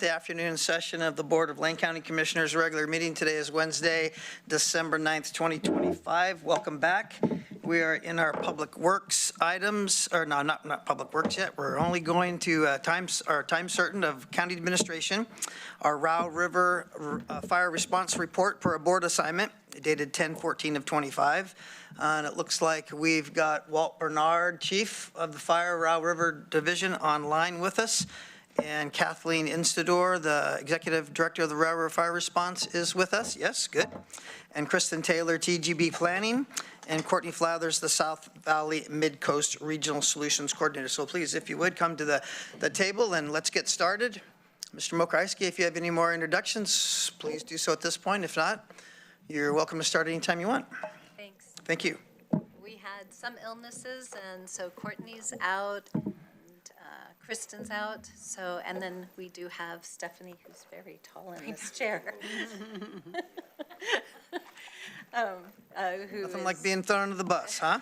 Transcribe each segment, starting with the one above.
the afternoon session of the Board of Lane County Commissioners regular meeting. Today is Wednesday, December 9th, 2025. Welcome back. We are in our public works items, or no, not public works yet. We're only going to time certain of county administration. Our Row River fire response report per a board assignment dated 10/14 of 25. And it looks like we've got Walt Bernard, Chief of the Fire Row River Division, online with us. And Kathleen Instador, the Executive Director of the Row River Fire Response, is with us. Yes, good. And Kristen Taylor, TGB Planning. And Courtney Flathers, the South Valley Mid-Coast Regional Solutions Coordinator. So please, if you would, come to the table and let's get started. Mr. Mokrajski, if you have any more introductions, please do so at this point. If not, you're welcome to start anytime you want. Thanks. Thank you. We had some illnesses, and so Courtney's out, and Kristen's out. So, and then we do have Stephanie, who's very tall in this chair. Nothing like being thrown under the bus, huh?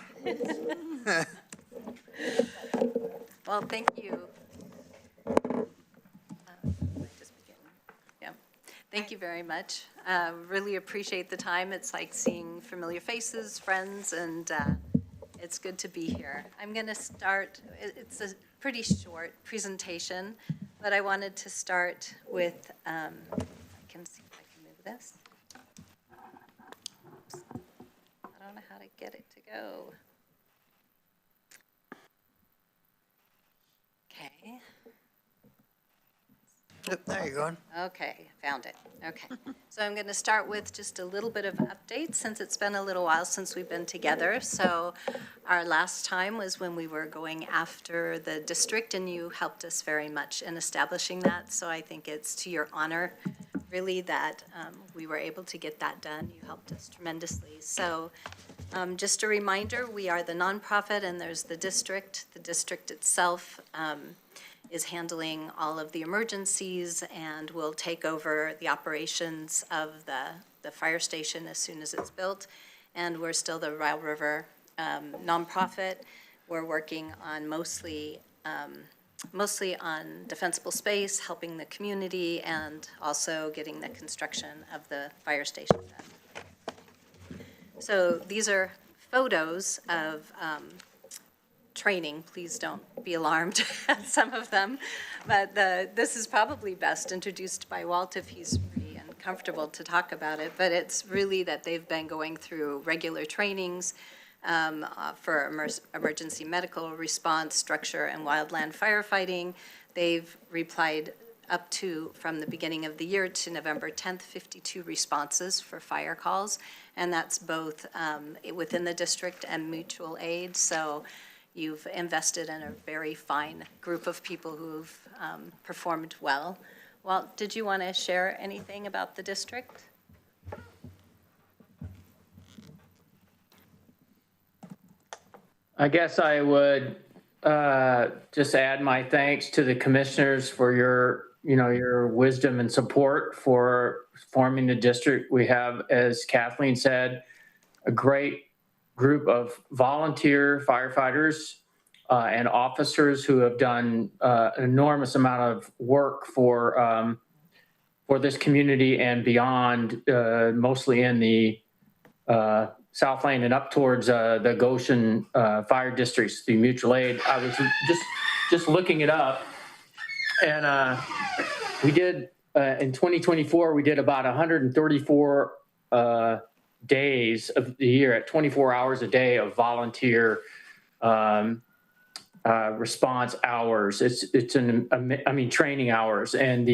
Well, thank you. Thank you very much. Really appreciate the time. It's like seeing familiar faces, friends, and it's good to be here. I'm going to start. It's a pretty short presentation, but I wanted to start with, I can see if I can move this. Oops. I don't know how to get it to go. Okay. Yep, there you go. Okay, found it. Okay. So I'm going to start with just a little bit of update since it's been a little while since we've been together. So our last time was when we were going after the district, and you helped us very much in establishing that. So I think it's to your honor, really, that we were able to get that done. You helped us tremendously. So just a reminder, we are the nonprofit, and there's the district. The district itself is handling all of the emergencies and will take over the operations of the fire station as soon as it's built. And we're still the Row River nonprofit. We're working on mostly on defensible space, helping the community, and also getting the construction of the fire station done. So these are photos of training. Please don't be alarmed at some of them, but this is probably best introduced by Walt if he's free and comfortable to talk about it. But it's really that they've been going through regular trainings for emergency medical response, structure, and wildland firefighting. They've replied up to, from the beginning of the year to November 10th, 52 responses for fire calls, and that's both within the district and mutual aid. So you've invested in a very fine group of people who've performed well. Walt, did you want to share anything about the district? I guess I would just add my thanks to the commissioners for your wisdom and support for forming the district. We have, as Kathleen said, a great group of volunteer firefighters and officers who have done an enormous amount of work for this community and beyond, mostly in the South Lane and up towards the Goshen fire districts, the mutual aid. I was just looking it up, and we did in 2024 we did about 134 days of the year at 24 hours a day of volunteer response hours. It's training hours, and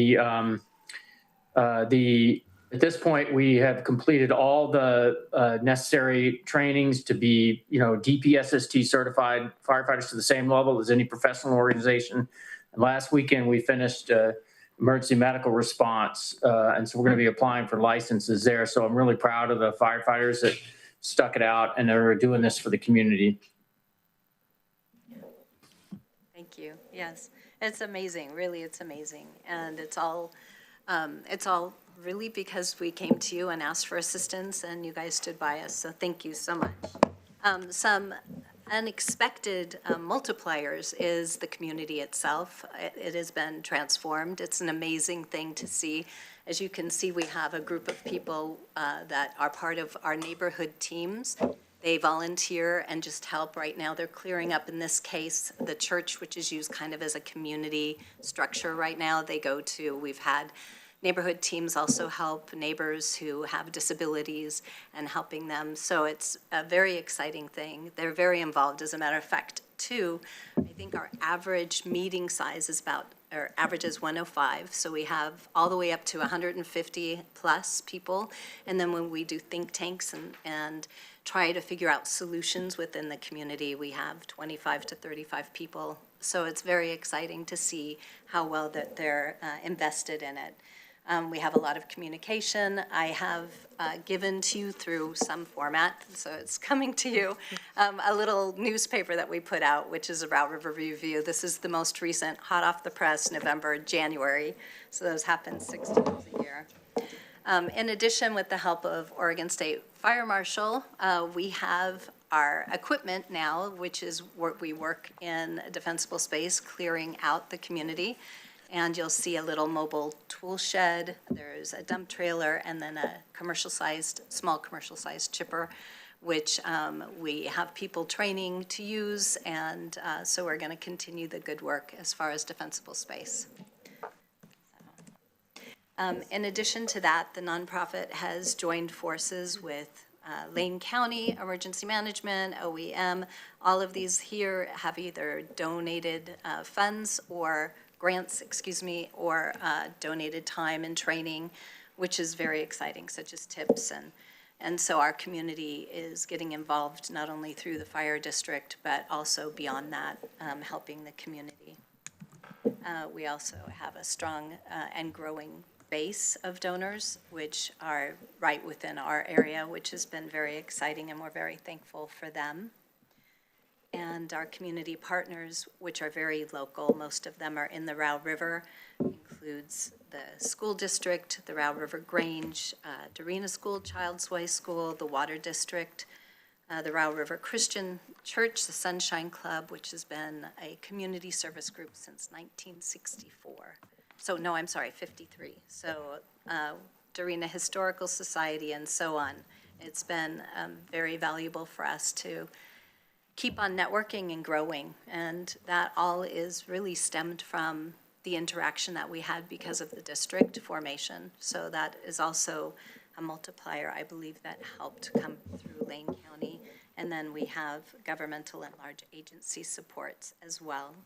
at this point we have completed all the necessary trainings to be DPSST certified firefighters to the same level as any professional organization. And last weekend we finished emergency medical response, and so we're going to be applying for licenses there. So I'm really proud of the firefighters that stuck it out and are doing this for the community. Thank you. Yes, it's amazing. Really, it's amazing, and it's all really because we came to you and asked for assistance, and you guys stood by us. So thank you so much. Some unexpected multipliers is the community itself. It has been transformed. It's an amazing thing to see. As you can see, we have a group of people that are part of our neighborhood teams. They volunteer and just help. Right now, they're clearing up, in this case, the church, which is used kind of as a community structure right now. We've had neighborhood teams also help neighbors who have disabilities and helping them. So it's a very exciting thing. They're very involved. As a matter of fact, too, I think our average meeting size is average is 105. So we have all the way up to 150 plus people. And then when we do think tanks and try to figure out solutions within the community, we have 25 to 35 people. So it's very exciting to see how well that they're invested in it. We have a lot of communication. I have given to you through some format, so it's coming to you, a little newspaper that we put out, which is a Route River Review. This is the most recent, hot off the press, November, January. So those happen 6 times a year. In addition, with the help of Oregon State Fire Marshal, we have our equipment now, which is what we work in a defensible space, clearing out the community. And you'll see a little mobile tool shed. There's a dump trailer and then a small commercial-sized chipper, which we have people training to use. And so we're going to continue the good work as far as defensible space. In addition to that, the nonprofit has joined forces with Lane County Emergency Management, OEM. All of these here have either donated funds or grants, or donated time and training, which is very exciting, such as tips. And so our community is getting involved not only through the fire district, but also beyond that, helping the community. We also have a strong and growing base of donors, which are right within our area, which has been very exciting, and we're very thankful for them. And our community partners, which are very local, most of them are in the Route River, includes the school district, the Route River Grange, Dorena School, Child's Way School, the Water District, the Route River Christian Church, the Sunshine Club, which has been a community service group since 1964. So, no, I'm sorry, 53. So, Dorena Historical Society and so on. It's been very valuable for us to keep on networking and growing, and that all is really stemmed from the interaction that we had because of the district formation. So that is also a multiplier, I believe, that helped come through Lane County. And then we have governmental and large agency supports as well.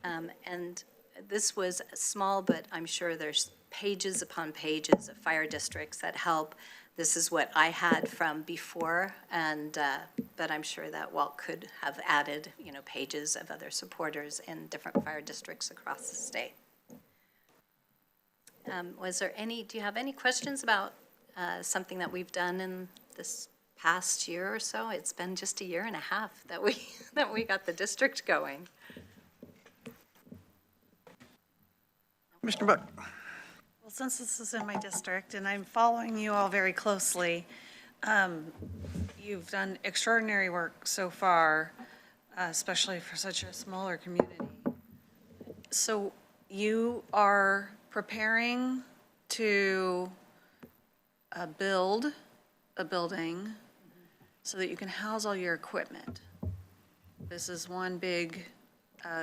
And this was small, but I'm sure there's pages upon pages of fire districts that help. This is what I had from before, and but I'm sure that Walt could have added, pages of other supporters in different fire districts across the state. Do you have any questions about something that we've done in this past year or so? It's been just a year and a half that we got the district going. Mr. Buck. Well, since this is in my district and I'm following you all very closely, you've done extraordinary work so far, especially for such a smaller community. So you are preparing to build a building so that you can house all your equipment. This is one big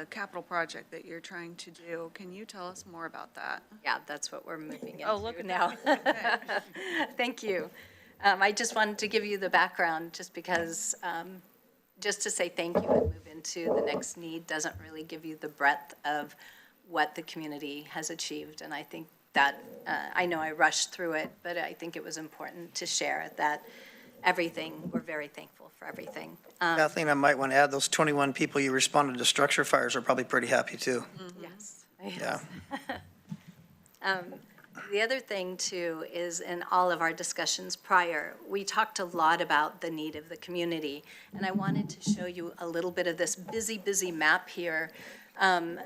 capital project that you're trying to do. Can you tell us more about that? Yeah, that's what we're moving into Oh, look at now. Thank you. I just wanted to give you the background just because, just to say thank you and move into the next need doesn't really give you the breadth of what the community has achieved. And I think that, I know I rushed through it, but I think it was important to share that we're very thankful for everything. Kathleen, I might want to add, those 21 people you responded to structure fires are probably pretty happy too. Yes. Yeah. The other thing too is in all of our discussions prior, we talked a lot about the need of the community. And I wanted to show you a little bit of this busy map here,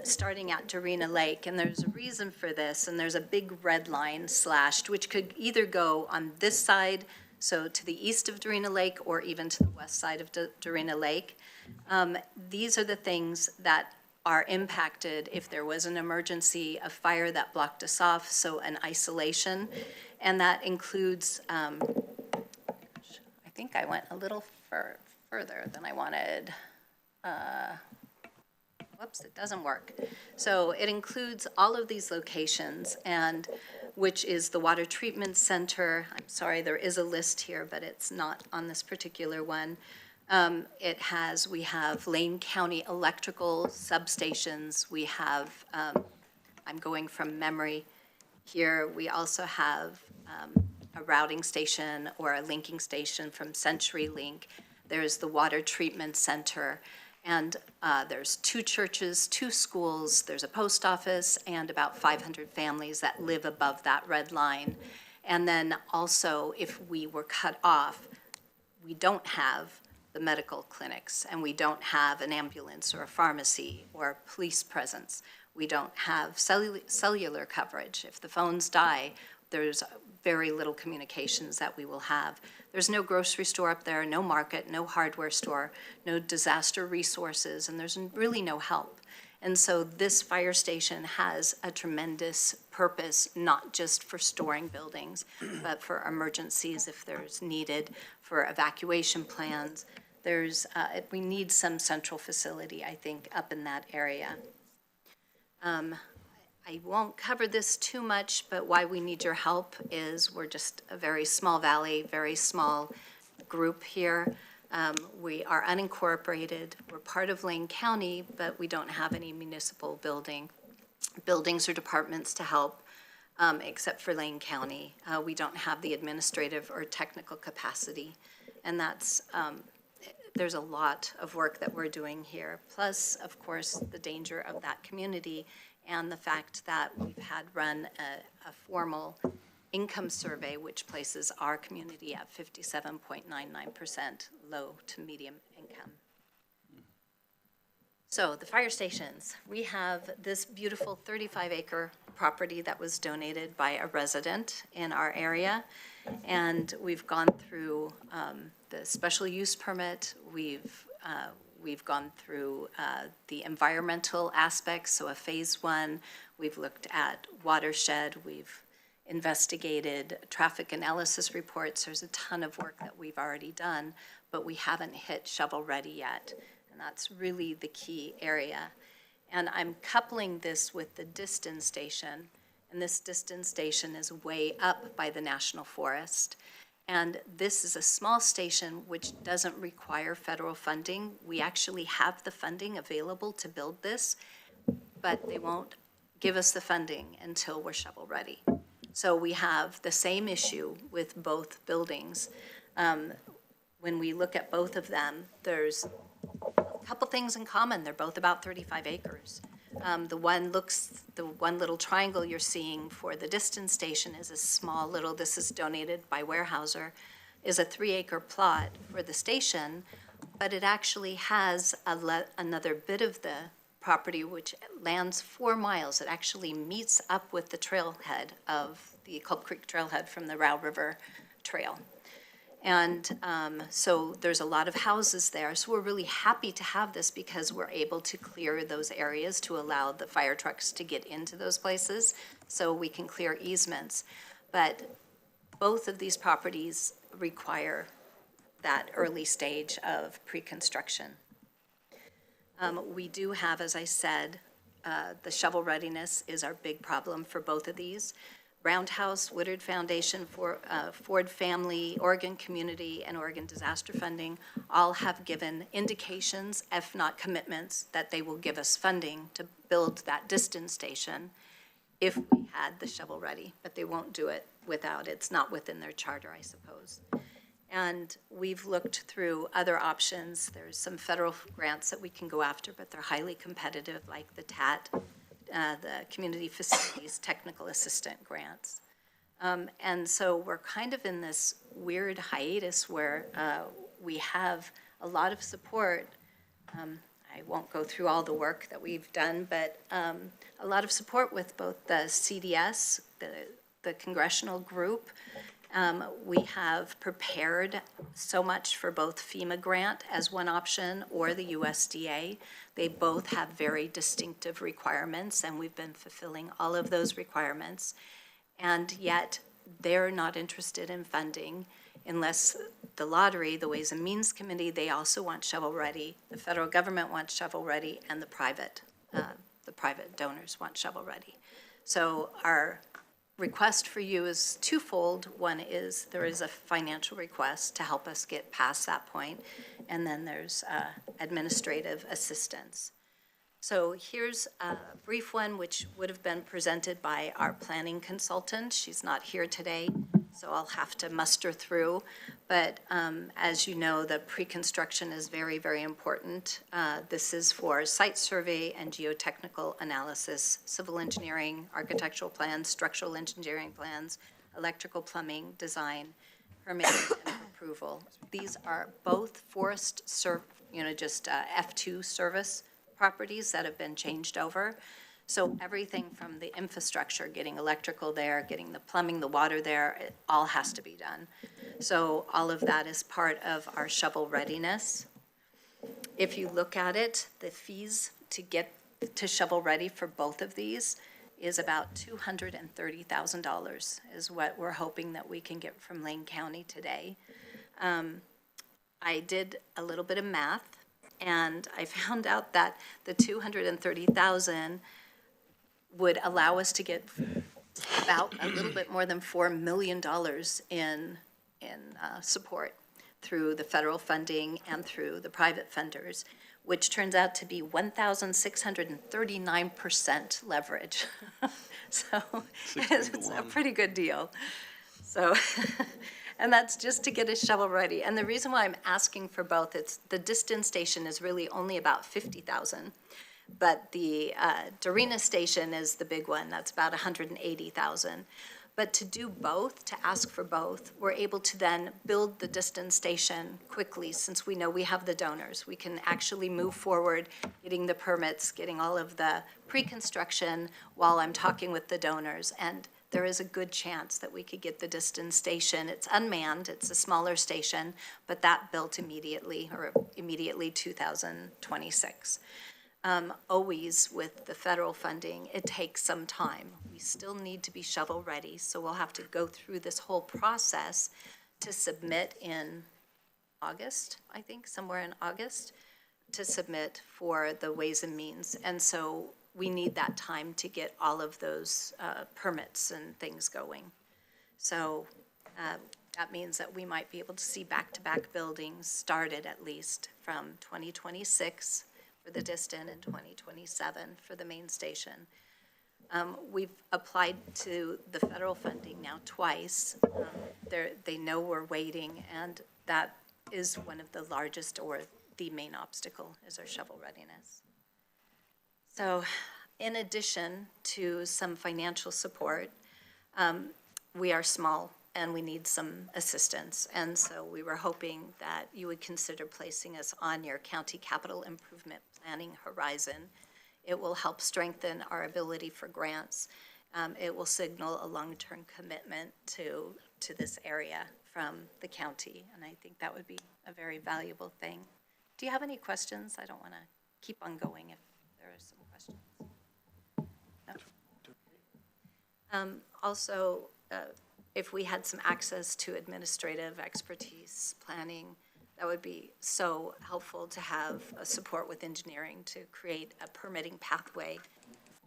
starting at Dorena Lake. And there's a reason for this. And there's a big red line slashed, which could either go on this side So to the east of Darina Lake or even to the west side of Darina Lake. These are the things that are impacted if there was an emergency, a fire that blocked us off, so an isolation. And that includes, I think I went a little further than I wanted. Whoops, it doesn't work. So it includes all of these locations, and which is the water treatment center. I'm sorry, there is a list here, but it's not on this particular one. We have Lane County electrical substations. We have, I'm going from memory here, we also have a routing station or a linking station from CenturyLink. There's the water treatment center. And there's 2 churches, 2 schools, there's a post office, and about 500 families that live above that red line. And then also, if we were cut off, we don't have the medical clinics, and we don't have an ambulance or a pharmacy or police presence. We don't have cellular coverage. If the phones die, there's very little communications that we will have. There's no grocery store up there, no market, no hardware store, no disaster resources, and there's really no help. And so this fire station has a tremendous purpose, not just for storing buildings, but for emergencies if there's needed, for evacuation plans. We need some central facility, I think, up in that area. I won't cover this too much, but why we need your help is we're just a very small valley, very small group here. We are unincorporated. We're part of Lane County, but we don't have any municipal buildings or departments to help, except for Lane County. We don't have the administrative or technical capacity, and there's a lot of work that we're doing here. Plus, of course, the danger of that community and the fact that we've had run a formal income survey, which places our community at 57.99% low to medium income. So the fire stations, we have this beautiful 35-acre property that was donated by a resident in our area, and we've gone through the special use permit. We've gone through the environmental aspects, so a phase 1. We've looked at watershed. We've investigated traffic analysis reports. There's a ton of work that we've already done, but we haven't hit shovel ready yet. And that's really the key area. And I'm coupling this with the Diston Station. And this Diston Station is way up by the National Forest. And this is a small station which doesn't require federal funding. We actually have the funding available to build this, but they won't give us the funding until we're shovel ready. So we have the same issue with both buildings. When we look at both of them, there's a couple things in common. They're both about 35 acres. The one little triangle you're seeing for the Diston Station is a small little, this is donated by Weyerhaeuser, is a 3-acre plot for the station, but it actually has another bit of the property which lands 4 miles. It actually meets up with the trailhead of the Culp Creek Trailhead from the Row River Trail. And so there's a lot of houses there. So we're really happy to have this because we're able to clear those areas to allow the fire trucks to get into those places so we can clear easements. But both of these properties require that early stage of pre-construction. We do have, as I said, the shovel readiness is our big problem for both of these. Roundhouse, Woodard Foundation, Ford Family, Oregon Community, and Oregon Disaster Funding all have given indications, if not commitments, that they will give us funding to build that Diston Station if we had the shovel ready, but they won't do it without. It's not within their charter, I suppose. And we've looked through other options. There's some federal grants that we can go after, but they're highly competitive, like the TAT, the Community Facilities Technical Assistant grants. And so we're kind of in this weird hiatus where we have a lot of support. I won't go through all the work that we've done, but a lot of support with both the CDS, the congressional group, We have prepared so much for both FEMA grant as one option or the USDA. They both have very distinctive requirements, and we've been fulfilling all of those requirements. And yet, they're not interested in funding unless the lottery, the Ways and Means Committee, they also want shovel-ready. The federal government wants shovel-ready, and the private donors want shovel-ready. So our request for you is twofold. One is there is a financial request to help us get past that point, and then there's administrative assistance. So here's a brief one, which would have been presented by our planning consultant. She's not here today, so I'll have to muster through. But as you know, the pre-construction is very, very important. This is for site survey and geotechnical analysis, civil engineering, architectural plans, structural engineering plans, electrical plumbing, design, permitting, and approval. These are both forest F2 service properties that have been changed over. So everything from the infrastructure, getting electrical there, getting the plumbing, the water there, it all has to be done. So all of that is part of our shovel readiness. If you look at it, the fees to get to shovel ready for both of these is about $230,000 is what we're hoping that we can get from Lane County today. I did a little bit of math, and I found out that the $230,000 would allow us to get about a little bit more than $4 million in support through the federal funding and through the private funders, which turns out to be 1,639% leverage. So it's a pretty good deal. So, and that's just to get a shovel ready. And the reason why I'm asking for both, it's the distance station is really only about 50,000. But the Dorena station is the big one. That's about 180,000. But to do both, to ask for both, we're able to then build the distance station quickly since we know we have the donors. We can actually move forward, getting the permits, getting all of the pre-construction while I'm talking with the donors. And there is a good chance that we could get the distance station. It's unmanned, it's a smaller station, but that built immediately 2026. Always with the federal funding, it takes some time. We still need to be shovel ready, so we'll have to go through this whole process to submit in August, I think, somewhere in August, to submit for the Ways and Means. And so we need that time to get all of those permits and things going. So that means that we might be able to see back-to-back buildings started at least from 2026 for the distant and 2027 for the main station. We've applied to the federal funding now twice. They know we're waiting, and that is one of the largest or the main obstacle is our shovel readiness. So in addition to some financial support, we are small and we need some assistance. And so we were hoping that you would consider placing us on your county capital improvement planning horizon. It will help strengthen our ability for grants. It will signal a long-term commitment to this area from the county, and I think that would be a very valuable thing. Do you have any questions? I don't want to keep on going if there are some questions. No? Also, if we had some access to administrative expertise, planning, that would be so helpful to have support with engineering to create a permitting pathway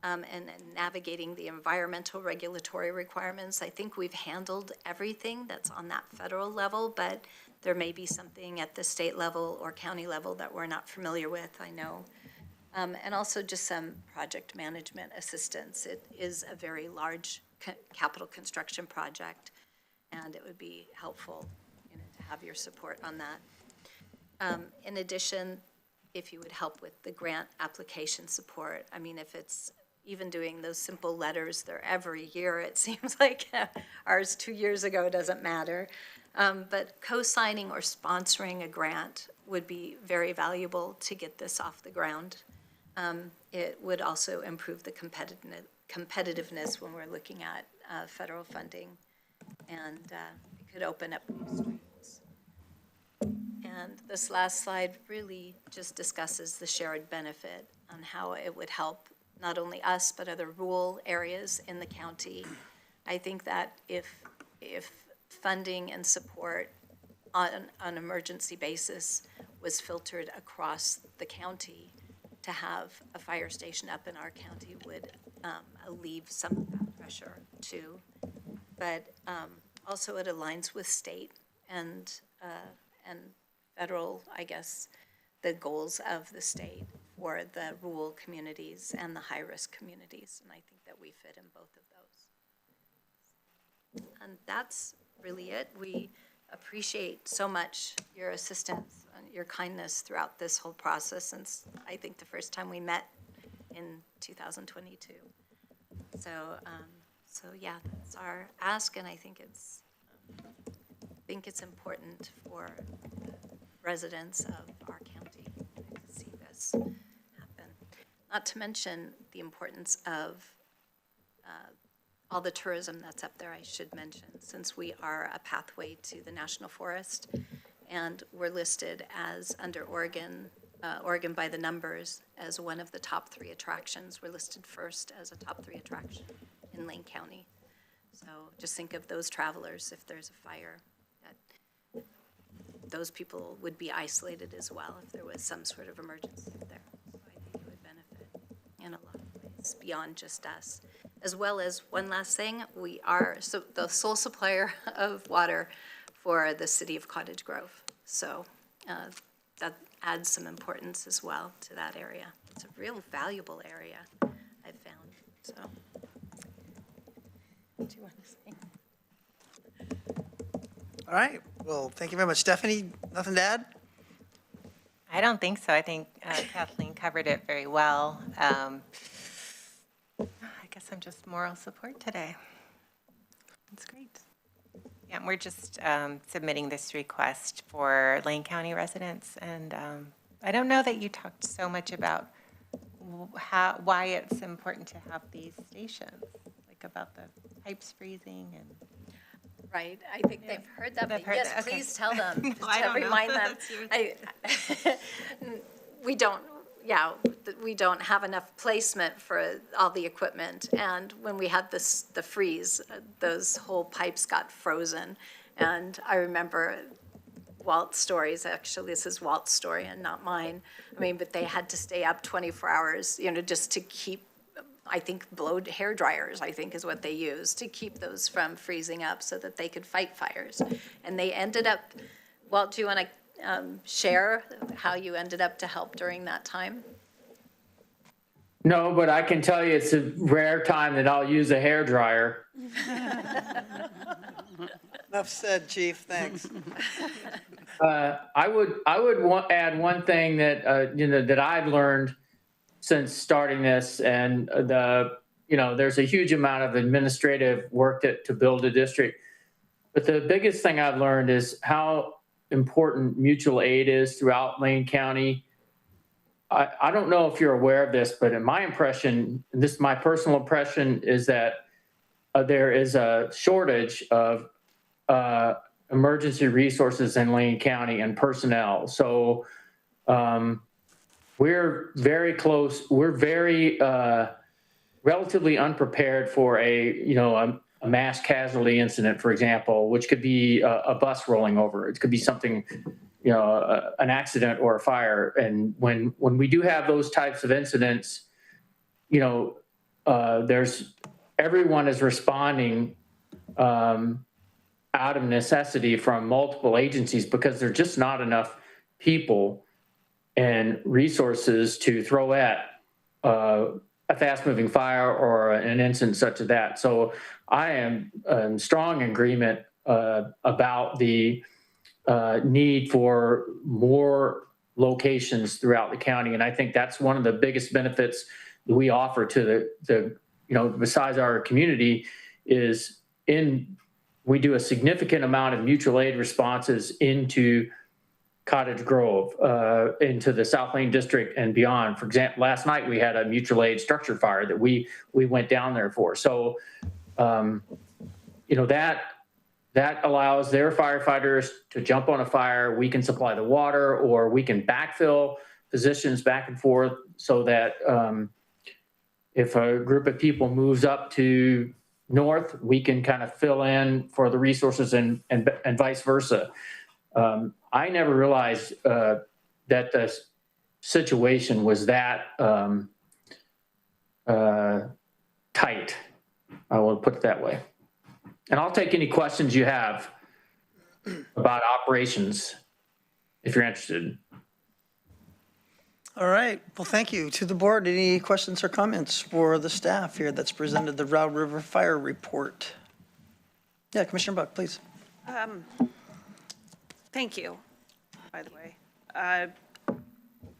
and navigating the environmental regulatory requirements. I think we've handled everything that's on that federal level, but there may be something at the state level or county level that we're not familiar with, I know. And also just some project management assistance. It is a very large capital construction project, and it would be helpful, to have your support on that. In addition, if you would help with the grant application support, I mean, if it's even doing those simple letters there every year, it seems like ours 2 years ago doesn't matter. But co-signing or sponsoring a grant would be very valuable to get this off the ground. It would also improve the competitiveness when we're looking at federal funding. And could open up new streets. And this last slide really just discusses the shared benefit on how it would help not only us, but other rural areas in the county. I think that if funding and support on an emergency basis was filtered across the county, to have a fire station up in our county would alleviate some of that pressure too. But also it aligns with state and federal, I guess, the goals of the state for the rural communities and the high-risk communities. And I think that we fit in both of those. And that's really it. We appreciate so much your assistance and your kindness throughout this whole process since I think the first time we met in 2022. So yeah, that's our ask, and I think it's important for the residents of our county to see this happen. Not to mention the importance of all the tourism that's up there, I should mention, since we are a pathway to the National Forest, and we're listed as under Oregon by the Numbers as one of the top 3 attractions. We're listed first as a top 3 attraction in Lane County. So just think of those travelers if there's a fire. Those people would be isolated as well if there was some sort of emergency there. So I think it would benefit in a lot of ways beyond just us. As well as, one last thing, we are the sole supplier of water for the city of Cottage Grove. So that adds some importance as well to that area. It's a real valuable area, I've found. So, what do you want to say? All right, well, thank you very much. Stephanie, nothing to add? I don't think so. I think Kathleen covered it very well. I guess I'm just moral support today. That's great. Yeah, we're just submitting this request for Lane County residents, and I don't know that you talked so much about why it's important to have these stations, like about the pipes freezing and. Right, I think they've heard that, but They've heard yes, that, okay. please tell them, just I to don't know. remind them. We don't have enough placement for all the equipment, and when we had the freeze, those whole pipes got frozen, and I remember Walt's stories, actually this is Walt's story and not mine, I mean, but they had to stay up 24 hours, just to keep, I think blowed hair dryers, I think is what they used to keep those from freezing up so that they could fight fires. And they ended up, Walt, do you want to share how you ended up to help during that time? No, but I can tell you it's a rare time that I'll use a hair dryer. Enough said, Chief, thanks. I would add one thing that that I've learned since starting this, and there's a huge amount of administrative work to build a district. But the biggest thing I've learned is how important mutual aid is throughout Lane County. I don't know if you're aware of this, but in my impression, and this is my personal impression, is that there is a shortage of emergency resources in Lane County and personnel. So we're very close. We're very relatively unprepared for a mass casualty incident, for example, which could be a bus rolling over. It could be something, an accident or a fire. And when we do have those types of incidents, everyone is responding out of necessity from multiple agencies because there's just not enough people and resources to throw at a fast-moving fire or an incident such as that. So I am in strong agreement about the need for more locations throughout the county, and I think that's one of the biggest benefits that we offer to the besides our community is we do a significant amount of mutual aid responses into Cottage Grove, into the South Lane District and beyond. For example, last night we had a mutual aid structure fire that we went down there for. So, that that allows their firefighters to jump on a fire. We can supply the water, or we can backfill positions back and forth so that if a group of people moves up to north, we can kind of fill in for the resources and vice versa. I never realized that the situation was that tight. I will put it that way. And I'll take any questions you have about operations if you're interested. All right, well, thank you. To the board, any questions or comments for the staff here that's presented the Round River Fire Report? Yeah, Commissioner Buck, please. Thank you, by the way. I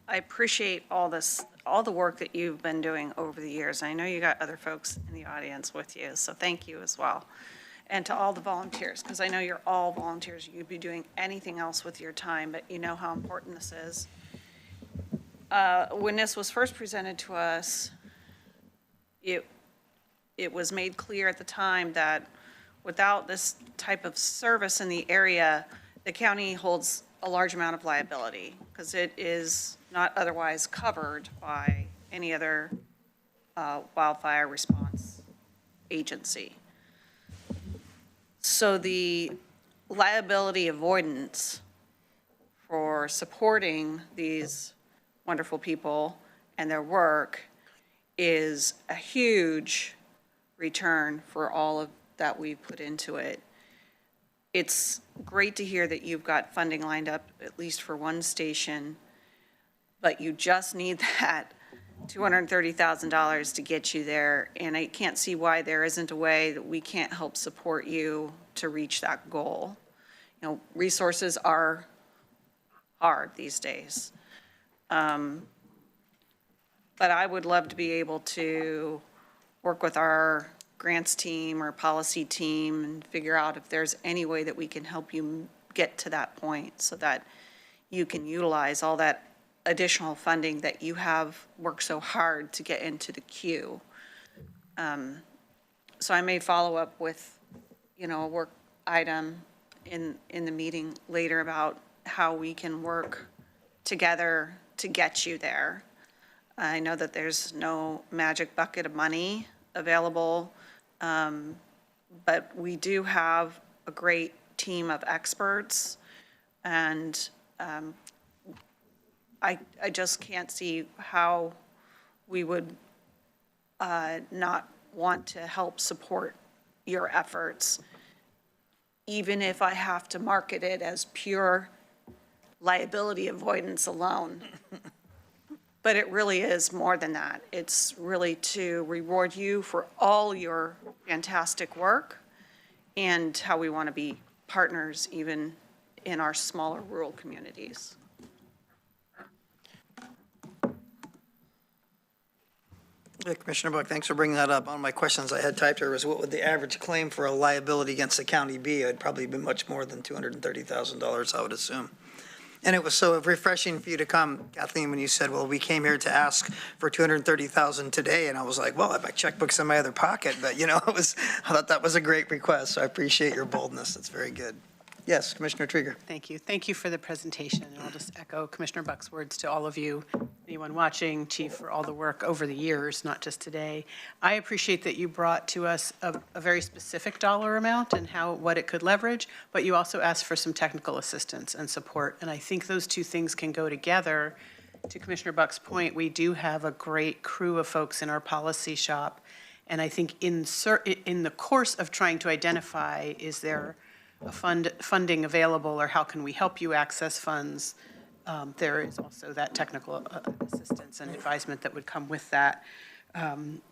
appreciate all the work that you've been doing over the years. I know you got other folks in the audience with you, so thank you as well. And to all the volunteers, because I know you're all volunteers. You'd be doing anything else with your time, but you know how important this is. When this was first presented to us, it was made clear at the time that without this type of service in the area, the county holds a large amount of liability because it is not otherwise covered by any other wildfire response agency. So the liability avoidance for supporting these wonderful people and their work is a huge return for all of that we've put into it. It's great to hear that you've got funding lined up, at least for one station, but you just need that $230,000 to get you there. And I can't see why there isn't a way that we can't help support you to reach that goal. You know, resources are hard these days. But I would love to be able to work with our grants team or policy team and figure out if there's any way that we can help you get to that point so that you can utilize all that additional funding that you have worked so hard to get into the queue. So I may follow up with, you know, a work item in the meeting later about how we can work together to get you there. I know that there's no magic bucket of money available, but we do have a great team of experts, and I just can't see how we would not want to help support your efforts, even if I have to market it as pure liability avoidance alone. But it really is more than that. It's really to reward you for all your fantastic work and how we want to be partners even in our smaller rural communities. Yeah, Commissioner Buck, thanks for bringing that up. One of my questions I had typed here was, what would the average claim for a liability against the county be? It'd probably be much more than $230,000, I would assume. And it was so refreshing for you to come, Kathleen, when you said, well, we came here to ask for $230,000 today. And I was like, well, I have my checkbooks in my other pocket. But, you know, I thought that was a great request. So I appreciate your boldness. That's very good. Yes, Commissioner Trieger. Thank you. Thank you for the presentation. And I'll just echo Commissioner Buck's words to all of you, anyone watching, Chief, for all the work over the years, not just today. I appreciate that you brought to us a very specific dollar amount and what it could leverage, but you also asked for some technical assistance and support. And I think those two things can go together. To Commissioner Buck's point, we do have a great crew of folks in our policy shop. And I think in the course of trying to identify, is there a funding available, or how can we help you access funds? There is also that technical assistance and advisement that would come with that.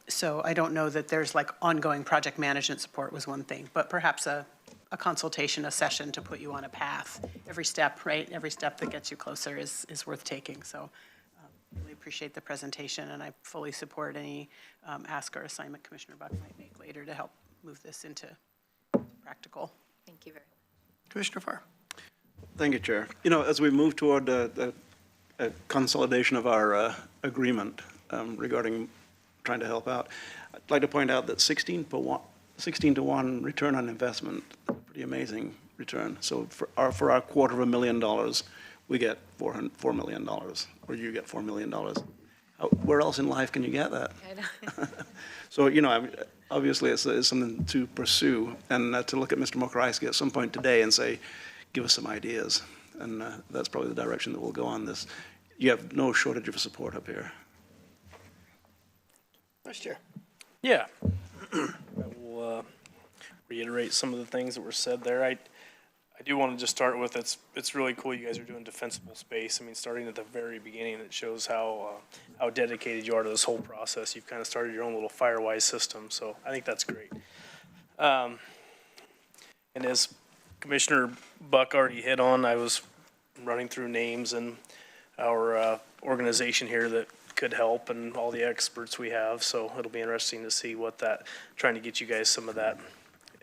So I don't know that there's like ongoing project management support was one thing, but perhaps a consultation, a session to put you on a path. Every step, right? Every step that gets you closer is worth taking. So really appreciate the presentation, and I fully support any ask or assignment Commissioner Buck might make later to help move this into practical. Thank you very much. Commissioner Farr. Thank you, Chair. You know, as we move toward the consolidation of our agreement regarding trying to help out, I'd like to point out that 16 to 1 return on investment pretty amazing return. So for our $250,000, we get $4 million, or you get $4 million. Where else in life can you get that? I know. So, you know, obviously it's something to pursue, and to look at Mr. Mokryski at some point today and say, give us some ideas. And that's probably the direction that we'll go on this. You have no shortage of support up here. Vice Chair. Yeah. I will reiterate some of the things that were said there. I do want to just start with, it's really cool you guys are doing defensible space. I mean, starting at the very beginning, it shows how dedicated you are to this whole process. You've kind of started your own little Firewise system, so I think that's great. And as Commissioner Buck already hit on, I was running through names and our organization here that could help and all the experts we have, so it'll be interesting to see what that, trying to get you guys some of that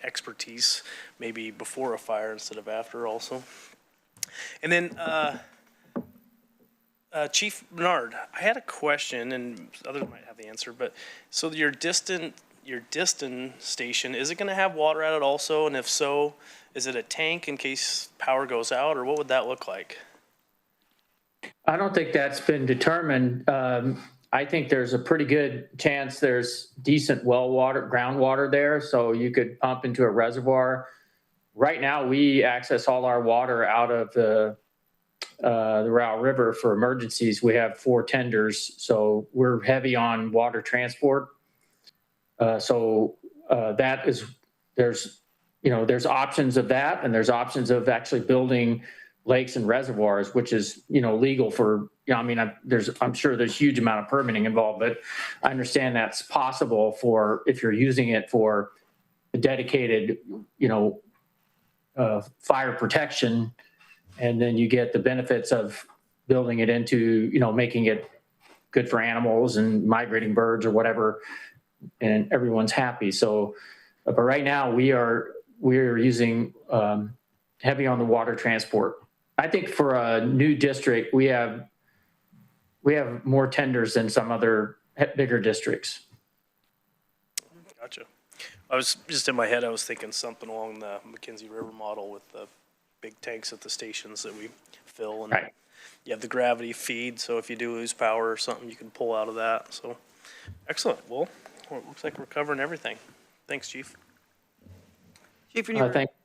expertise, maybe before a fire instead of after also. And then, Chief Bernard, I had a question, and others might have the answer, but so your distant station, is it gonna have water at it also? And if so, is it a tank in case power goes out, or what would that look like? I don't think that's been determined. I think there's a pretty good chance there's decent well water, groundwater there, so you could pump into a reservoir. Right now, we access all our water out of the Row River for emergencies. We have 4 tenders, so we're heavy on water transport. That is, there's options of that, and there's options of actually building lakes and reservoirs, which is, legal for, I mean, I'm sure there's huge amount of permitting involved, but I understand that's possible for, if you're using it for a dedicated, fire protection, and then you get the benefits of building it into, making it good for animals and migrating birds or whatever, and everyone's happy. So, but right now we're using heavy on the water transport. I think for a new district, we have more tenders than some other bigger districts. Gotcha. I was just in my head, I was thinking something along the McKenzie River model with the big tanks at the stations that we fill, and Right. you have the gravity feed, so if you do lose power or something, you can pull out of that. So, excellent. Well, it looks like we're covering everything. Thanks, Chief. Chief, when you were, Thank you.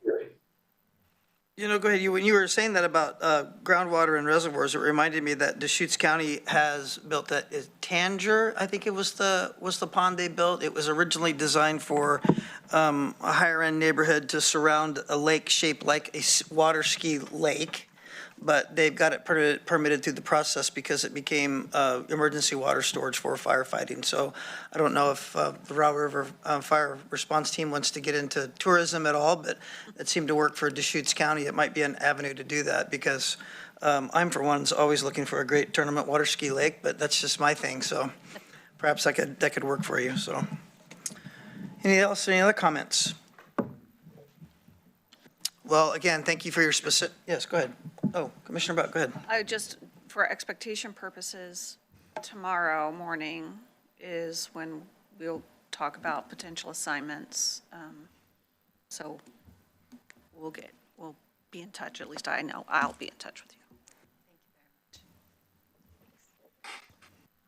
go ahead. When you were saying that about groundwater and reservoirs, it reminded me that Deschutes County has built that, is Tanger, I think it was the pond they built. It was originally designed for a higher end neighborhood to surround a lake shaped like a water ski lake. But they've got it permitted through the process because it became emergency water storage for firefighting. So I don't know if the Row River Fire Response Team wants to get into tourism at all, but it seemed to work for Deschutes County. It might be an avenue to do that because I'm, for one, always looking for a great tournament water ski lake, but that's just my thing. So perhaps that could work for you. So any other comments? Well, again, thank you for your specific, yes, go ahead. Oh, Commissioner Buck, go ahead. I just, for expectation purposes, tomorrow morning is when we'll talk about potential assignments. So we'll be in touch, at least I know I'll be in touch with you.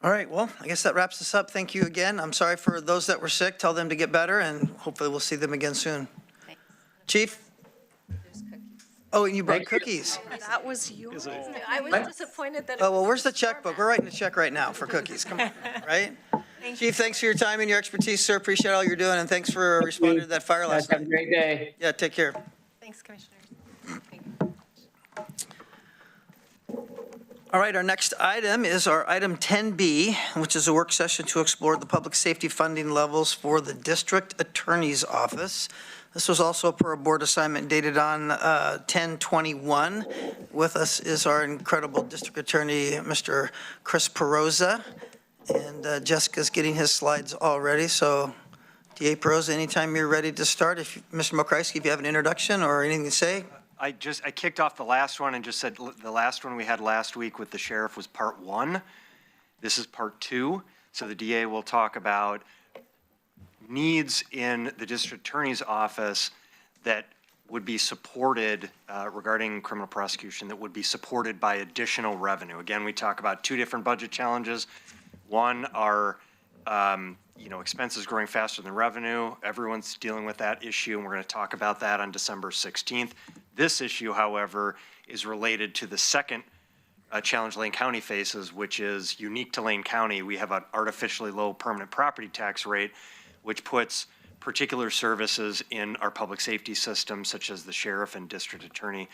All right, well, I guess that wraps us up. Thank you again. I'm sorry for those that were sick. Tell them to get better, and hopefully we'll see them again soon. Thanks. Chief? There's cookies. Oh, and you brought Thank you. cookies. That was yours. I was disappointed that. Oh, well, where's the checkbook? We're writing a check right now for cookies. Come on, right? Chief, thanks for your time and your expertise, sir. Appreciate all you're doing, and thanks for responding to that fire last Have a night. great day. Yeah, take care. Thanks, Commissioners. All right, our next item is our item 10B, which is a work session to explore the public safety funding levels for the district attorney's office. This was also per a board assignment dated on 10/21. With us is our incredible district attorney, Mr. Chris Peroza, and Jessica's getting his slides already. So, DA Peroza, anytime you're ready to start, Mr. Mokryski, if you have an introduction or anything to say. I kicked off the last one and just said the last one we had last week with the sheriff was part 1. This is part 2. So the DA will talk about needs in the district attorney's office that would be supported regarding criminal prosecution that would be supported by additional revenue. Again, we talk about two different budget challenges. One are, expenses growing faster than revenue. Everyone's dealing with that issue, and we're going to talk about that on December 16th. This issue, however, is related to the second challenge Lane County faces, which is unique to Lane County. We have an artificially low permanent property tax rate, which puts particular services in our public safety system, such as the sheriff and district attorney,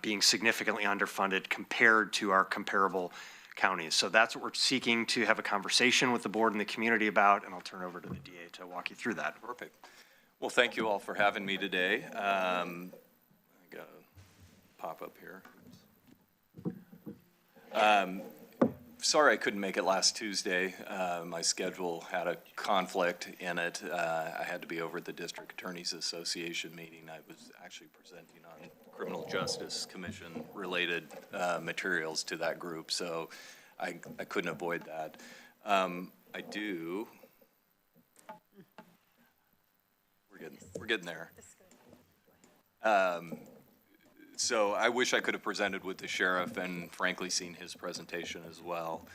being significantly underfunded compared to our comparable counties. So that's what we're seeking to have a conversation with the board and the community about, and I'll turn it over to the DA to walk you through that. Perfect. Well, thank you all for having me today. I got a pop up here. Sorry I couldn't make it last Tuesday. My schedule had a conflict in it. I had to be over at the District Attorneys Association meeting. I was actually presenting on Criminal Justice Commission related materials to that group, so I couldn't avoid that. I do. We're getting there. So I wish I could have presented with the sheriff and frankly seen his presentation as well.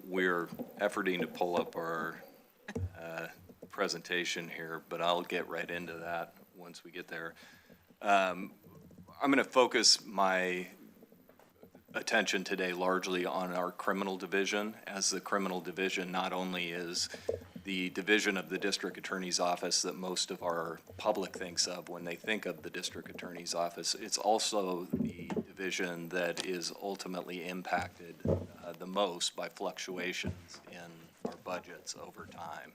We're efforting to pull up our presentation here, but I'll get right into that once we get there. I'm going to focus my attention today largely on our criminal division, as the criminal division not only is the division of the district attorney's office that most of our public thinks of when they think of the district attorney's office, it's also the division that is ultimately impacted the most by fluctuations in our budgets over time.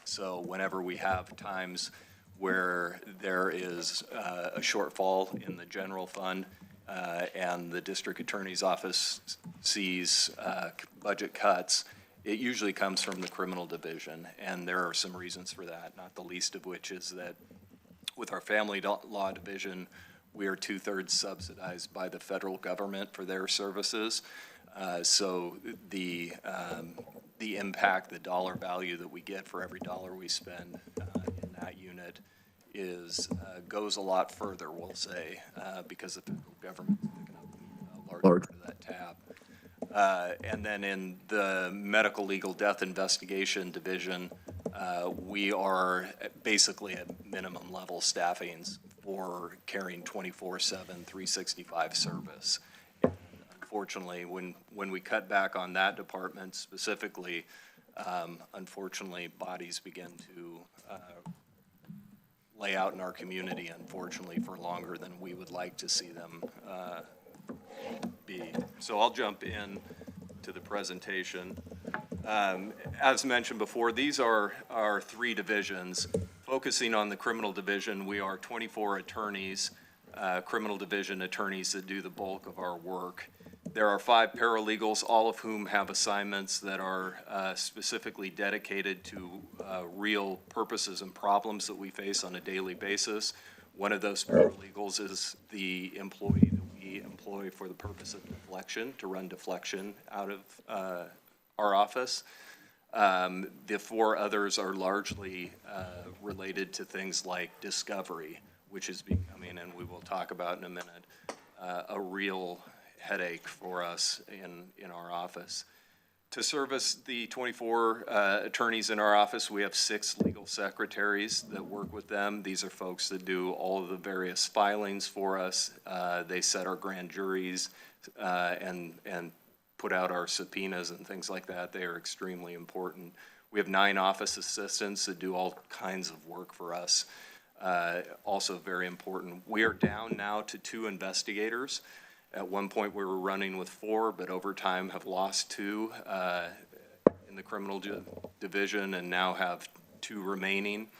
So whenever we have times where there is a shortfall in the general fund and the district attorney's office sees budget cuts, it usually comes from the criminal division, and there are some reasons for that, not the least of which is that with our family law division, we are 2/3 subsidized by the federal government for their services. So the impact, the dollar value that we get for every dollar we spend in that unit goes a lot further, we'll say, because the federal government is picking up a large part of that tab. And then in the medical legal death investigation division, we are basically at minimum level staffings for carrying 24/7, 365 service. And unfortunately, when we cut back on that department specifically, unfortunately, bodies begin to lay out in our community, unfortunately, for longer than we would like to see them be. So I'll jump in to the presentation. As mentioned before, these are our three divisions. Focusing on the criminal division, we are 24 attorneys, criminal division attorneys that do the bulk of our work. There are 5 paralegals, all of whom have assignments that are specifically dedicated to real purposes and problems that we face on a daily basis. One of those paralegals is the employee that we employ for the purpose of deflection, to run deflection out of our office. The 4 others are largely related to things like discovery, which is becoming, and we will talk about in a minute, a real headache for us in our office. To service the 24 attorneys in our office, we have 6 legal secretaries that work with them. These are folks that do all of the various filings for us. They set our grand juries and put out our subpoenas and things like that. They are extremely important. We have 9 office assistants that do all kinds of work for us. Also very important. We are down now to 2 investigators. At one point, we were running with 4, but over time have lost 2 in the criminal division and now have 2 remaining.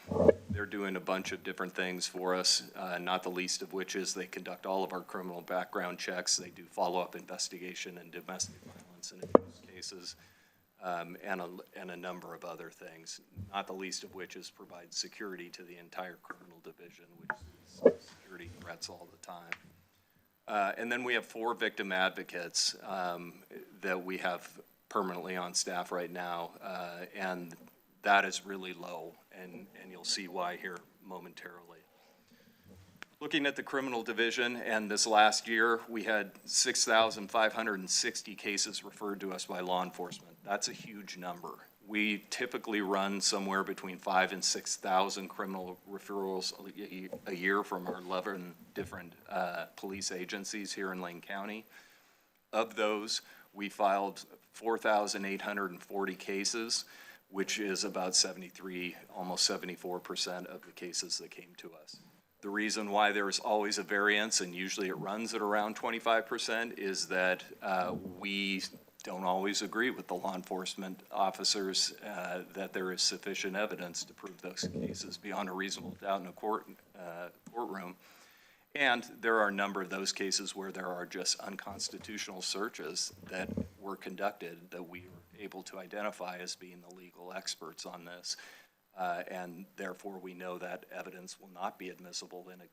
They're doing a bunch of different things for us, not the least of which is they conduct all of our criminal background checks. They do follow-up investigation and domestic violence and abuse cases, and a number of other things, not the least of which is provide security to the entire criminal division, which is security threats all the time. And then we have 4 victim advocates that we have permanently on staff right now, and that is really low, and you'll see why here momentarily. Looking at the criminal division, and this last year, we had 6,560 cases referred to us by law enforcement. That's a huge number. We typically run somewhere between 5,000 and 6,000 criminal referrals a year from our 11 different police agencies here in Lane County. Of those, we filed 4,840 cases, which is about 73, almost 74% of the cases that came to us. The reason why there's always a variance, and usually it runs at around 25%, is that we don't always agree with the law enforcement officers that there is sufficient evidence to prove those cases beyond a reasonable doubt in a courtroom. And there are a number of those cases where there are just unconstitutional searches that were conducted that we were able to identify as being the legal experts on this. And therefore, we know that evidence will not be admissible in a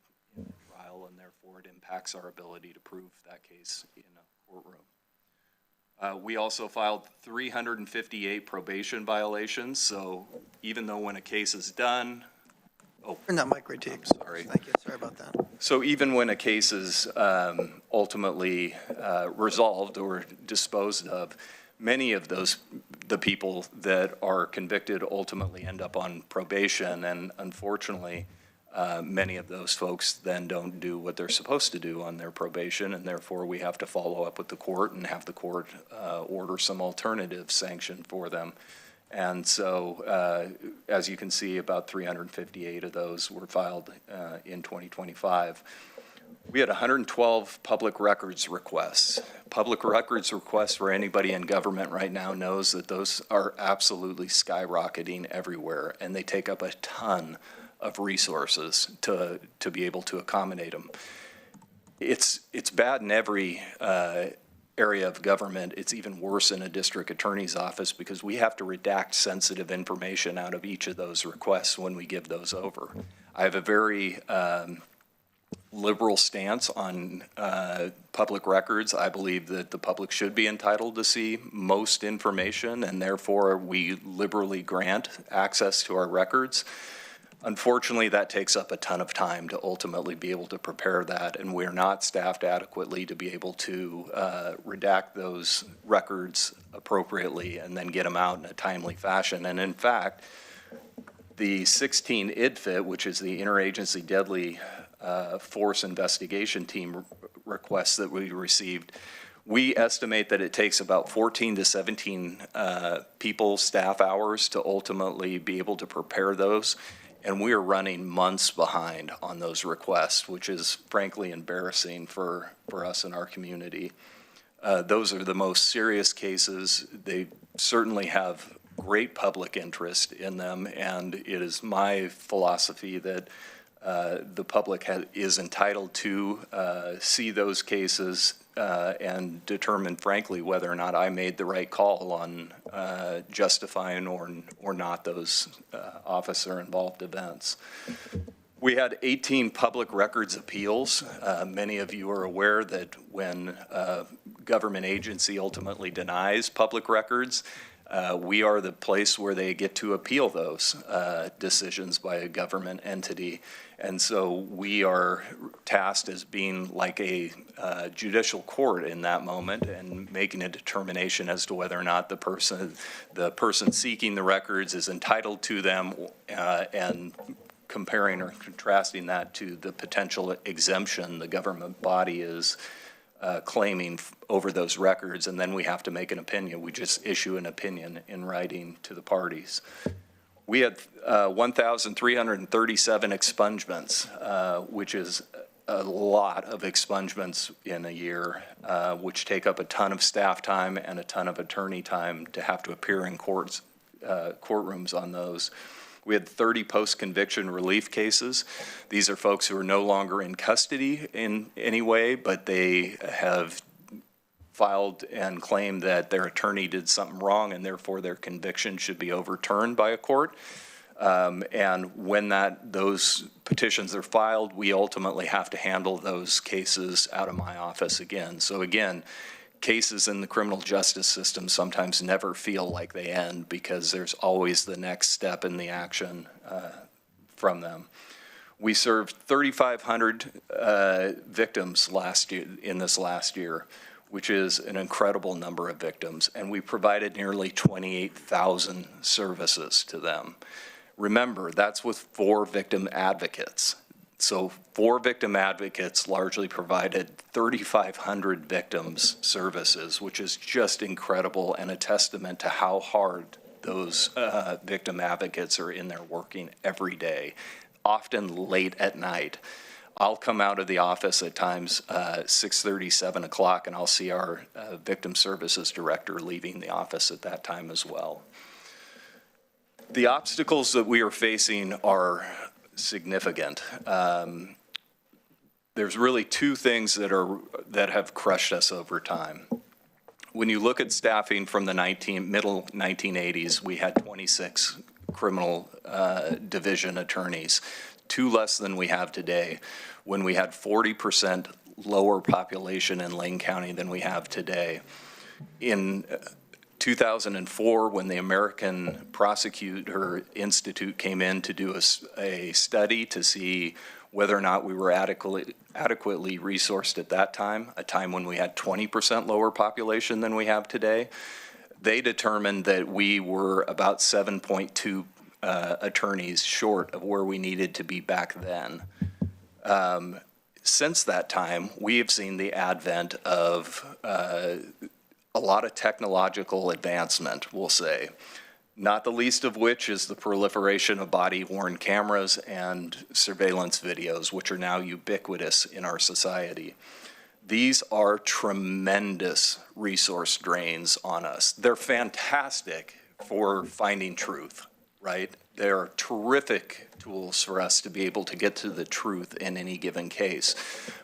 trial, and therefore it impacts our ability to prove that case in a courtroom. We also filed 358 probation violations, so even though when a case is done, Turn that mic right to you. sorry. Thank you, sorry about that. So even when a case is ultimately resolved or disposed of, many of the people that are convicted ultimately end up on probation, and unfortunately, many of those folks then don't do what they're supposed to do on their probation, and therefore we have to follow up with the court and have the court order some alternative sanction for them. And so, as you can see, about 358 of those were filed in 2025. We had 112 public records requests. Public records requests for anybody in government right now knows that those are absolutely skyrocketing everywhere, and they take up a ton of resources to be able to accommodate them. It's bad in every area of government. It's even worse in a district attorney's office because we have to redact sensitive information out of each of those requests when we give those over. I have a very liberal stance on public records. I believe that the public should be entitled to see most information, and therefore we liberally grant access to our records. Unfortunately, that takes up a ton of time to ultimately be able to prepare that, and we're not staffed adequately to be able to redact those records appropriately and then get them out in a timely fashion. And in fact, the 16 IDFIT, which is the Interagency Deadly Force Investigation Team requests that we received, we estimate that it takes about 14 to 17 people, staff hours to ultimately be able to prepare those. And we are running months behind on those requests, which is frankly embarrassing for us in our community. Those are the most serious cases. They certainly have great public interest in them, and it is my philosophy that the public is entitled to see those cases and determine, frankly, whether or not I made the right call on justifying or not those officer-involved events. We had 18 public records appeals. Many of you are aware that when a government agency ultimately denies public records, we are the place where they get to appeal those decisions by a government entity. And so we are tasked as being like a judicial court in that moment and making a determination as to whether or not the person seeking the records is entitled to them, and comparing or contrasting that to the potential exemption the government body is claiming over those records, and then we have to make an opinion. We just issue an opinion in writing to the parties. We had 1,337 expungements, which is a lot of expungements in a year, which take up a ton of staff time and a ton of attorney time to have to appear in courtrooms on those. We had 30 post-conviction relief cases. These are folks who are no longer in custody in any way, but they have filed and claimed that their attorney did something wrong and therefore their conviction should be overturned by a court. And when those petitions are filed, we ultimately have to handle those cases out of my office again. So again, cases in the criminal justice system sometimes never feel like they end because there's always the next step in the action from them. We served 3,500 victims in this last year, which is an incredible number of victims, and we provided nearly 28,000 services to them. Remember, that's with 4 victim advocates. So 4 victim advocates largely provided 3,500 victims services, which is just incredible and a testament to how hard those victim advocates are in there working every day, often late at night. I'll come out of the office at times 6:30, 7 o'clock, and I'll see our victim services director leaving the office at that time as well. The obstacles that we are facing are significant. There's really 2 things that have crushed us over time. When you look at staffing from the middle 1980s, we had 26 criminal division attorneys, 2 less than we have today, when we had 40% lower population in Lane County than we have today. In 2004, when the American Prosecutor Institute came in to do a study to see whether or not we were adequately resourced at that time, a time when we had 20% lower population than we have today, they determined that we were about 7.2 attorneys short of where we needed to be back then. Since that time, we have seen the advent of a lot of technological advancement, we'll say, not the least of which is the proliferation of body-worn cameras and surveillance videos, which are now ubiquitous in our society. These are tremendous resource drains on us. They're fantastic for finding truth, right? They're terrific tools for us to be able to get to the truth in any given case.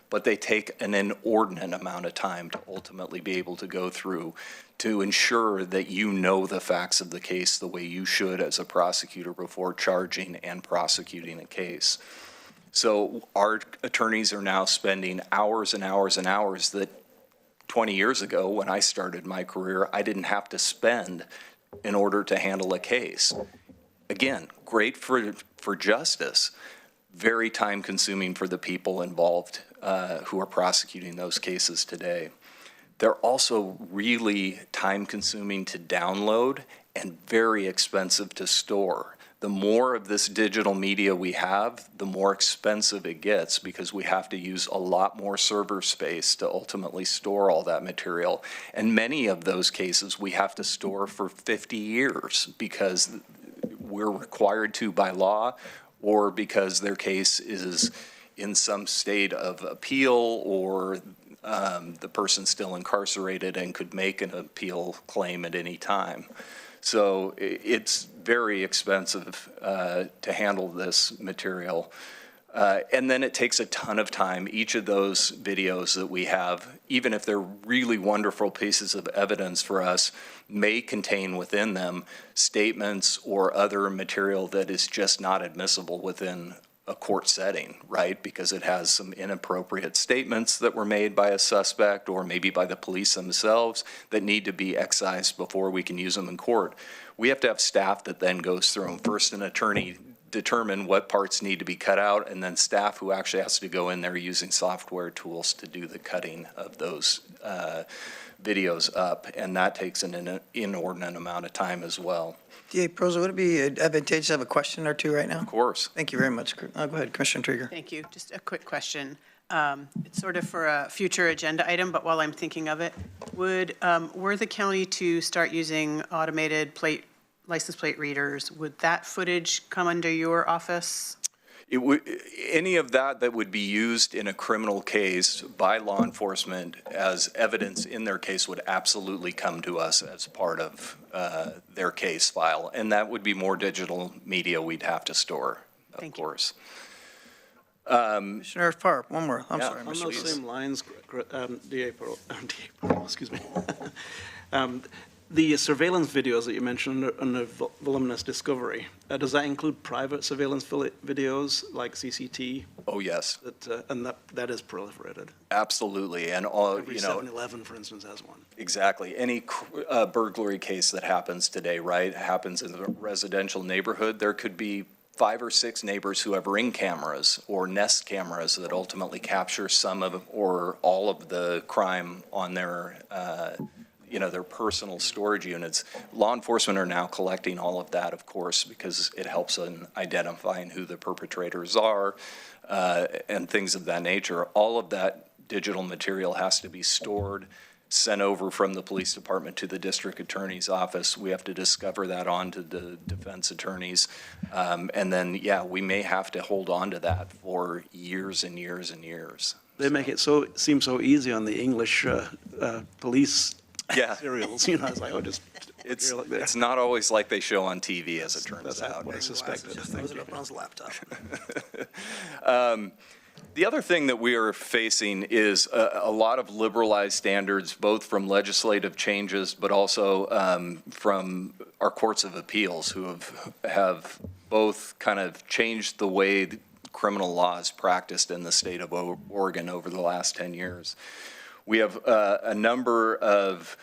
But they take an inordinate amount of time to ultimately be able to go through to ensure that you know the facts of the case the way you should as a prosecutor before charging and prosecuting a case. So our attorneys are now spending hours and hours and hours that 20 years ago when I started my career, I didn't have to spend in order to handle a case. Again, great for justice, very time consuming for the people involved who are prosecuting those cases today. They're also really time consuming to download and very expensive to store. The more of this digital media we have, the more expensive it gets because we have to use a lot more server space to ultimately store all that material. And many of those cases we have to store for 50 years because we're required to by law or because their case is in some state of appeal or the person's still incarcerated and could make an appeal claim at any time. So it's very expensive to handle this material. And then it takes a ton of time. Each of those videos that we have, even if they're really wonderful pieces of evidence for us, may contain within them statements or other material that is just not admissible within a court setting, right? Because it has some inappropriate statements that were made by a suspect or maybe by the police themselves that need to be excised before we can use them in court. We have to have staff that then goes through them. First, an attorney determine what parts need to be cut out, and then staff who actually has to go in there using software tools to do the cutting of those videos up, and that takes an inordinate amount of time as well. DA Proza, would it be advantageous to have a question or two right now? Of course. Thank you very much. Go ahead, Commissioner Trieger. Thank you. Just a quick question. It's sort of for a future agenda item, but while I'm thinking of it, were the county to start using automated license plate readers, would that footage come under your office? Any of that would be used in a criminal case by law enforcement as evidence in their case would absolutely come to us as part of their case file. And that would be more digital media we'd have to store, of course. Commissioner Farr, one more. I'm sorry, On Mr. those Weeks. same lines, DA Pearl, excuse me. The surveillance videos that you mentioned under voluminous discovery, does that include private surveillance videos like CCT? Oh, yes. And that is proliferated. Absolutely. And all, Every you know. 7-Eleven, for instance, has one. Exactly. Any burglary case that happens today, right, happens in a residential neighborhood, there could be 5 or 6 neighbors who have Ring cameras or Nest cameras that ultimately capture some of or all of the crime on their, their personal storage units. Law enforcement are now collecting all of that, of course, because it helps in identifying who the perpetrators are and things of that nature. All of that digital material has to be stored, sent over from the police department to the district attorney's office. We have to discover that onto the defense attorneys. And then, we may have to hold on to that for years and years and years. They make it seem so easy on the English police serials. It's like, It's not always like they show on TV, as it turns that's out. what I suspected. Just throws it up on his laptop. The other thing that we are facing is a lot of liberalized standards, both from legislative changes, but also from our courts of appeals, who have both kind of changed the way criminal law is practiced in the state of Oregon over the last 10 years. We have a number of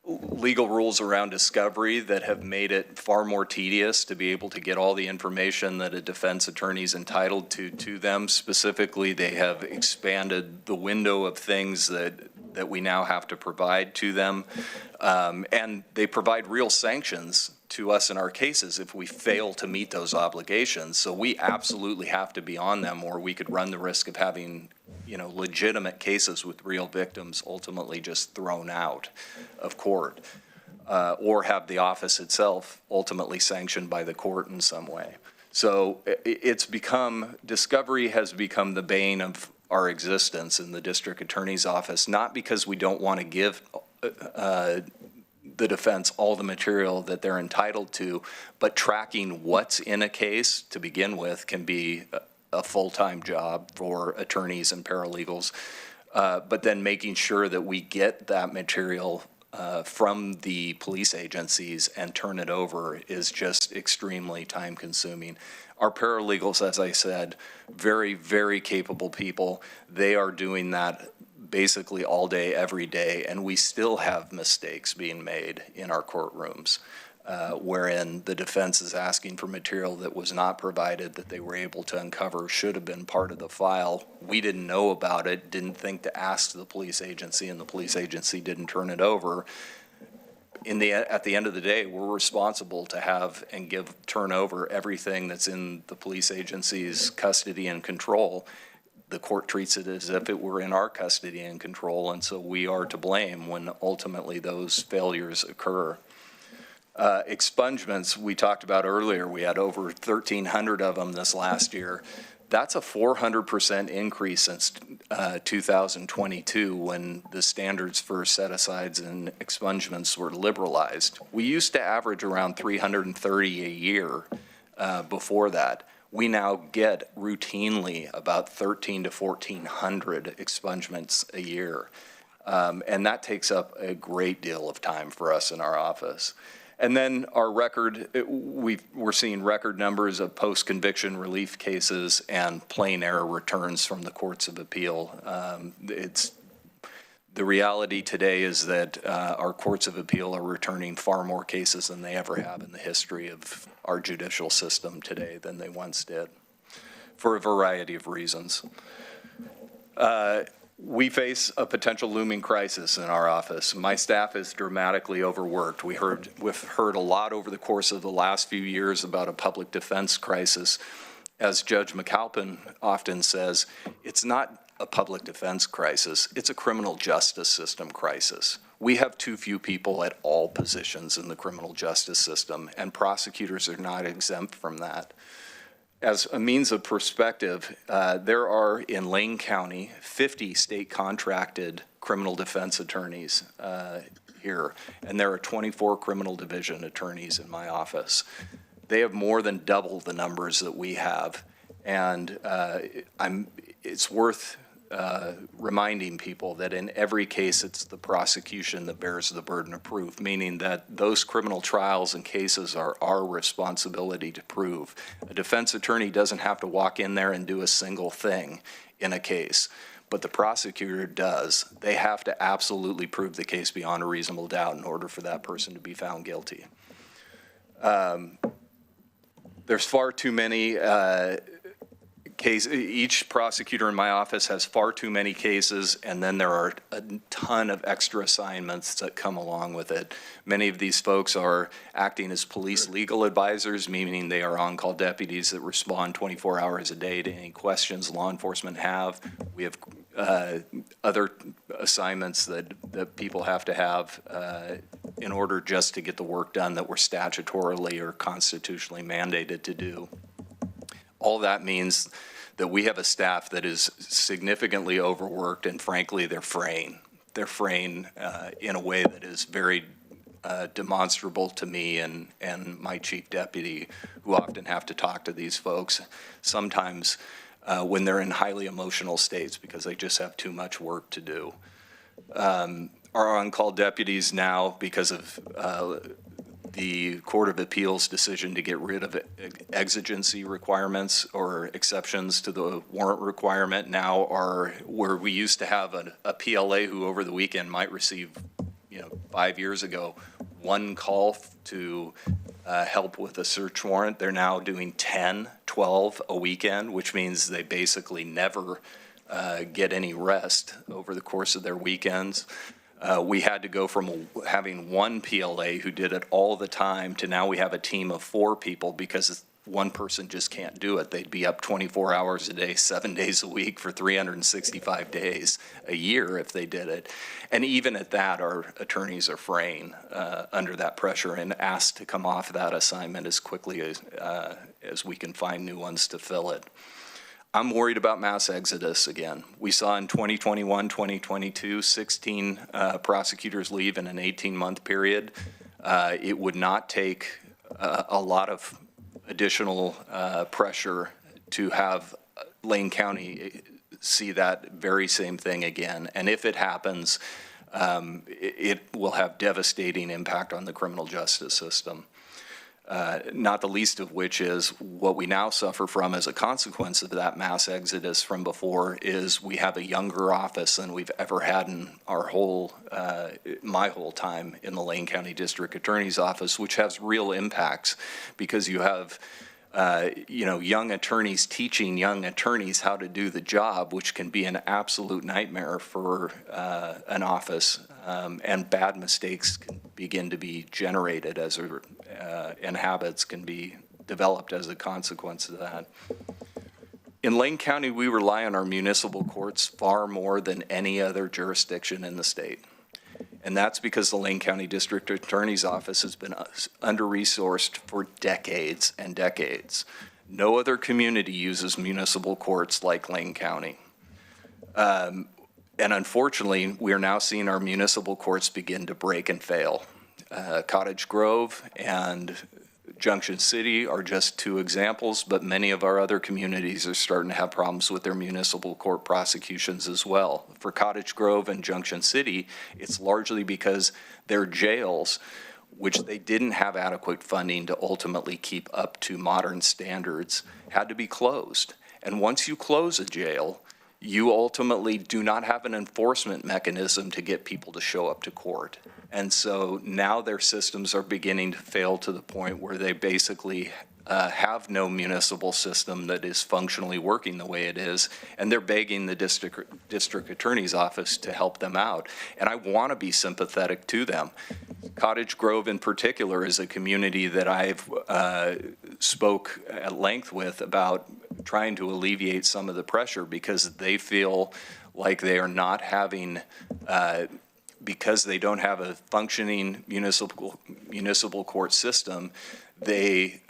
legal rules around discovery that have made it far more tedious to be able to get all the information that a defense attorney is entitled to them. Specifically, they have expanded the window of things that we now have to provide to them. And they provide real sanctions to us in our cases if we fail to meet those obligations. So we absolutely have to be on them, or we could run the risk of having legitimate cases with real victims ultimately just thrown out of court, or have the office itself ultimately sanctioned by the court in some way. So discovery has become the bane of our existence in the district attorney's office, not because we don't want to give the defense all the material that they're entitled to, but tracking what's in a case to begin with can be a full-time job for attorneys and paralegals, but then making sure that we get that material from the police agencies and turn it over is just extremely time-consuming. Our paralegals, as I said, very, very capable people. They are doing that basically all day, every day, and we still have mistakes being made in our courtrooms. Wherein the defense is asking for material that was not provided, that they were able to uncover, should have been part of the file. We didn't know about it, didn't think to ask the police agency, and the police agency didn't turn it over. At the end of the day, we're responsible to have and turn over everything that's in the police agency's custody and control. The court treats it as if it were in our custody and control, and so we are to blame when ultimately those failures occur. Expungements, we talked about earlier, we had over 1,300 of them this last year. That's a 400% increase since 2022, when the standards for set-asides and expungements were liberalized. We used to average around 330 a year before that. We now get routinely about 1,300 to 1,400 expungements a year. And that takes up a great deal of time for us in our office. And then our record, we're seeing record numbers of post-conviction relief cases and plain error returns from the courts of appeal. The reality today is that our courts of appeal are returning far more cases than they ever have in the history of our judicial system today than they once did, for a variety of reasons. We face a potential looming crisis in our office. My staff is dramatically overworked. We've heard a lot over the course of the last few years about a public defense crisis. As Judge McAlpin often says, it's not a public defense crisis, it's a criminal justice system crisis. We have too few people at all positions in the criminal justice system, and prosecutors are not exempt from that. As a means of perspective, there are in Lane County 50 state contracted criminal defense attorneys here, and there are 24 criminal division attorneys in my office. They have more than double the numbers that we have, and it's worth reminding people that in every case it's the prosecution that bears the burden of proof, meaning that those criminal trials and cases are our responsibility to prove. A defense attorney doesn't have to walk in there and do a single thing in a case, but the prosecutor does. They have to absolutely prove the case beyond a reasonable doubt in order for that person to be found guilty. there's far too many each prosecutor in my office has far too many cases, and then there are a ton of extra assignments that come along with it. Many of these folks are acting as police legal advisors, meaning they are on-call deputies that respond 24 hours a day to any questions law enforcement have. We have other assignments that people have to have in order just to get the work done that we're statutorily or constitutionally mandated to do. All that means that we have a staff that is significantly overworked, and frankly, they're fraying. They're fraying in a way that is very demonstrable to me and my chief deputy, who often have to talk to these folks, sometimes when they're in highly emotional states because they just have too much work to do. Our on-call deputies now, because of the Court of Appeals decision to get rid of exigency requirements or exceptions to the warrant requirement, now are where we used to have a PLA who over the weekend might receive, 5 years ago, one call to help with a search warrant. They're now doing 10, 12 a weekend, which means they basically never get any rest over the course of their weekends. We had to go from having one PLA who did it all the time to now we have a team of 4 people because one person just can't do it. They'd be up 24 hours a day, 7 days a week for 365 days a year if they did it. And even at that, our attorneys are fraying under that pressure and asked to come off that assignment as quickly as we can find new ones to fill it. I'm worried about mass exodus again. We saw in 2021, 2022, 16 prosecutors leave in an 18-month period. It would not take a lot of additional pressure to have Lane County see that very same thing again. And if it happens, it will have devastating impact on the criminal justice system. Not the least of which is what we now suffer from as a consequence of that mass exodus from before is we have a younger office than we've ever had in our my whole time in the Lane County District Attorney's Office, which has real impacts because you have young attorneys teaching young attorneys how to do the job, which can be an absolute nightmare for an office, and bad mistakes can begin to be generated and habits can be developed as a consequence of that. In Lane County, we rely on our municipal courts far more than any other jurisdiction in the state. And that's because the Lane County District Attorney's Office has been under-resourced for decades and decades. No other community uses municipal courts like Lane County. And unfortunately, we are now seeing our municipal courts begin to break and fail. Cottage Grove and Junction City are just 2 examples, but many of our other communities are starting to have problems with their municipal court prosecutions as well. For Cottage Grove and Junction City, it's largely because their jails, which they didn't have adequate funding to ultimately keep up to modern standards, had to be closed. And once you close a jail, you ultimately do not have an enforcement mechanism to get people to show up to court. And so now their systems are beginning to fail to the point where they basically have no municipal system that is functionally working the way it is, and they're begging the district attorney's office to help them out. And I want to be sympathetic to them. Cottage Grove in particular is a community that I've spoke at length with about trying to alleviate some of the pressure because they feel like they are not having because they don't have a functioning municipal court system, they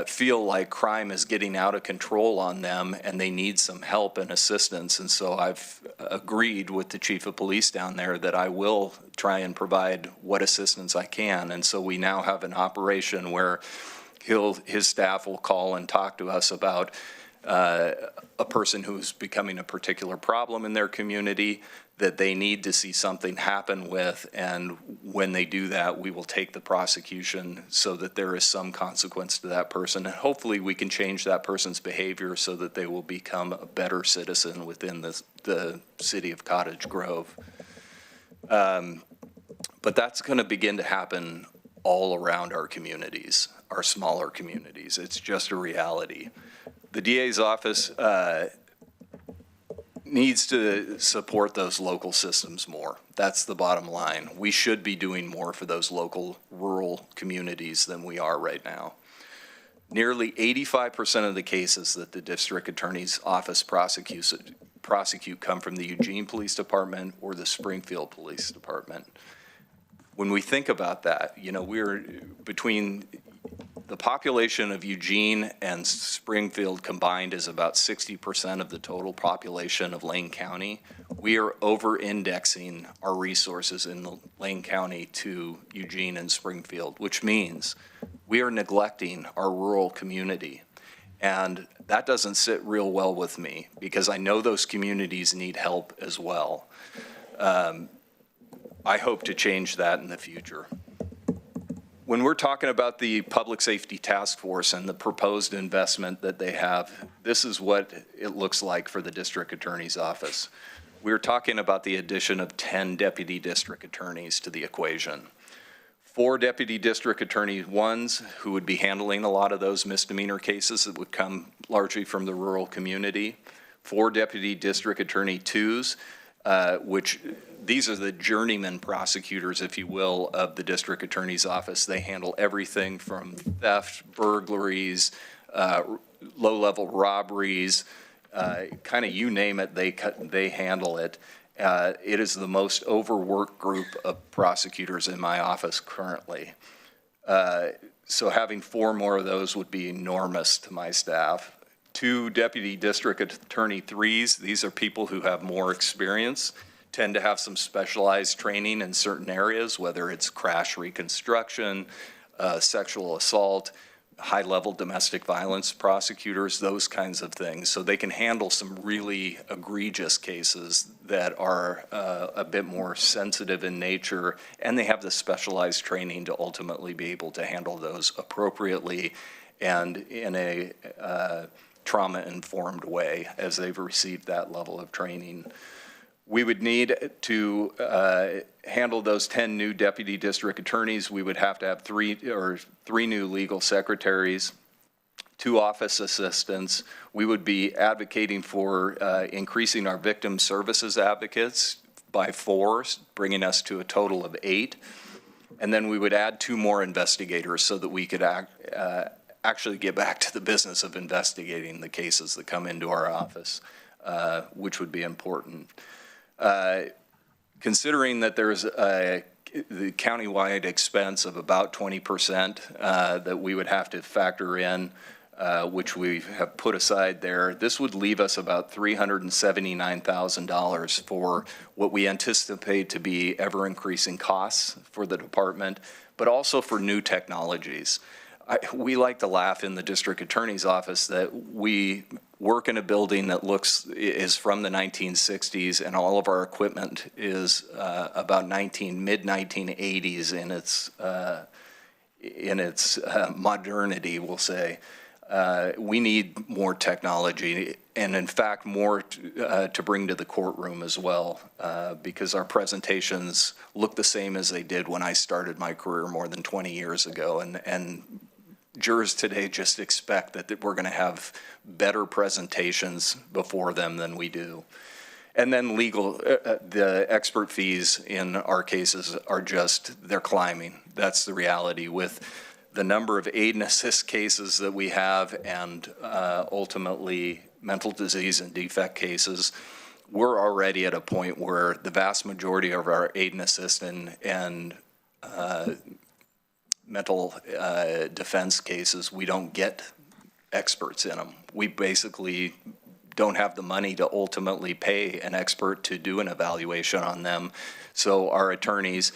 feel like crime is getting out of control on them and they need some help and assistance. And so I've agreed with the chief of police down there that I will try and provide what assistance I can. And so we now have an operation where his staff will call and talk to us about a person who's becoming a particular problem in their community that they need to see something happen with, and when they do that, we will take the prosecution so that there is some consequence to that person, and hopefully we can change that person's behavior so that they will become a better citizen within the city of Cottage Grove. But that's going to begin to happen all around our communities, our smaller communities. It's just a reality. The DA's office needs to support those local systems more. That's the bottom line. We should be doing more for those local rural communities than we are right now. Nearly 85% of the cases that the district attorney's office prosecute come from the Eugene Police Department or the Springfield Police Department. When we think about that, you know, we're between the population of Eugene and Springfield combined is about 60% of the total population of Lane County. We are over-indexing our resources in Lane County to Eugene and Springfield, which means we are neglecting our rural community. And that doesn't sit real well with me because I know those communities need help as well. I hope to change that in the future. When we're talking about the Public Safety Task Force and the proposed investment that they have, this is what it looks like for the district attorney's office. We're talking about the addition of 10 deputy district attorneys to the equation. 4 deputy district attorney ones who would be handling a lot of those misdemeanor cases that would come largely from the rural community. 4 deputy district attorney twos, which these are the journeyman prosecutors, if you will, of the district attorney's office. They handle everything from theft, burglaries, low-level robberies, kind of you name it, they handle it. It is the most overworked group of prosecutors in my office currently. So having 4 more of those would be enormous to my staff. 2 deputy district attorney threes, these are people who have more experience, tend to have some specialized training in certain areas, whether it's crash reconstruction, sexual assault, high-level domestic violence prosecutors, those kinds of things. So they can handle some really egregious cases that are a bit more sensitive in nature, and they have the specialized training to ultimately be able to handle those appropriately and in a trauma-informed way as they've received that level of training. We would need to handle those 10 new deputy district attorneys. We would have to have 3 new legal secretaries, 2 office assistants. We would be advocating for increasing our victim services advocates by 4, bringing us to a total of 8. And then we would add 2 more investigators so that we could actually get back to the business of investigating the cases that come into our office, which would be important. Considering that there's the countywide expense of about 20% that we would have to factor in, which we have put aside there, this would leave us about $379,000 for what we anticipate to be ever-increasing costs for the department, but also for new technologies. We like to laugh in the district attorney's office that we work in a building that is from the 1960s, and all of our equipment is about mid-1980s in its modernity, we'll say. We need more technology, and in fact, more to bring to the courtroom as well, because our presentations look the same as they did when I started my career more than 20 years ago, and jurors today just expect that we're going to have better presentations before them than we do. And then the expert fees in our cases are they're climbing. That's the reality. With the number of aid and assist cases that we have and ultimately mental disease and defect cases, we're already at a point where the vast majority of our aid and assist and mental defense cases, we don't get experts in them. We basically don't have the money to ultimately pay an expert to do an evaluation on them. So our attorneys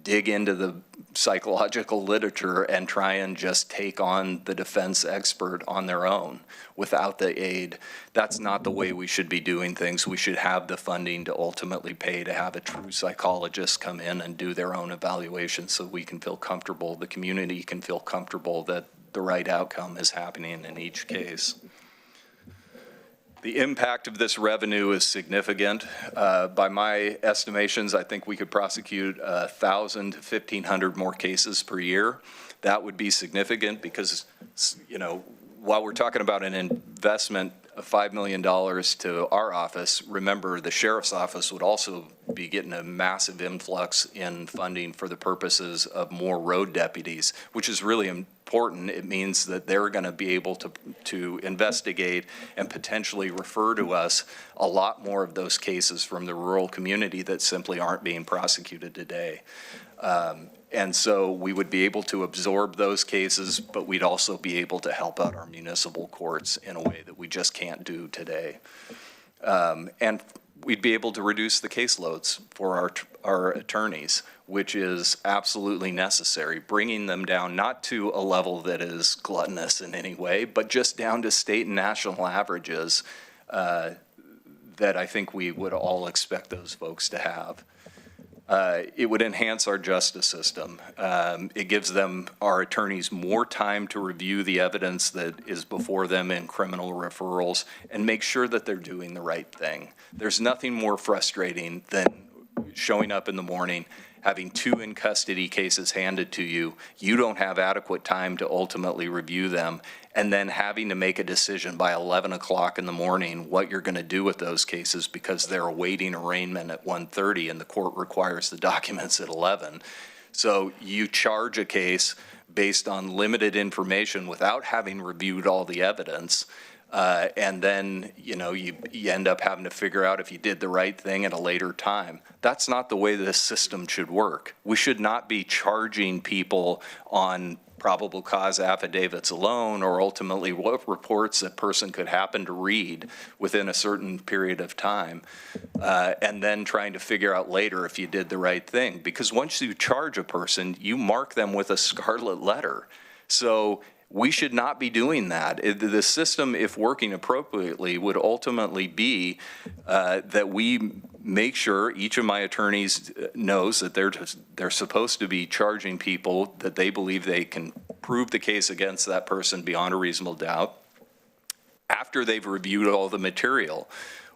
dig into the psychological literature and try and just take on the defense expert on their own without the aid. That's not the way we should be doing things. We should have the funding to ultimately pay to have a true psychologist come in and do their own evaluation so we can feel comfortable, the community can feel comfortable that the right outcome is happening in each case. The impact of this revenue is significant. By my estimations, I think we could prosecute 1,000 to 1,500 more cases per year. That would be significant because, you know, while we're talking about an investment of $5 million to our office, remember the sheriff's office would also be getting a massive influx in funding for the purposes of more road deputies, which is really important. It means that they're going to be able to investigate and potentially refer to us a lot more of those cases from the rural community that simply aren't being prosecuted today. And so we would be able to absorb those cases, but we'd also be able to help out our municipal courts in a way that we just can't do today. And we'd be able to reduce the caseloads for our attorneys, which is absolutely necessary, bringing them down not to a level that is gluttonous in any way, but just down to state and national averages that I think we would all expect those folks to have. It would enhance our justice system. It gives our attorneys more time to review the evidence that is before them in criminal referrals and make sure that they're doing the right thing. There's nothing more frustrating than showing up in the morning, having 2 in custody cases handed to you. You don't have adequate time to ultimately review them, and then having to make a decision by 11 o'clock in the morning what you're going to do with those cases because they're awaiting arraignment at 1:30 and the court requires the documents at 11. So you charge a case based on limited information without having reviewed all the evidence. And then, you know, you end up having to figure out if you did the right thing at a later time. That's not the way this system should work. We should not be charging people on probable cause affidavits alone, or ultimately what reports a person could happen to read within a certain period of time, and then trying to figure out later if you did the right thing. Because once you charge a person, you mark them with a scarlet letter. So we should not be doing that. The system, if working appropriately, would ultimately be that we make sure each of my attorneys knows that they're supposed to be charging people that they believe they can prove the case against that person beyond a reasonable doubt after they've reviewed all the material.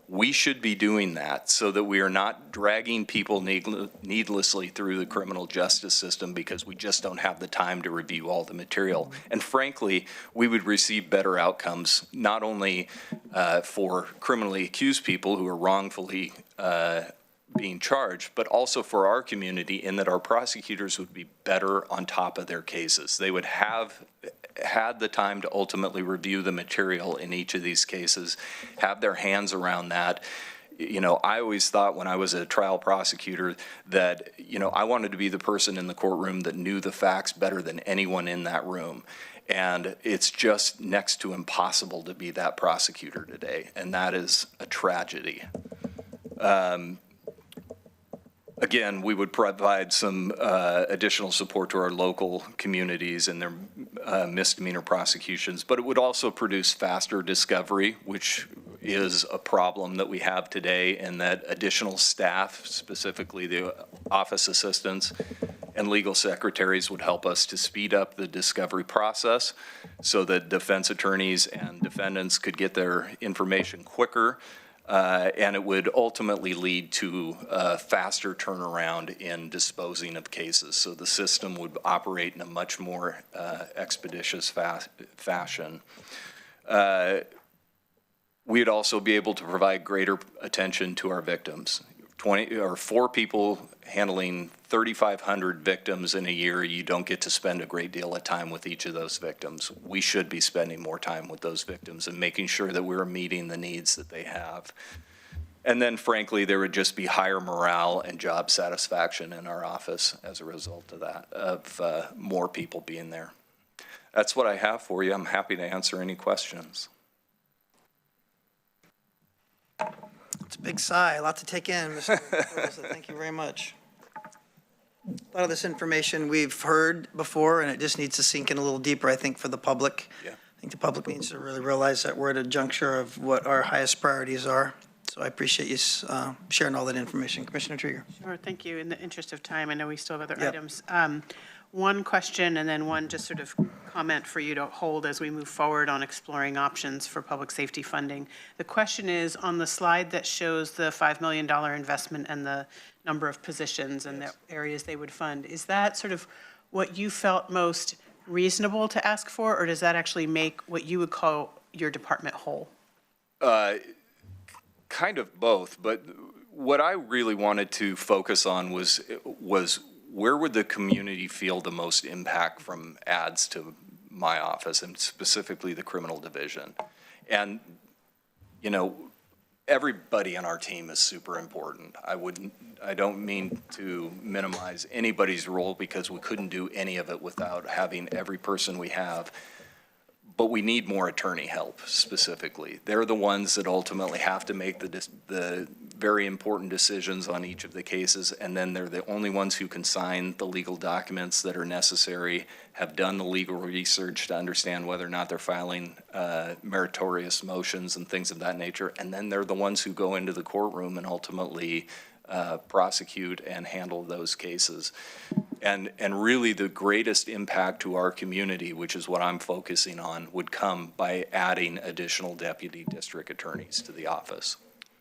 We should be doing that so that we are not dragging people needlessly through the criminal justice system because we just don't have the time to review all the material. And frankly, we would receive better outcomes, not only for criminally accused people who are wrongfully being charged, but also for our community in that our prosecutors would be better on top of their cases. They would have had the time to ultimately review the material in each of these cases, have their hands around that. You know, I always thought when I was a trial prosecutor that, you know, I wanted to be the person in the courtroom that knew the facts better than anyone in that room. And it's just next to impossible to be that prosecutor today, and that is a tragedy. Again, we would provide some additional support to our local communities in their misdemeanor prosecutions, but it would also produce faster discovery, which is a problem that we have today, and that additional staff, specifically the office assistants and legal secretaries, would help us to speed up the discovery process so that defense attorneys and defendants could get their information quicker. And it would ultimately lead to a faster turnaround in disposing of cases. So the system would operate in a much more expeditious fashion. We'd also be able to provide greater attention to our victims. 4 people handling 3,500 victims in a year, you don't get to spend a great deal of time with each of those victims. We should be spending more time with those victims and making sure that we're meeting the needs that they have. And then frankly, there would just be higher morale and job satisfaction in our office as a result of that, of more people being there. That's what I have for you. I'm happy to answer any questions. It's a big sigh, a lot to take in, Mr. Rosa. Thank you very much. A lot of this information we've heard before, and it just needs to sink in a little deeper, I think, for the public. Yeah. I think the public needs to really realize that we're at a juncture of what our highest priorities are. So I appreciate you sharing all that information. Commissioner Trieger. Sure, thanhave you. In the interest of time, I know we still have other Yep. items. One question and then one just sort of comment for you to hold as we move forward on exploring options for public safety funding. The question is, on the slide that shows the $5 million investment and the number of positions and the areas they would fund, is that sort of what you felt most reasonable to ask for, or does that actually make what you would call your department whole? Kind of both, but what I really wanted to focus on was where would the community feel the most impact from ads to my office, and specifically the criminal division. And, you know, everybody on our team is super important. I don't mean to minimize anybody's role, because we couldn't do any of it without having every person we have. But we need more attorney help specifically. They're the ones that ultimately have to make the very important decisions on each of the cases, and then they're the only ones who can sign the legal documents that are necessary, have done the legal research to understand whether or not they're filing meritorious motions and things of that nature, and then they're the ones who go into the courtroom and ultimately prosecute and handle those cases. And really the greatest impact to our community, which is what I'm focusing on, would come by adding additional deputy district attorneys to the office.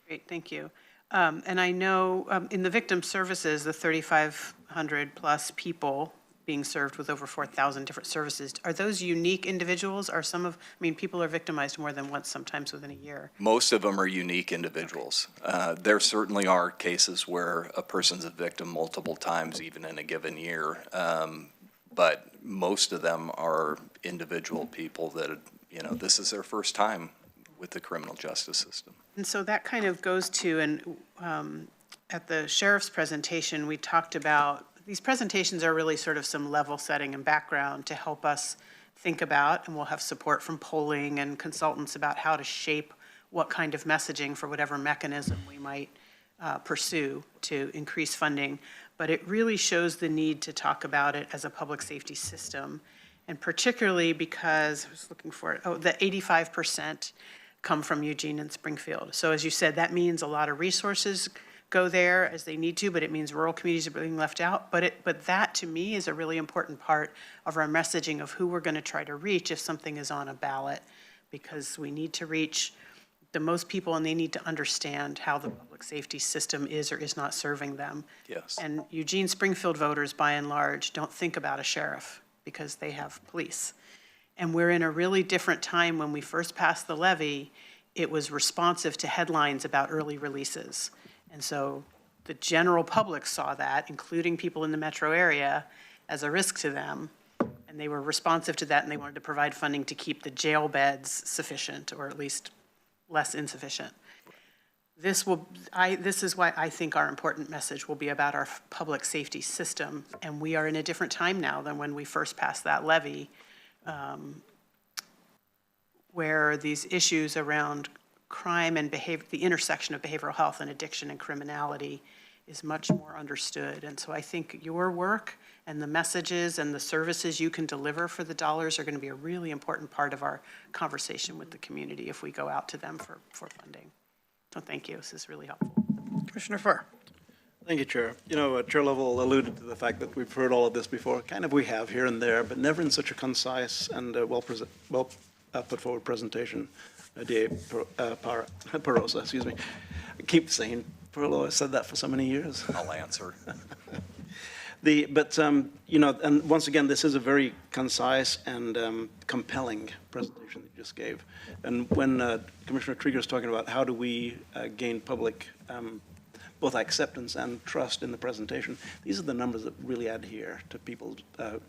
Great, thank you. And I know in the victim services, the 3,500 plus people being served with over 4,000 different services, are those unique individuals? Are some of, I mean, people are victimized more than once, sometimes within a year. Most of them are unique individuals. There certainly are cases where a person's a victim multiple times, even in a given year. But most of them are individual people that, you know, this is their first time with the criminal justice system. And so that kind of goes to, and at the sheriff's presentation, we talked about, these presentations are really sort of some level setting and background to help us think about, and we'll have support from polling and consultants about how to shape what kind of messaging for whatever mechanism we might pursue to increase funding. But it really shows the need to talk about it as a public safety system, and particularly because, I was looking for it, the 85% come from Eugene and Springfield. So as you said, that means a lot of resources go there as they need to, but it means rural communities are being left out. But that, to me, is a really important part of our messaging of who we're going to try to reach if something is on a ballot, because we need to reach the most people, and they need to understand how the public safety system is or is not serving them. Yes. And Eugene Springfield voters, by and large, don't think about a sheriff because they have police. And we're in a really different time. When we first passed the levy, it was responsive to headlines about early releases. And so the general public saw that, including people in the metro area, as a risk to them. And they were responsive to that, and they wanted to provide funding to keep the jail beds sufficient, or at least less insufficient. This is why I think our important message will be about our public safety system. And we are in a different time now than when we first passed that levy, where these issues around crime and behavior, the intersection of behavioral health and addiction and criminality, is much more understood. And so I think your work and the messages and the services you can deliver for the dollars are going to be a really important part of our conversation with the community if we go out to them for funding. So thank you. This is really helpful. Commissioner Farr. Thank you, Chair. You know, Chair Lovell alluded to the fact that we've heard all of this before. Kind of we have here and there, but never in such a concise and well put forward presentation. D.A. Perosa, excuse me. I keep saying Perlo. I said that for so many years. I'll answer. You know, and once again, this is a very concise and compelling presentation that you just gave. And when Commissioner Trieger is talking about how do we gain public both acceptance and trust in the presentation, these are the numbers that really adhere to people's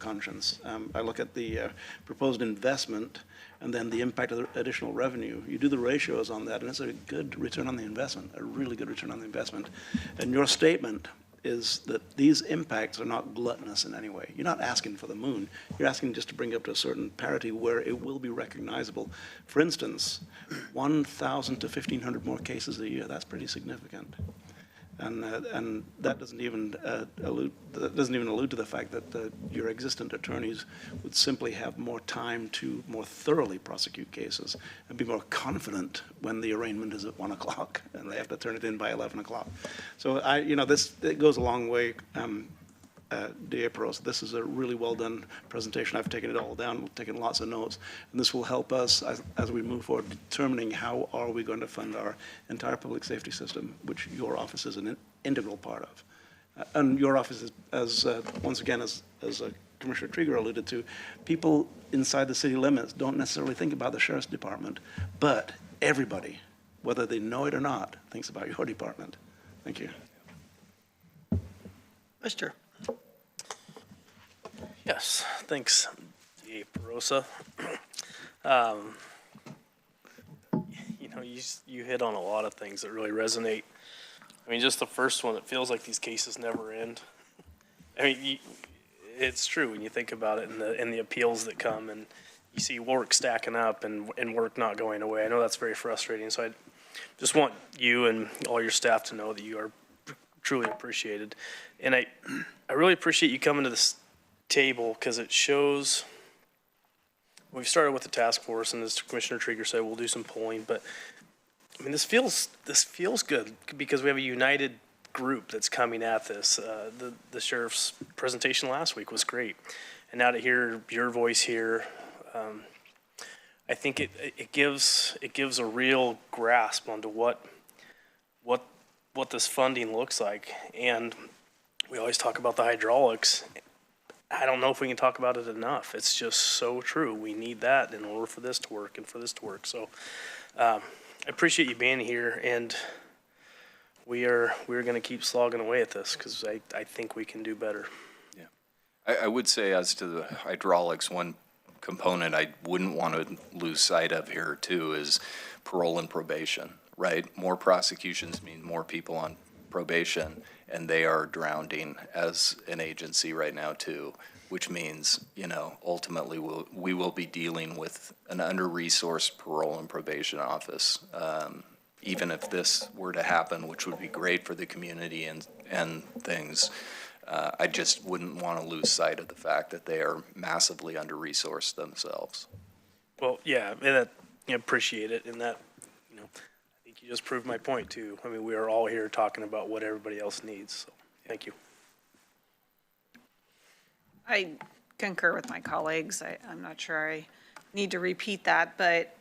conscience. I look at the proposed investment and then the impact of the additional revenue. You do the ratios on that, and it's a good return on the investment, a really good return on the investment. And your statement is that these impacts are not gluttonous in any way. You're not asking for the moon. You're asking just to bring it up to a certain parity where it will be recognizable. For instance, 1,000 to 1,500 more cases a year, that's pretty significant. And that doesn't even allude to the fact that your existent attorneys would simply have more time to more thoroughly prosecute cases and be more confident when the arraignment is at 1 o'clock and they have to turn it in by 11 o'clock. So it goes a long way. DA Perosa. This is a really well-done presentation. I've taken it all down, taken lots of notes, and this will help us as we move forward, determining how are we going to fund our entire public safety system, which your office is an integral part of. And your office is, once again, as Commissioner Trieger alluded to, people inside the city limits don't necessarily think about the sheriff's department, but everybody, whether they know it or not, thinks about your department. Thank you. Mr. Yes, thanks, DA Perosa. You know, you hit on a lot of things that really resonate. I mean, just the first one, it feels like these cases never end. I mean, it's true when you think about it, and the appeals that come, and you see work stacking up and work not going away. I know that's very frustrating, so I just want you and all your staff to know that you are truly appreciated. And I really appreciate you coming to this table, because it shows, we've started with the task force, and as Commissioner Trieger said, we'll do some polling, but I mean, this feels good, because we have a united group that's coming at this. The sheriff's presentation last week was great, and now to hear your voice here, I think it gives a real grasp onto what this funding looks like. And we always talk about the hydraulics. I don't know if we can talk about it enough. It's just so true. We need that in order for this to work and for this to work. So I appreciate you being here, and we're going to keep slogging away at this, because I think we can do better. I would say, as to the hydraulics, one component I wouldn't want to lose sight of here too is parole and probation, right? More prosecutions mean more people on probation, and they are drowning as an agency right now too, which means, you know, ultimately we will be dealing with an under-resourced parole and probation office. Even if this were to happen, which would be great for the community and things, I just wouldn't want to lose sight of the fact that they are massively under-resourced themselves. Well, yeah, and I appreciate it, and that, you know, I think you just proved my point too. I mean, we are all here talking about what everybody else needs, so thank you. I concur with my colleagues. I'm not sure I need to repeat that, but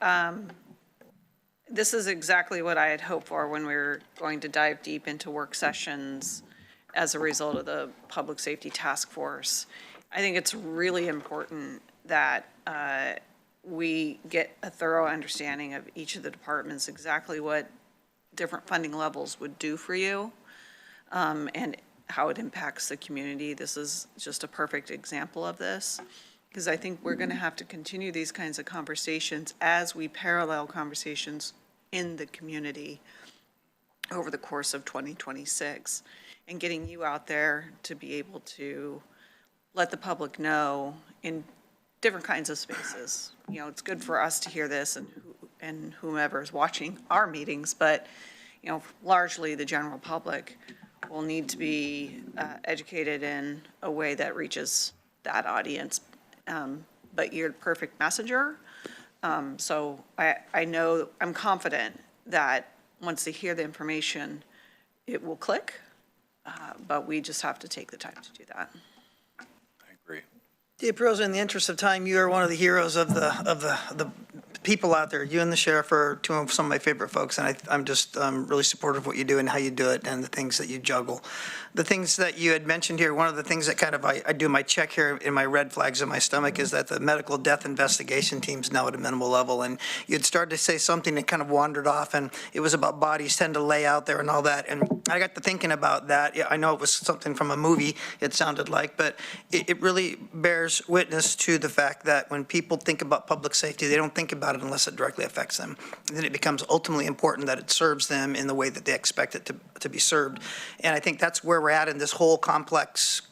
this is exactly what I had hoped for when we were going to dive deep into work sessions as a result of the Public Safety Task Force. I think it's really important that we get a thorough understanding of each of the departments, exactly what different funding levels would do for you, and how it impacts the community. This is just a perfect example of this, because I think we're going to have to continue these kinds of conversations as we parallel conversations in the community over the course of 2026, and getting you out there to be able to let the public know in different kinds of spaces. You know, it's good for us to hear this and whomever is watching our meetings, but, you know, largely the general public will need to be educated in a way that reaches that audience. But you're the perfect messenger. So I know, I'm confident that once they hear the information, it will click, but we just have to take the time to do that. I agree. DA Perosa, in the interest of time, you are one of the heroes of the people out there. You and the sheriff are two of some of my favorite folks, and I'm just really supportive of what you do and how you do it and the things that you juggle. The things that you had mentioned here, one of the things that kind of I do my check here in my red flags in my stomach is that the medical death investigation team's now at a minimal level, and you'd started to say something that kind of wandered off, and it was about bodies tend to lay out there and all that, and I got to thinking about that. Yeah, I know it was something from a movie, it sounded like, but it really bears witness to the fact that when people think about public safety, they don't think about it unless it directly affects them. And then it becomes ultimately important that it serves them in the way that they expect it to be served. And I think that's where we're at in this whole complex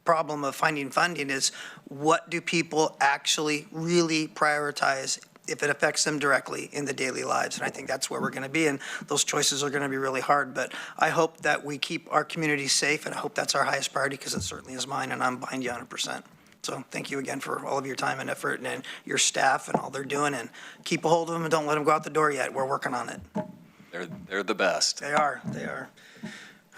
problem of finding funding is what do people actually really prioritize if it affects them directly in the daily lives. And I think that's where we're going to be, and those choices are going to be really hard. But I hope that we keep our community safe, and I hope that's our highest priority, because it certainly is mine, and I'm behind you 100%. So thank you again for all of your time and effort, and your staff and all they're doing, and keep a hold of them and don't let them go out the door yet. We're working on it. They're the best. They are.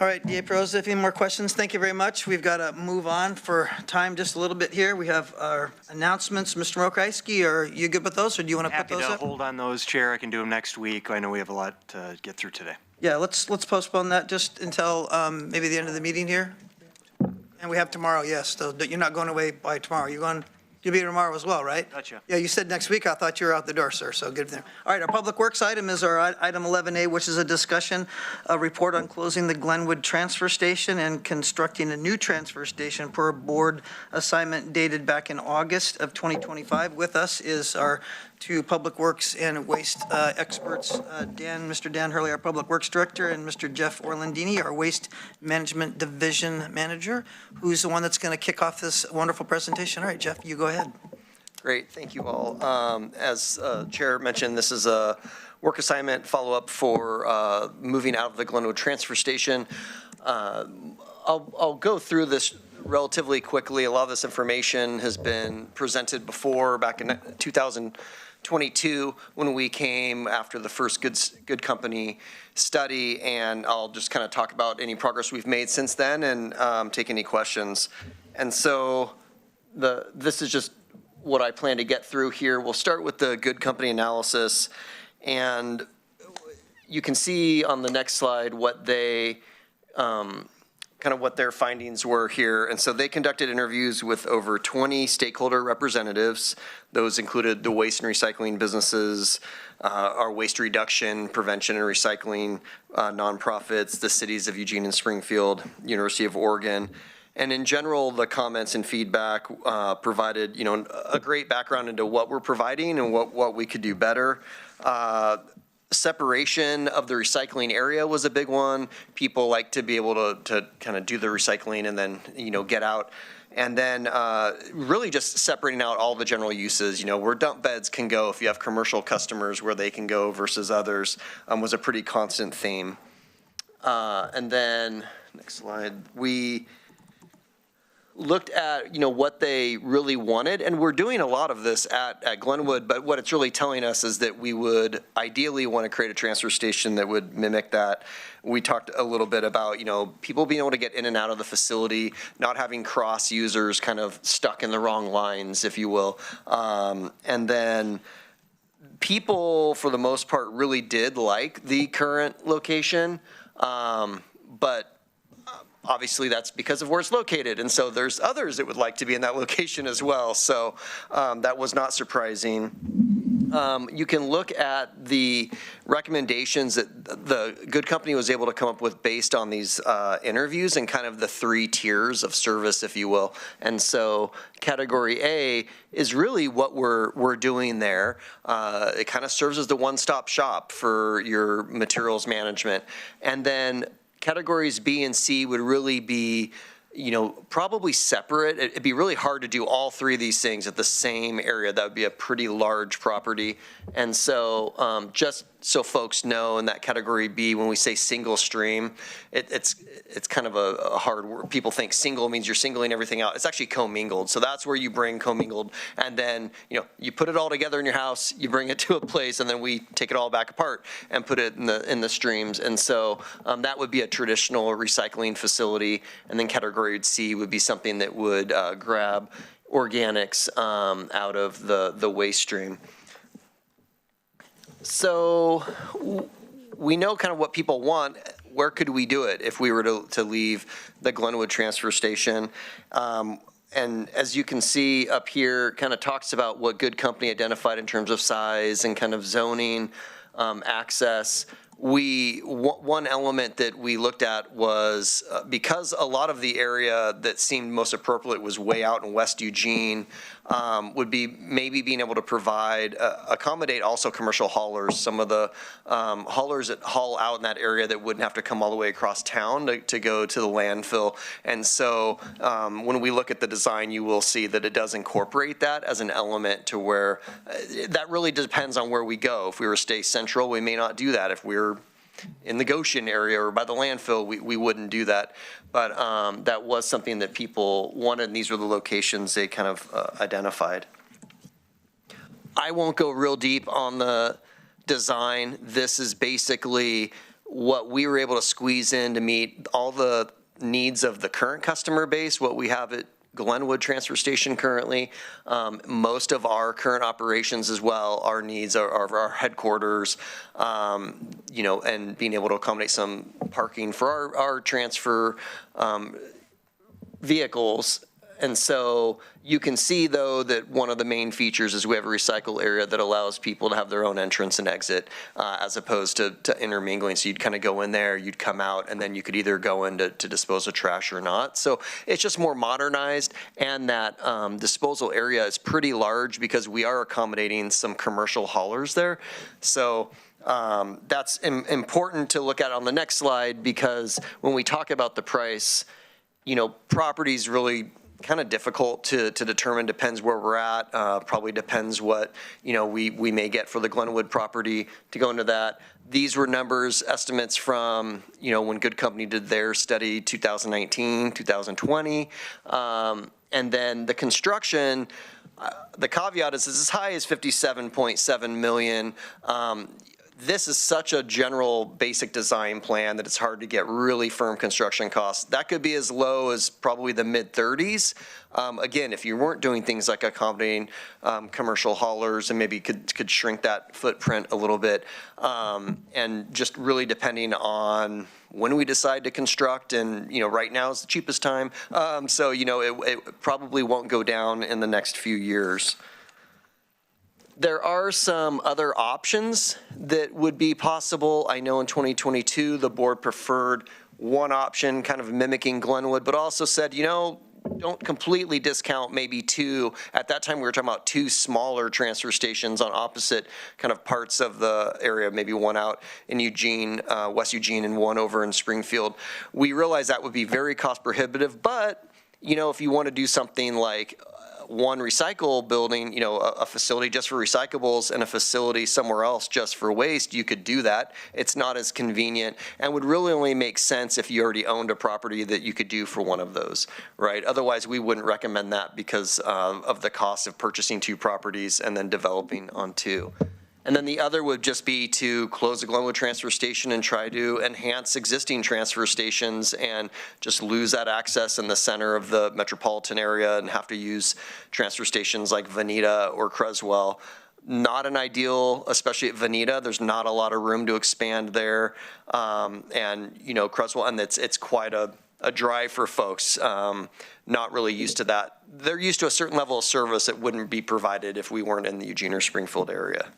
All right, DA Pros, if any more questions, thank you very much. We've got to move on for time just a little bit here. We have our announcements. Mr. Mokryski, are you good with those, or do you want to put Happy those to up? hold on those, Chair. I can do them next week. I know we have a lot to get through today. Yeah, let's postpone that just until maybe the end of the meeting here. And we have tomorrow, yes. So you're not going away by tomorrow. You'll be here tomorrow as well, right? Gotcha. Yeah, you said next week. I thought you were out the door, sir, so good there. All right, our Public Works item is our item 11A, which is a discussion, a report on closing the Glenwood Transfer Station and constructing a new transfer station per board assignment dated back in August of 2025. With us is our two Public Works and Waste experts, Mr. Dan Hurley, our Public Works Director, and Mr. Jeff Orlandini, our Waste Management Division Manager, who's the one that's going to kick off this wonderful presentation. All right, Jeff, you go ahead. Great, thank you all. As Chair mentioned, this is a work assignment follow-up for moving out of the Glenwood Transfer Station. I'll go through this relatively quickly. A lot of this information has been presented before, back in 2022, when we came after the first Good Company study, and I'll just kind of talk about any progress we've made since then and take any questions. And so this is just what I plan to get through here. We'll start with the Good Company analysis, and you can see on the next slide what they kind of what their findings were here. And so they conducted interviews with over 20 stakeholder representatives. Those included the waste and recycling businesses, our waste reduction, prevention and recycling nonprofits, the cities of Eugene and Springfield, University of Oregon. And in general, the comments and feedback provided, a great background into what we're providing and what we could do better. Separation of the recycling area was a big one. People like to be able to kind of do the recycling and then, get out. And then really just separating out all the general uses, where dump beds can go if you have commercial customers, where they can go versus others, was a pretty constant theme. And then, next slide, we looked at, what they really wanted, and we're doing a lot of this at Glenwood, but what it's really telling us is that we would ideally want to create a transfer station that would mimic that. We talked a little bit about, people being able to get in and out of the facility, not having cross users kind of stuck in the wrong lines, if you will. And then people, for the most part, really did like the current location, but obviously, that's because of where it's located, and so there's others that would like to be in that location as well, so that was not surprising. You can look at the recommendations that the Good Company was able to come up with based on these interviews and kind of the 3 tiers of service, if you will. And so category A is really what we're doing there. It kind of serves as the one-stop shop for your materials management. And then categories B and C would really be, probably separate. It'd be really hard to do all 3 of these things at the same area. That would be a pretty large property. And so just so folks know, in that category B, when we say single stream, it's kind of a hard word. People think single means you're singling everything out. It's actually commingled. So that's where you bring commingled, and then you put it all together in your house, you bring it to a place, and then we take it all back apart and put it in the streams. And so that would be a traditional recycling facility. And then category C would be something that would grab organics out of the waste stream. So we know kind of what people want. Where could we do it if we were to leave the Glenwood transfer station? And as you can see up here, kind of talks about what Good Company identified in terms of size and kind of zoning, access. One element that we looked at was because a lot of the area that seemed most appropriate was way out in West Eugene, would be maybe being able to accommodate also commercial haulers. Some of the haulers that haul out in that area that wouldn't have to come all the way across town to go to the landfill. And so when we look at the design, you will see that it does incorporate that as an element to where that really depends on where we go. If we were to stay central, we may not do that. If we were in the Goshen area or by the landfill, we wouldn't do that. But that was something that people wanted, and these were the locations they kind of identified. I won't go real deep on the design. This is basically what we were able to squeeze in to meet all the needs of the current customer base, what we have at Glenwood Transfer Station currently, most of our current operations as well, our needs are our headquarters, and being able to accommodate some parking for our transfer vehicles. And so you can see, though, that one of the main features is we have a recycle area that allows people to have their own entrance and exit as opposed to intermingling. So you'd kind of go in there, you'd come out, and then you could either go in to dispose of trash or not. So it's just more modernized, and that disposal area is pretty large because we are accommodating some commercial haulers there. So that's important to look at on the next slide, because when we talk about the price, property's really kind of difficult to determine, depends where we're at, probably depends what, we may get for the Glenwood property to go into that. These were numbers, estimates from, when Good Company did their study, 2019, 2020. And then the construction, the caveat is as high as 57.7 million. This is such a general basic design plan that it's hard to get really firm construction costs. That could be as low as probably the mid-30s. Again, if you weren't doing things like accommodating commercial haulers and maybe could shrink that footprint a little bit, and just really depending on when we decide to construct, and right now is the cheapest time. So it probably won't go down in the next few years. There are some other options that would be possible. I know in 2022, the board preferred one option, kind of mimicking Glenwood, but also said, don't completely discount maybe two. At that time, we were talking about two smaller transfer stations on opposite kind of parts of the area, maybe one out in Eugene, West Eugene, and one over in Springfield. We realized that would be very cost prohibitive, but, if you want to do something like one recycle building, a facility just for recyclables and a facility somewhere else just for waste, you could do that. It's not as convenient and would really only make sense if you already owned a property that you could do for one of those, right? Otherwise, we wouldn't recommend that because of the cost of purchasing two properties and then developing on two. And then the other would just be to close the Glenwood transfer station and try to enhance existing transfer stations and just lose that access in the center of the metropolitan area and have to use transfer stations like Veneta or Creswell. Not an ideal, especially at Veneta. There's not a lot of room to expand there. And Creswell, and it's quite a drive for folks, not really used to that. They're used to a certain level of service that wouldn't be provided if we weren't in the Eugene or Springfield area.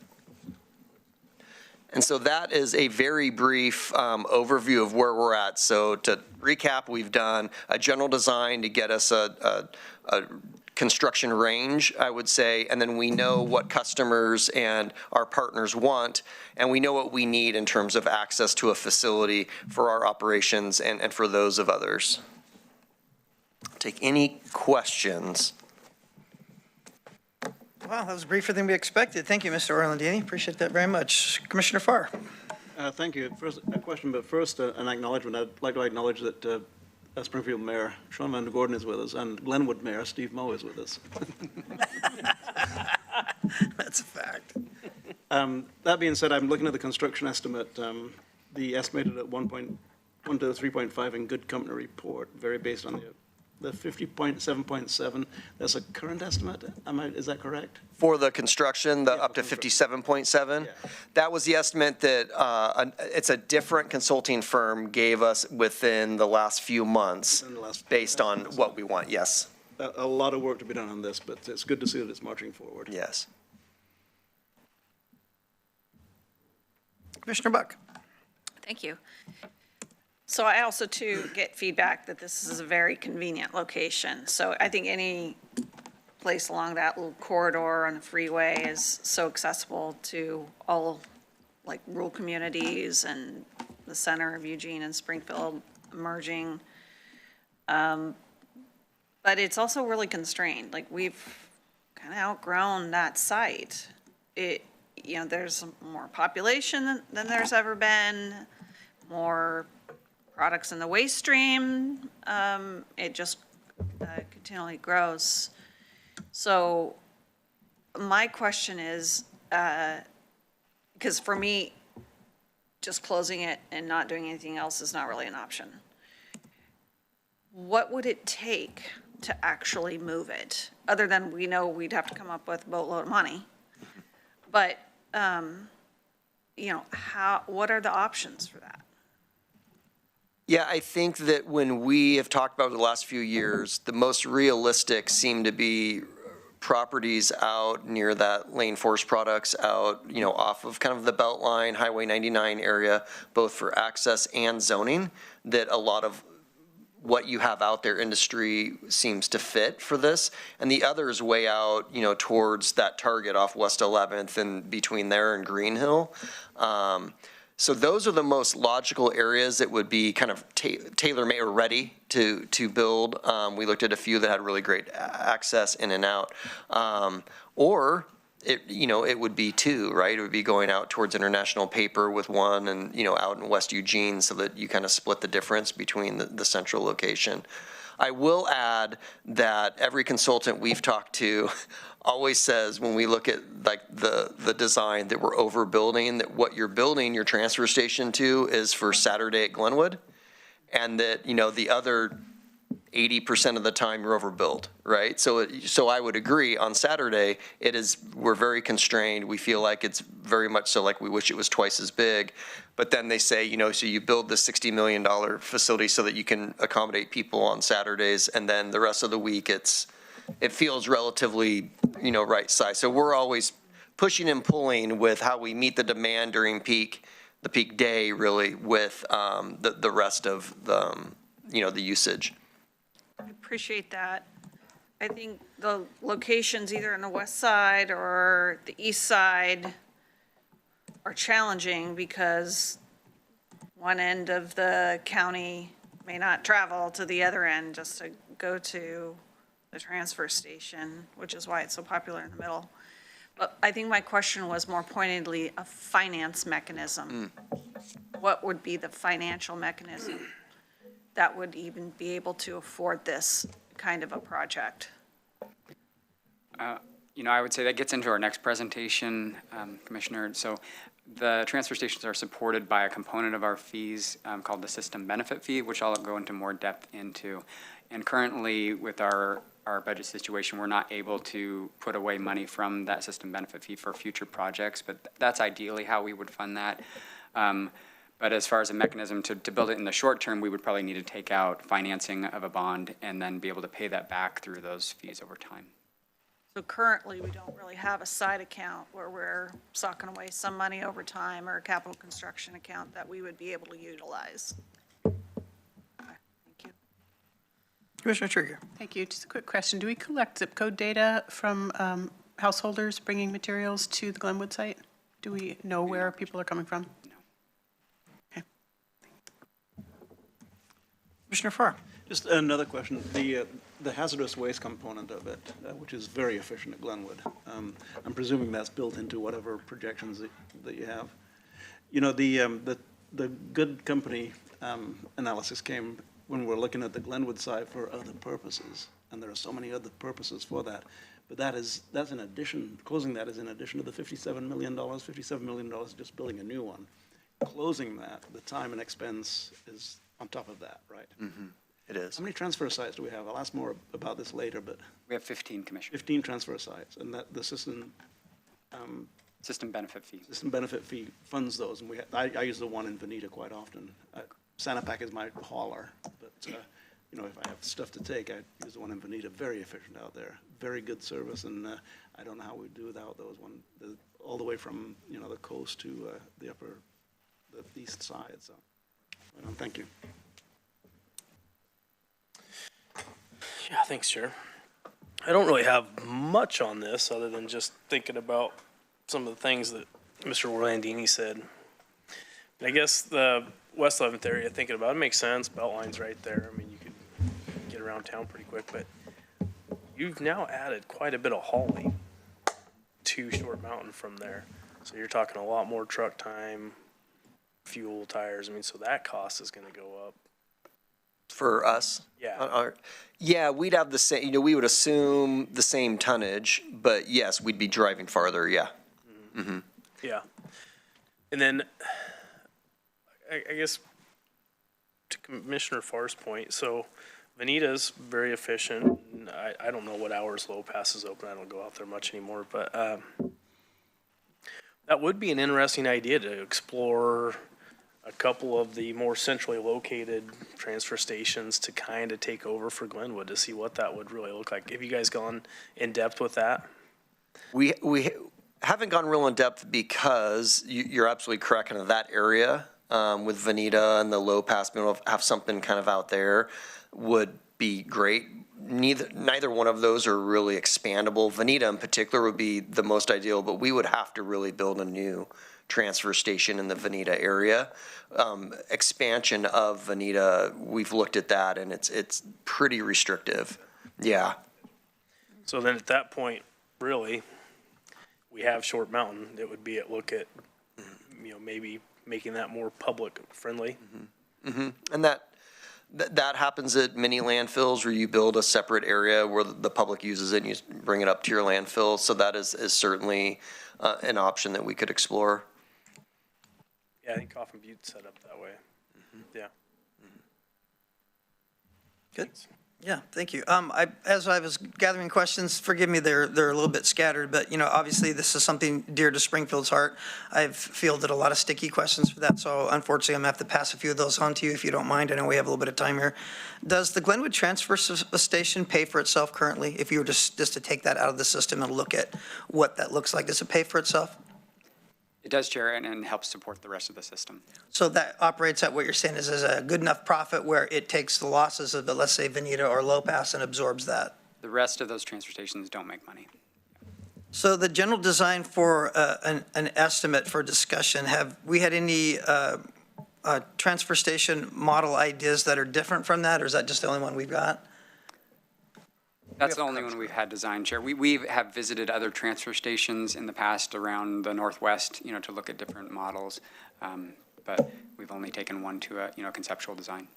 And so that is a very brief overview of where we're at. So to recap, we've done a general design to get us a construction range, I would say, and then we know what customers and our partners want, and we know what we need in terms of access to a facility for our operations and for those of others. Take any questions. Wow, that was briefer than we expected. Thank you, Mr. Orlandini. Appreciate that very much. Commissioner Farr. Thank you. First, a question, but first an acknowledgement. I'd like to acknowledge that Springfield Mayor Sean Van Der Gordon is with us, and Glenwood Mayor Steve Moe is with us. That's a fact. That being said, I'm looking at the construction estimate, the estimated at 1.1 to 3.5 in Good Company report, very based on the 50.7.7. That's a current estimate. Is that correct? For the construction, the up to 57.7, that was the estimate that it's a different consulting firm gave us within the last few months based on what we want, yes. A lot of work to be done on this, but it's good to see that it's marching forward. Yes. Commissioner Buck. Thank you. So I also, too, get feedback that this is a very convenient location. So I think any place along that little corridor on the freeway is so accessible to all, like, rural communities and the center of Eugene and Springfield emerging. But it's also really constrained. Like, we've kind of outgrown that site. There's more population than there's ever been, more products in the waste stream. It just continually grows. So my question is, because for me, just closing it and not doing anything else is not really an option. What would it take to actually move it? Other than we know we'd have to come up with a boatload of money. But, what are the options for that? Yeah, I think that when we have talked about it the last few years, the most realistic seem to be properties out near that Lane Forest Products out, off of kind of the Beltline, Highway 99 area, both for access and zoning, that a lot of what you have out there industry seems to fit for this. And the other is way out, towards that Target off West 11th and between there and Green Hill. So those are the most logical areas that would be kind of tailor-made or ready to build. We looked at a few that had really great access in and out. Or it would be two, right? It would be going out towards International Paper with one and, out in West Eugene so that you kind of split the difference between the central location. I will add that every consultant we've talked to always says when we look at like the design that we're overbuilding, that what you're building your transfer station to is for Saturday at Glenwood, and that, the other 80% of the time you're overbuilt, right? So I would agree on Saturday, we're very constrained. We feel like it's very much so like we wish it was twice as big. But then they say, so you build the $60 million facility so that you can accommodate people on Saturdays, and then the rest of the week it feels relatively, right size. So we're always pushing and pulling with how we meet the demand during the peak day really with the rest of the usage. I appreciate that. I think the locations either on the west side or the east side are challenging because one end of the county may not travel to the other end just to go to the transfer station, which is why it's so popular in the middle. But I think my question was more pointedly a finance mechanism. What would be the financial mechanism that would even be able to afford this kind of a project? I would say that gets into our next presentation, Commissioner. So the transfer stations are supported by a component of our fees called the system benefit fee, which I'll go into more depth into. And currently, with our budget situation, we're not able to put away money from that system benefit fee for future projects, but that's ideally how we would fund that. But as far as a mechanism to build it in the short term, we would probably need to take out financing of a bond and then be able to pay that back through those fees over time. So currently, we don't really have a side account where we're socking away some money over time or a capital construction account that we would be able to utilize. Okay, thank you. Commissioner Trigger. Thank you. Just a quick question. Do we collect zip code data from householders bringing materials to the Glenwood site? Do we know where people are coming from? Commissioner Farr. Just another question. The hazardous waste component of it, which is very efficient at Glenwood, I'm presuming that's built into whatever projections that you have. The good company analysis came when we're looking at the Glenwood side for other purposes, and there are so many other purposes for that. But that's in addition, closing that is in addition to the $57 million, $57 million just building a new one. Closing that, the time and expense is on top of that, right? Mm-hmm. It is. How many transfer sites do we have? I'll ask more about this later, but We have 15, Commissioner. 15 transfer sites, and that the system System benefit fee. benefit fee funds those, and I use the one in Veneta quite often. Sanapak is my hauler, but if I have stuff to take, I use the one in Veneta. Very efficient out there, very good service, and I don't know how we do without those all the way from the coast to the east side. So, thank you. Yeah, thanks, Chair. I don't really have much on this other than just thinking about some of the things that Mr. Orlandini said. And I guess the West 11th area, thinking about it, makes sense. Beltline's right there. I mean, you could get around town pretty quick, but you've now added quite a bit of hauling to Short Mountain from there. So you're talking a lot more truck time, fuel, tires. I mean, so that cost is going to go up. For us? Yeah. Yeah, we'd have the same, we would assume the same tonnage, but yes, we'd be driving farther, yeah. Mm-hmm. Yeah. And then I guess to Commissioner Farr's point, so Veneta's very efficient. And I don't know what hours Low Pass is open. I don't go out there much anymore, but that would be an interesting idea to explore a couple of the more centrally located transfer stations to kind of take over for Glenwood to see what that would really look like. Have you guys gone in depth with that? We haven't gone real in depth because you're absolutely correct in that area with Veneta and the Low Pass, being able to have something kind of out there would be great. Neither one of those are really expandable. Veneta in particular would be the most ideal, but we would have to really build a new transfer station in the Veneta area. Expansion of Veneta, we've looked at that and it's pretty restrictive. Yeah. So then at that point, really, we have Short Mountain. It would be look at, maybe making that more public friendly. And that happens at many landfills where you build a separate area where the public uses it and you bring it up to your landfill. So that is certainly an option that we could explore. Yeah, I think Coffin Butte's set up that way. Yeah. Good. Yeah, thank you. As I was gathering questions, forgive me, they're a little bit scattered, but, obviously this is something dear to Springfield's heart. I've fielded a lot of sticky questions for that, so unfortunately I'm going to have to pass a few of those on to you if you don't mind. I know we have a little bit of time here. Does the Glenwood Transfer Station pay for itself currently? If you were just to take that out of the system and look at what that looks like, does it pay for itself? It does, Chair, and helps support the rest of the system. So that operates at what you're saying is a good enough profit where it takes the losses of, let's say, Veneta or Low Pass and absorbs that? The rest of those transfer stations don't make money. So the general design for an estimate for discussion, have we had any transfer station model ideas that are different from that, or is that just the only one we've got? That's the only one we've had designed, Chair. We have visited other transfer stations in the past around the Northwest, to look at different models. But we've only taken one to a conceptual design.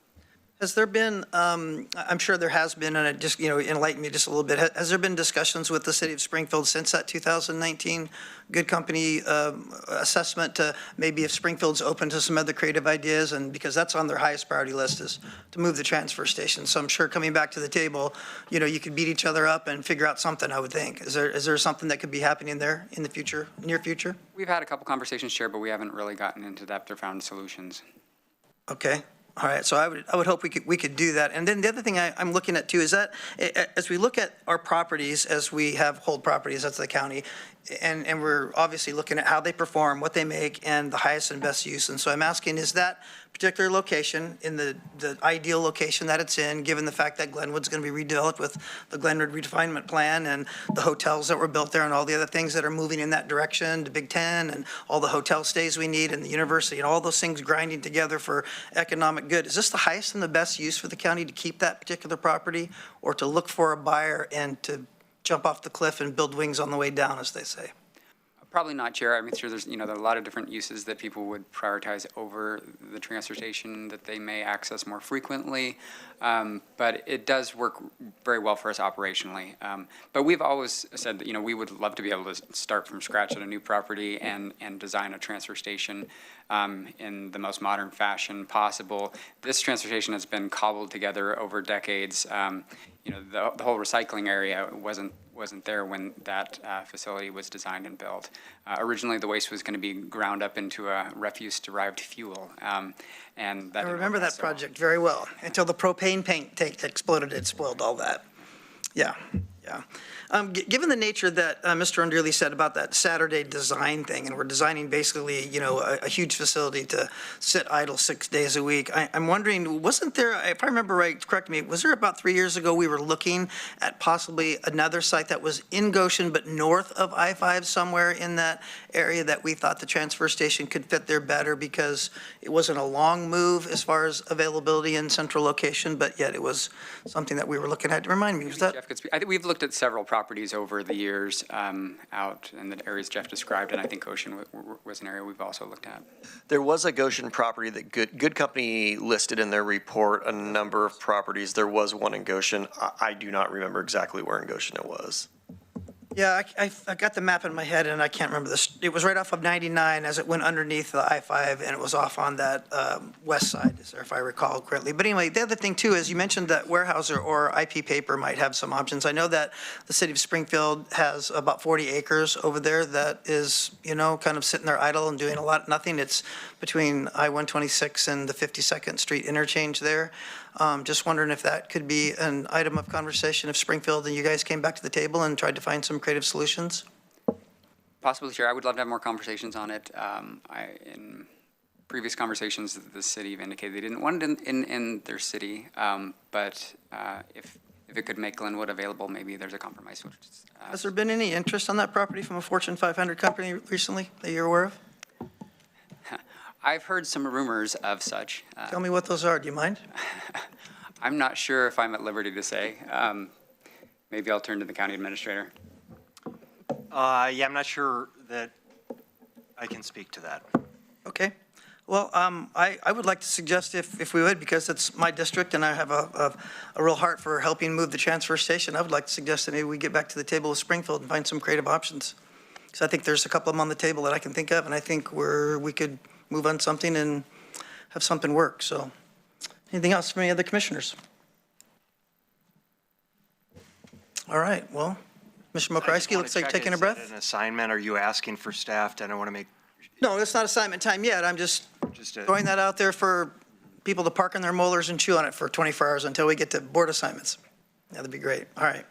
Has there been, I'm sure there has been, and it just, enlighten me just a little bit. Has there been discussions with the city of Springfield since that 2019 Good Company assessment to maybe if Springfield's open to some other creative ideas? And because that's on their highest priority list is to move the transfer station. So I'm sure coming back to the table, you could beat each other up and figure out something, I would think. Is there something that could be happening there in the future, near future? We've had a couple conversations, Chair, but we haven't really gotten into depth or found solutions. Okay. All right, so I would hope we could do that. And then the other thing I'm looking at too is that as we look at our properties, as we have hold properties, that's the county, and we're obviously looking at how they perform, what they make, and the highest and best use. And so I'm asking, is that particular location in the ideal location that it's in, given the fact that Glenwood's going to be redeveloped with the Glenwood redefinement plan and the hotels that were built there and all the other things that are moving in that direction, the Big Ten and all the hotel stays we need and the university and all those things grinding together for economic good. Is this the highest and the best use for the county to keep that particular property or to look for a buyer and to jump off the cliff and build wings on the way down, as they say? Probably not, Chair. I'm sure there's, there are a lot of different uses that people would prioritize over the transfer station that they may access more frequently. But it does work very well for us operationally. But we've always said that, we would love to be able to start from scratch at a new property and design a transfer station in the most modern fashion possible. This transfer station has been cobbled together over decades. The whole recycling area wasn't there when that facility was designed and built. Originally, the waste was going to be ground up into a refuse-derived fuel, and that I remember that project very well until the propane tank exploded. It spoiled all that. Yeah. Given the nature that Mr. Underly said about that Saturday design thing, and we're designing basically, a huge facility to sit idle 6 days a week, I'm wondering, wasn't there, if I remember right, correct me, was there about 3 years ago we were looking at possibly another site that was in Goshen but north of I-5 somewhere in that area that we thought the transfer station could fit there better because it wasn't a long move as far as availability and central location, but yet it was something that we were looking at. Remind me, was that? Jeff could speak. I think we've looked at several properties over the years out in the areas Jeff described, and I think Goshen was an area we've also looked at. There was a Goshen property that Good Company listed in their report a number of properties. There was one in Goshen. I do not remember exactly where in Goshen it was. Yeah, I got the map in my head, and I can't remember this. It was right off of 99 as it went underneath the I-5, and it was off on that west side, if I recall correctly. But anyway, the other thing, too, is you mentioned that Weyerhaeuser or IP Paper might have some options. I know that the city of Springfield has about 40 acres over there that is, kind of sitting there idle and doing nothing. It's between I-126 and the 52nd Street interchange there. Just wondering if that could be an item of conversation if Springfield and you guys came back to the table and tried to find some creative solutions? Possibly, Chair. I would love to have more conversations on it. In previous conversations, the city have indicated they didn't want it in their city, but if it could make Glenwood available, maybe there's a compromise. Has there been any interest on that property from a Fortune 500 company recently that you're aware of? I've heard some rumors of such. Tell me what those are. Do you mind? I'm not sure if I'm at liberty to say. Maybe I'll turn to the county administrator. Yeah, I'm not sure that I can speak to that. Okay. Well, I would like to suggest if we would, because it's my district and I have a real heart for helping move the transfer station, I would like to suggest that maybe we get back to the table with Springfield and find some creative options. Because I think there's a couple of them on the table that I can think of, and I think we could move on something and have something work. So anything else from any other commissioners? All right, well, Mr. Mokryski, looks like taking a breath. An assignment, are you asking for staff? I don't want to make. No, it's not assignment time yet. I'm just throwing that out there for people to park on their molars and chew on it for 24 hours until we get to board assignments. That'd be great. All right.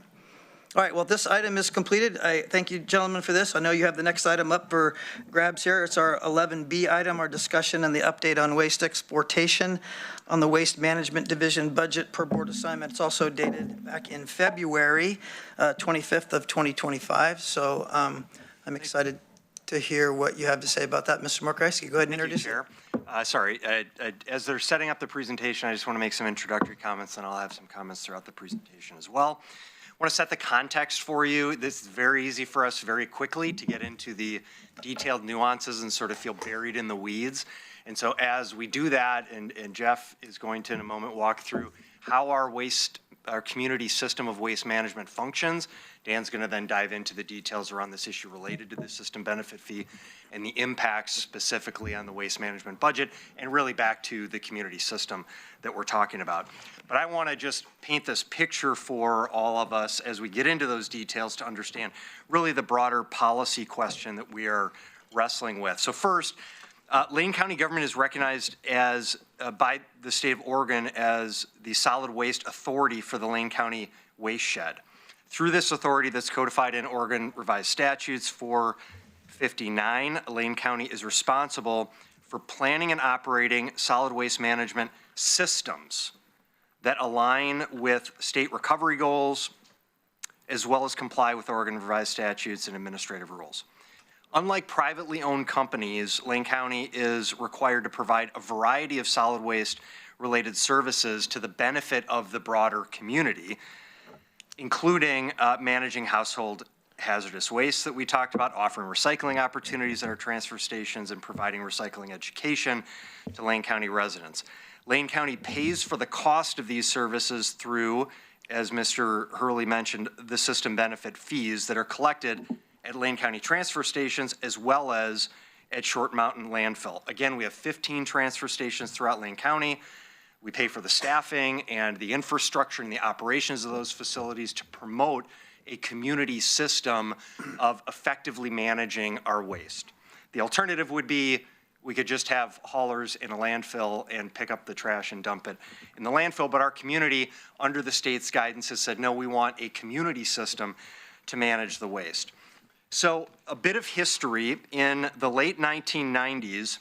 All right, well, this item is completed. I thank you, gentlemen, for this. I know you have the next item up for grabs here. It's our 11B item, our discussion and the update on waste exportation on the Waste Management Division budget per board assignment. It's also dated back in February 25th of 2025. So I'm excited to hear what you have to say about that. Mr. Mokryski, go ahead and introduce Chair. Sorry, as they're setting up the presentation, I just want to make some introductory comments, and I'll have some comments throughout the presentation as well. I want to set the context for you. This is very easy for us very quickly to get into the detailed nuances and sort of feel buried in the weeds. And so as we do that, and Jeff is going to in a moment walk through how our community system of waste management functions, Dan's going to then dive into the details around this issue related to the system benefit fee and the impacts specifically on the waste management budget and really back to the community system that we're talking about. But I want to just paint this picture for all of us as we get into those details to understand really the broader policy question that we are wrestling with. So first, Lane County government is recognized as by the state of Oregon as the solid waste authority for the Lane County waste shed. Through this authority that's codified in Oregon Revised Statutes 459, Lane County is responsible for planning and operating solid waste management systems that align with state recovery goals, as well as comply with Oregon Revised Statutes and administrative rules. Unlike privately owned companies, Lane County is required to provide a variety of solid waste related services to the benefit of the broader community, including managing household hazardous waste that we talked about, offering recycling opportunities at our transfer stations, and providing recycling education to Lane County residents. Lane County pays for the cost of these services through, as Mr. Hurley mentioned, the system benefit fees that are collected at Lane County transfer stations as well as at Short Mountain Landfill. Again, we have 15 transfer stations throughout Lane County. We pay for the staffing and the infrastructure and the operations of those facilities to promote a community system of effectively managing our waste. The alternative would be we could just have haulers in a landfill and pick up the trash and dump it in the landfill, but our community, under the state's guidance, has said, no, we want a community system to manage the waste. So a bit of history. In the late 1990s,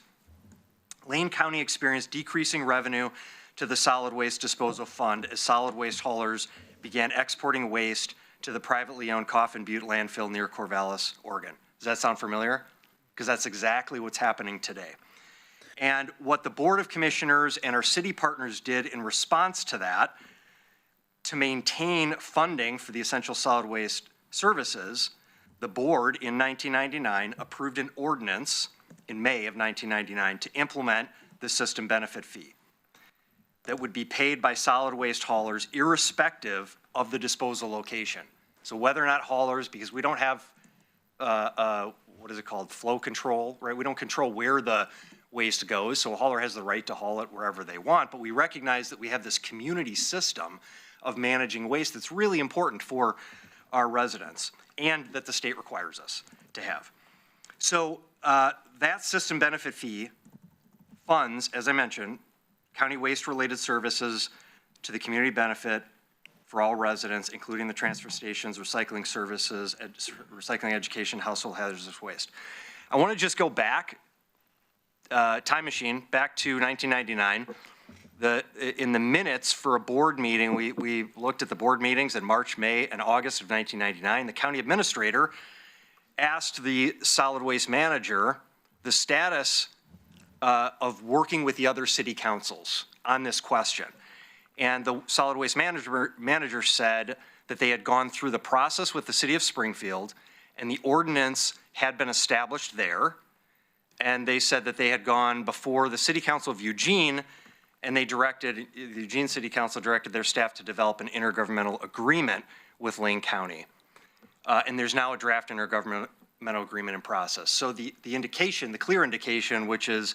Lane County experienced decreasing revenue to the solid waste disposal fund as solid waste haulers began exporting waste to the privately owned Coffin Butte landfill near Corvallis, Oregon. Does that sound familiar? Because that's exactly what's happening today. And what the Board of Commissioners and our city partners did in response to that, to maintain funding for the essential solid waste services, the board in 1999 approved an ordinance in May of 1999 to implement the system benefit fee that would be paid by solid waste haulers irrespective of the disposal location. So whether or not haulers, because we don't have, what is it called, flow control, right? We don't control where the waste goes, so a hauler has the right to haul it wherever they want, but we recognize that we have this community system of managing waste that's really important for our residents, and that the state requires us to have. So that system benefit fee funds, as I mentioned, county waste-related services to the community benefit for all residents, including the transfer stations, recycling services, recycling education, household hazardous waste. I want to just go back, time machine, back to 1999. In the minutes for a board meeting, we looked at the board meetings in March, May, and August of 1999. The county administrator asked the solid waste manager the status of working with the other city councils on this question. And the solid waste manager said that they had gone through the process with the city of Springfield, and the ordinance had been established there. And they said that they had gone before the city council of Eugene, and the Eugene City Council directed their staff to develop an intergovernmental agreement with Lane County. And there's now a draft intergovernmental agreement in process. So the indication, the clear indication, which is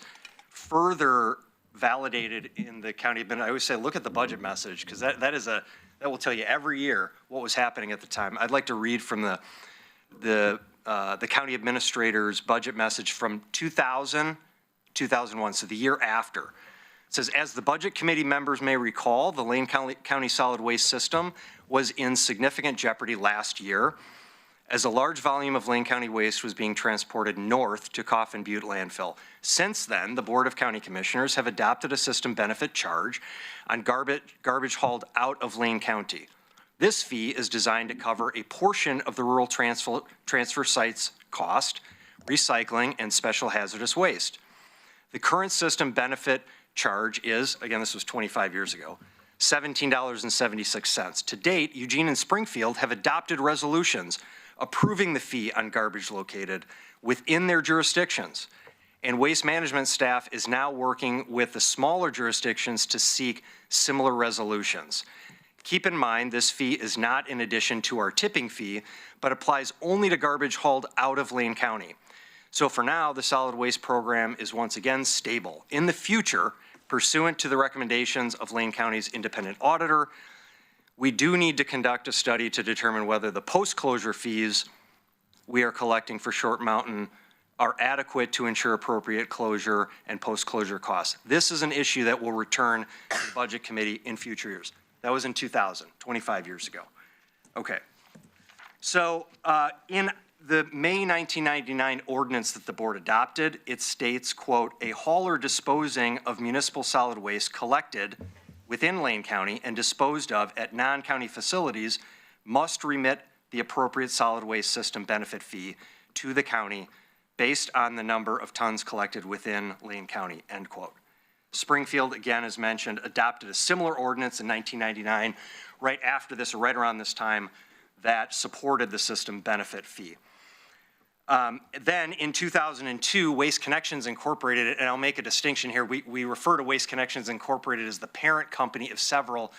further validated in the county, I always say, look at the budget message, because that will tell you every year what was happening at the time. I'd like to read from the county administrator's budget message from 2000, 2001, so the year after. It says, as the budget committee members may recall, the Lane County solid waste system was in significant jeopardy last year as a large volume of Lane County waste was being transported north to Coffin Butte landfill. Since then, the Board of County Commissioners have adopted a system benefit charge on garbage hauled out of Lane County. This fee is designed to cover a portion of the rural transfer sites cost, recycling, and special hazardous waste. The current system benefit charge is, again, this was 25 years ago, $17.76. To date, Eugene and Springfield have adopted resolutions approving the fee on garbage located within their jurisdictions. And waste management staff is now working with the smaller jurisdictions to seek similar resolutions. Keep in mind, this fee is not in addition to our tipping fee, but applies only to garbage hauled out of Lane County. So for now, the solid waste program is once again stable. In the future, pursuant to the recommendations of Lane County's independent auditor, we do need to conduct a study to determine whether the post-closure fees we are collecting for Short Mountain are adequate to ensure appropriate closure and post-closure costs. This is an issue that will return to the Budget Committee in future years. That was in 2000, 25 years ago. Okay. So in the May 1999 ordinance that the board adopted, it states, quote, a hauler disposing of municipal solid waste collected within Lane County and disposed of at non-county facilities must remit the appropriate solid waste system benefit fee to the county based on the number of tons collected within Lane County, end quote. Springfield, again, as mentioned, adopted a similar ordinance in 1999, right after this, or right around this time, that supported the system benefit fee. Then in 2002, Waste Connections Incorporated, and I'll make a distinction here, we refer to Waste Connections Incorporated as the parent company of several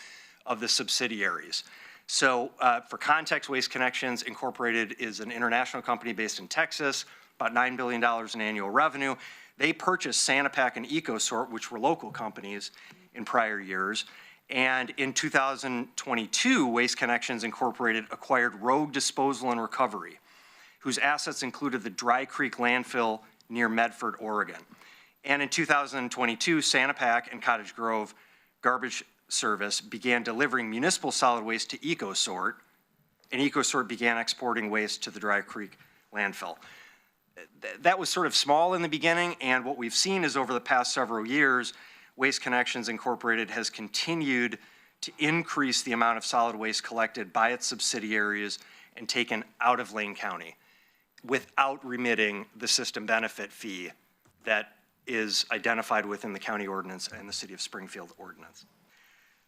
of the subsidiaries. So for context, Waste Connections Incorporated is an international company based in Texas, about $9 billion in annual revenue. They purchased Sanapak and EcoSort, which were local companies in prior years. And in 2022, Waste Connections Incorporated acquired Rogue Disposal and Recovery, whose assets included the Dry Creek landfill near Medford, Oregon. And in 2022, Sanapak and Cottage Grove Garbage Service began delivering municipal solid waste to EcoSort, and EcoSort began exporting waste to the Dry Creek landfill. That was sort of small in the beginning, and what we've seen is over the past several years, Waste Connections Incorporated has continued to increase the amount of solid waste collected by its subsidiaries and taken out of Lane County without remitting the system benefit fee that is identified within the county ordinance and the City of Springfield ordinance.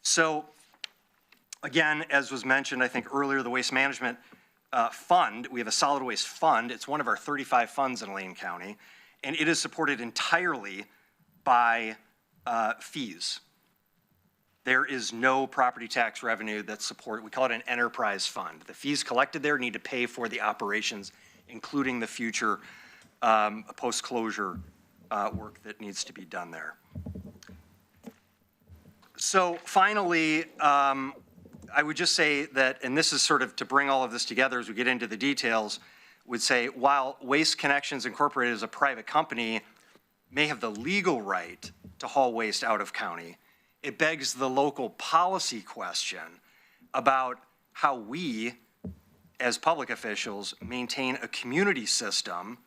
So again, as was mentioned, I think earlier, the Waste Management Fund, we have a solid waste fund. It's one of our 35 funds in Lane County, and it is supported entirely by fees there is no property tax revenue that's supported. We call it an enterprise fund. The fees collected there need to pay for the operations, including the future post-closure work that needs to be done there. So finally, I would just say that, and this is sort of to bring all of this together as we get into the details, would say while Waste Connections Incorporated as a private company may have the legal right to haul waste out of county, it begs the local policy question about how we, as public officials, maintain a community system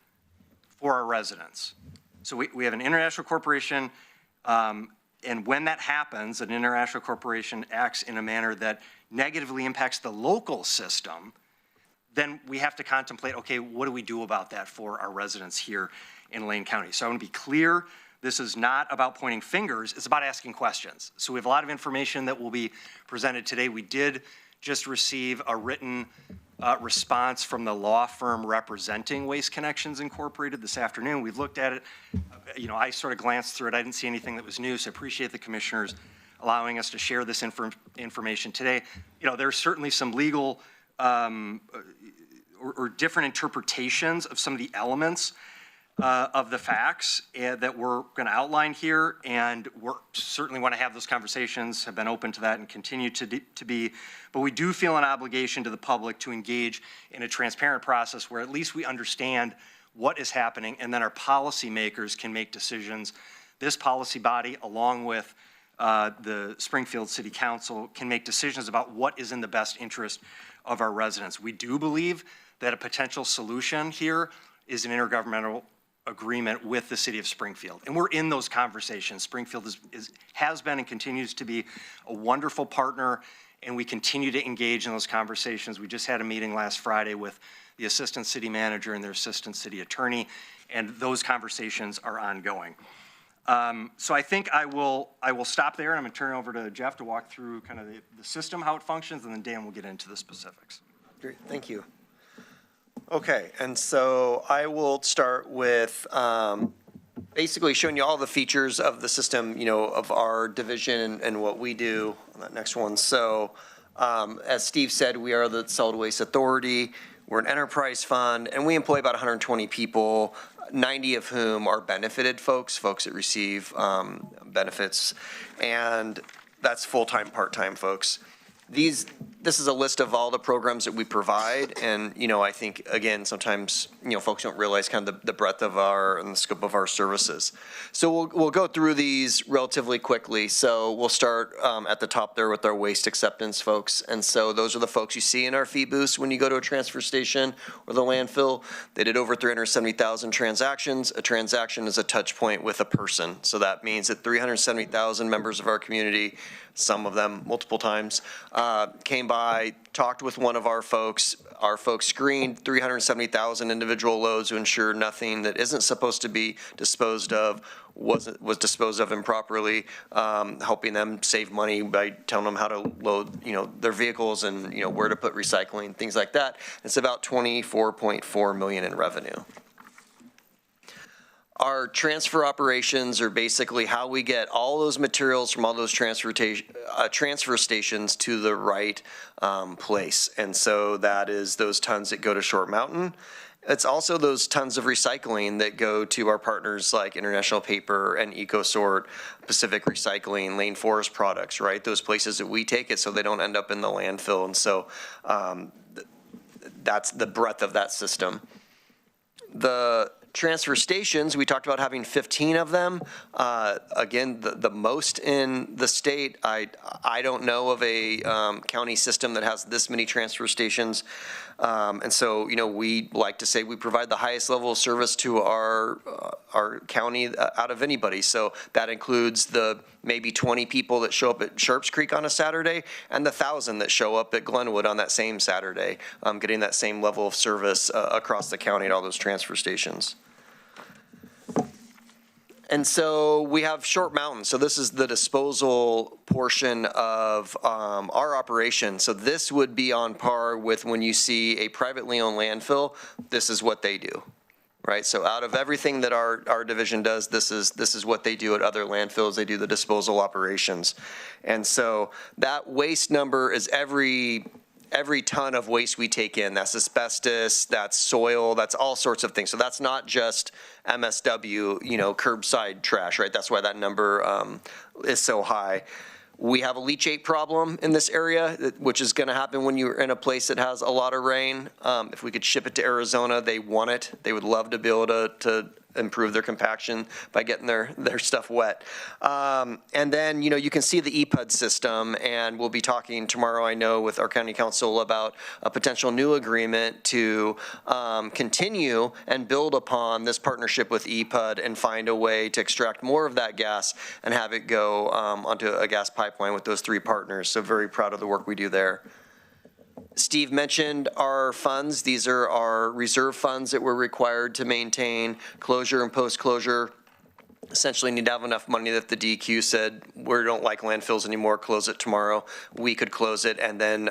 for our residents. So we have an international corporation, and when that happens, an international corporation acts in a manner that negatively impacts the local system, then we have to contemplate, okay, what do we do about that for our residents here in Lane County? So I want to be clear, this is not about pointing fingers, it's about asking questions. So we have a lot of information that will be presented today. We did just receive a written response from the law firm representing Waste Connections Incorporated this afternoon. We've looked at it. You know, I sort of glanced through it. I didn't see anything that was new, so I appreciate the commissioners allowing us to share this information today. You know, there's certainly some legal or different interpretations of some of the elements of the facts that we're going to outline here, and we're certainly want to have those conversations, have been open to that and continue to be, but we do feel an obligation to the public to engage in a transparent process where at least we understand what is happening, and then our policymakers can make decisions. This policy body, along with the Springfield City Council, can make decisions about what is in the best interest of our residents. We do believe that a potential solution here is an intergovernmental agreement with the city of Springfield. And we're in those conversations. Springfield has been and continues to be a wonderful partner, and we continue to engage in those conversations. We just had a meeting last Friday with the assistant city manager and their assistant city attorney, and those conversations are ongoing. So I think I will stop there, and I'm going to turn it over to Jeff to walk through kind of the system, how it functions, and then Dan will get into the specifics. Great, thank you. Okay, and so I will start with basically showing you all the features of the system, you know, of our division and what we do on that next one. So as Steve said, we are the Solid Waste Authority. We're an enterprise fund, and we employ about 120 people, 90 of whom are benefited folks that receive benefits, and that's full-time, part-time folks. This is a list of all the programs that we provide, and, you know, I think, again, sometimes, you know, folks don't realize kind of the breadth of our and the scope of our services. So we'll go through these relatively quickly. So we'll start at the top there with our waste acceptance folks, and so those are the folks you see in our fee booths when you go to a transfer station or the landfill. They did over 370,000 transactions. A transaction is a touch point with a person, so that means that 370,000 members of our community, some of them multiple times, came by, talked with one of our folks. Our folks screened 370,000 individual loads to ensure nothing that isn't supposed to be disposed of was disposed of improperly, helping them save money by telling them how to load, you know, their vehicles and, you know, where to put recycling, things like that. It's about $24.4 million in revenue. Our transfer operations are basically how we get all those materials from all those transfer stations to the right place. And so that is those tons that go to Short Mountain. It's also those tons of recycling that go to our partners like International Paper and EcoSort, Pacific Recycling, Lane Forest Products, right? Those places that we take it so they don't end up in the landfill. And so that's the breadth of that system. The transfer stations, we talked about having 15 of them. Again, the most in the state. I don't know of a county system that has this many transfer stations. And so, you know, we like to say we provide the highest level of service to our county out of anybody. So that includes the maybe 20 people that show up at Sharps Creek on a Saturday and the 1,000 that show up at Glenwood on that same Saturday, getting that same level of service across the county at all those transfer stations. And so we have Short Mountain. So this is the disposal portion of our operation. So this would be on par with when you see a privately owned landfill. This is what they do. right? So out of everything that our division does, this is what they do at other landfills. They do the disposal operations. And so that waste number is every ton of waste we take in. That's asbestos, that's soil, that's all sorts of things. So that's not just MSW, curbside trash, right? That's why that number is so high. We have a leachate problem in this area, which is going to happen when you're in a place that has a lot of rain. If we could ship it to Arizona, they want it. They would love to be able to improve their compaction by getting their stuff wet. And then, you can see the EPUD system, and we'll be talking tomorrow, I know, with our county council about a potential new agreement to continue and build upon this partnership with EPUD and find a way to extract more of that gas and have it go onto a gas pipeline with those 3 partners. So very proud of the work we do there. Steve mentioned our funds. These are our reserve funds that we're required to maintain closure and post-closure. Essentially need to have enough money that the DEQ said, we don't like landfills anymore, close it tomorrow. We could close it and then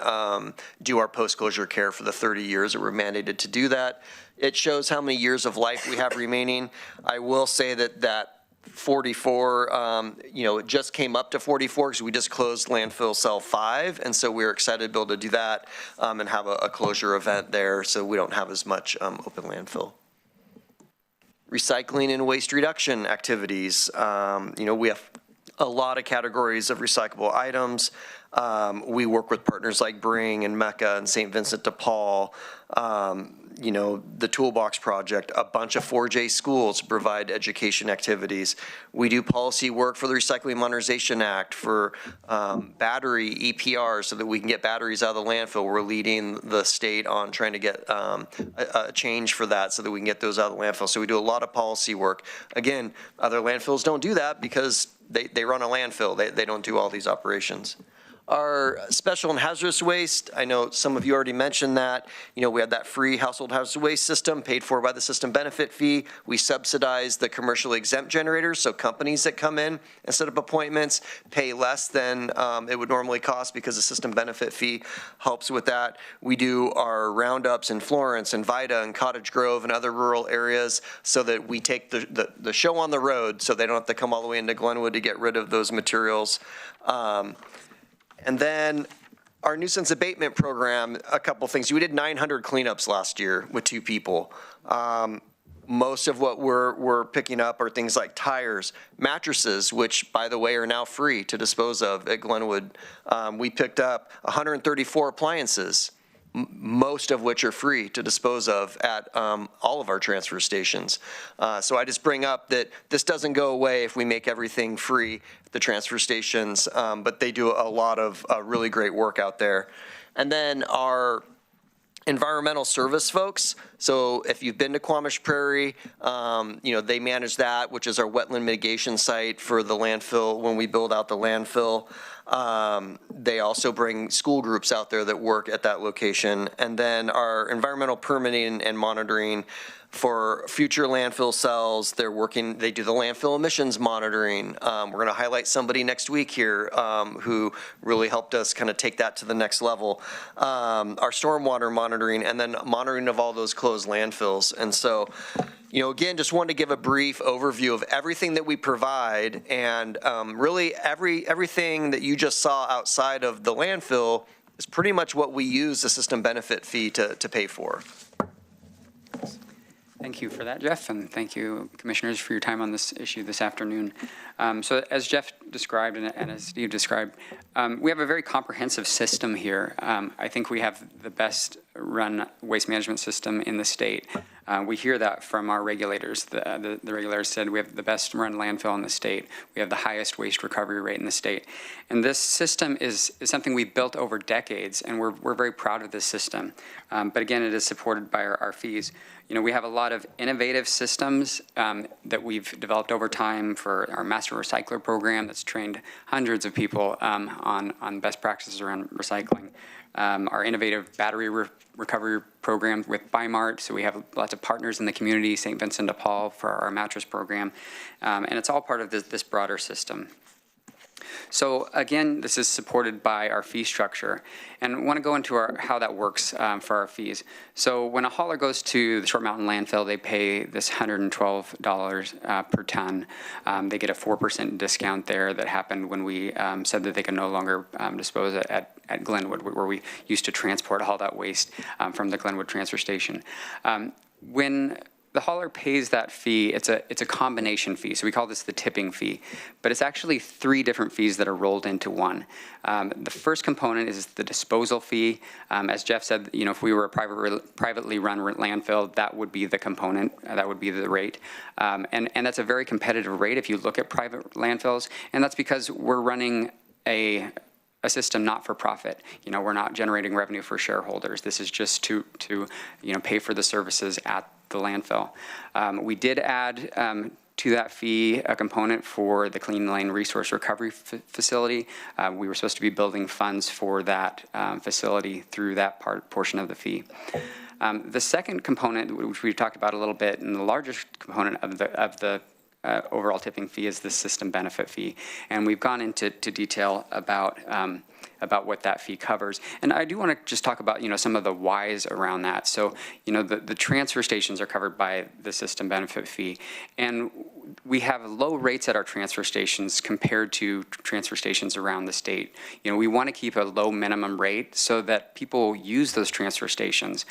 do our post-closure care for the 30 years that we're mandated to do that. It shows how many years of life we have remaining. I will say that 44, it just came up to 44 because we just closed landfill cell 5, and so we're excited to be able to do that and have a closure event there so we don't have as much open landfill. Recycling and waste reduction activities. We have a lot of categories of recyclable items. We work with partners like Bring and Mecca and St. Vincent de Paul. The Toolbox Project, a bunch of 4J schools to provide education activities. We do policy work for the Recycling Modernization Act for battery EPR so that we can get batteries out of the landfill. We're leading the state on trying to get a change for that so that we can get those out of the landfill. So we do a lot of policy work. Again, other landfills don't do that because they run a landfill. They don't do all these operations. Our special and hazardous waste, I know some of you already mentioned that. We have that free household hazardous waste system paid for by the system benefit fee. We subsidize the commercially exempt generators, so companies that come in and set up appointments pay less than it would normally cost because the system benefit fee helps with that. We do our roundups in Florence and Vida and Cottage Grove and other rural areas so that we take the show on the road so they don't have to come all the way into Glenwood to get rid of those materials. And then our nuisance abatement program, a couple things. We did 900 cleanups last year with 2 people. Most of what we're picking up are things like tires, mattresses, which, by the way, are now free to dispose of at Glenwood. We picked up 134 appliances, most of which are free to dispose of at all of our transfer stations. So I just bring up that this doesn't go away if we make everything free at the transfer stations, but they do a lot of really great work out there. And then our environmental service folks. So if you've been to Quamash Prairie, they manage that, which is our wetland mitigation site for the landfill when we build out the landfill. They also bring school groups out there that work at that location. And then our environmental permitting and monitoring for future landfill cells, they do the landfill emissions monitoring. We're going to highlight somebody next week here who really helped us kind of take that to the next level. Our stormwater monitoring and then monitoring of all those closed landfills. And so, again, just wanted to give a brief overview of everything that we provide, and really everything that you just saw outside of the landfill is pretty much what we use the system benefit fee to pay for. Thank you for that, Jeff, and thank you, Commissioners, for your time on this issue this afternoon. So as Jeff described and as Steve described, we have a very comprehensive system here. I think we have the best run waste management system in the state. We hear that from our regulators. The regulators said we have the best run landfill in the state. We have the highest waste recovery rate in the state. And this system is something we've built over decades, and we're very proud of this system. But again, it is supported by our fees. We have a lot of innovative systems that we've developed over time for our Master Recycler program that's trained hundreds of people on best practices around recycling. Our innovative battery recovery program with Bimart, so we have lots of partners in the community, St. Vincent de Paul for our mattress program, and it's all part of this broader system. So again, this is supported by our fee structure. And I want to go into how that works for our fees. So when a hauler goes to the Short Mountain landfill, they pay this $112 per ton. They get a 4% discount there that happened when we said that they can no longer dispose at Glenwood, where we used to transport all that waste from the Glenwood transfer station. When the hauler pays that fee, it's a combination fee. So we call this the tipping fee, but it's actually 3 different fees that are rolled into one. The first component is the disposal fee. As Jeff said, you know, if we were a privately run landfill, that would be the component, that would be the rate. And that's a very competitive rate if you look at private landfills, and that's because we're running a system not for profit. You know, we're not generating revenue for shareholders. This is just to you know, pay for the services at the landfill. We did add to that fee a component for the Clean Lane Resource Recovery Facility. We were supposed to be building funds for that facility through that portion of the fee. The second component, which we've talked about a little bit, and the largest component of the overall tipping fee is the system benefit fee. And we've gone into detail about what that fee covers. And I do want to just talk about, you know, some of the whys around that. So, you know, the transfer stations are covered by the system benefit fee. And we have low rates at our transfer stations compared to transfer stations around the state. You know, we want to keep a low minimum rate so that people use those transfer stations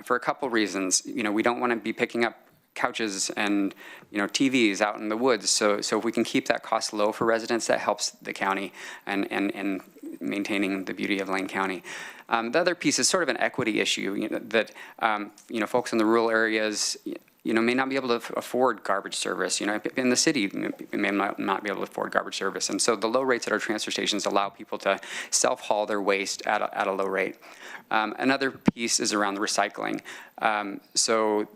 for a couple reasons. You know, we don't want to be picking up couches and, you know, TVs out in the woods. So if we can keep that cost low for residents, that helps the county and maintaining the beauty of Lane County. The other piece is sort of an equity issue, you know, that, you know, folks in the rural areas, you know, may not be able to afford garbage service. You know, in the city, may not be able to afford garbage service. And so the low rates at our transfer stations allow people to self-haul their waste at a low rate. Another piece is around the recycling. So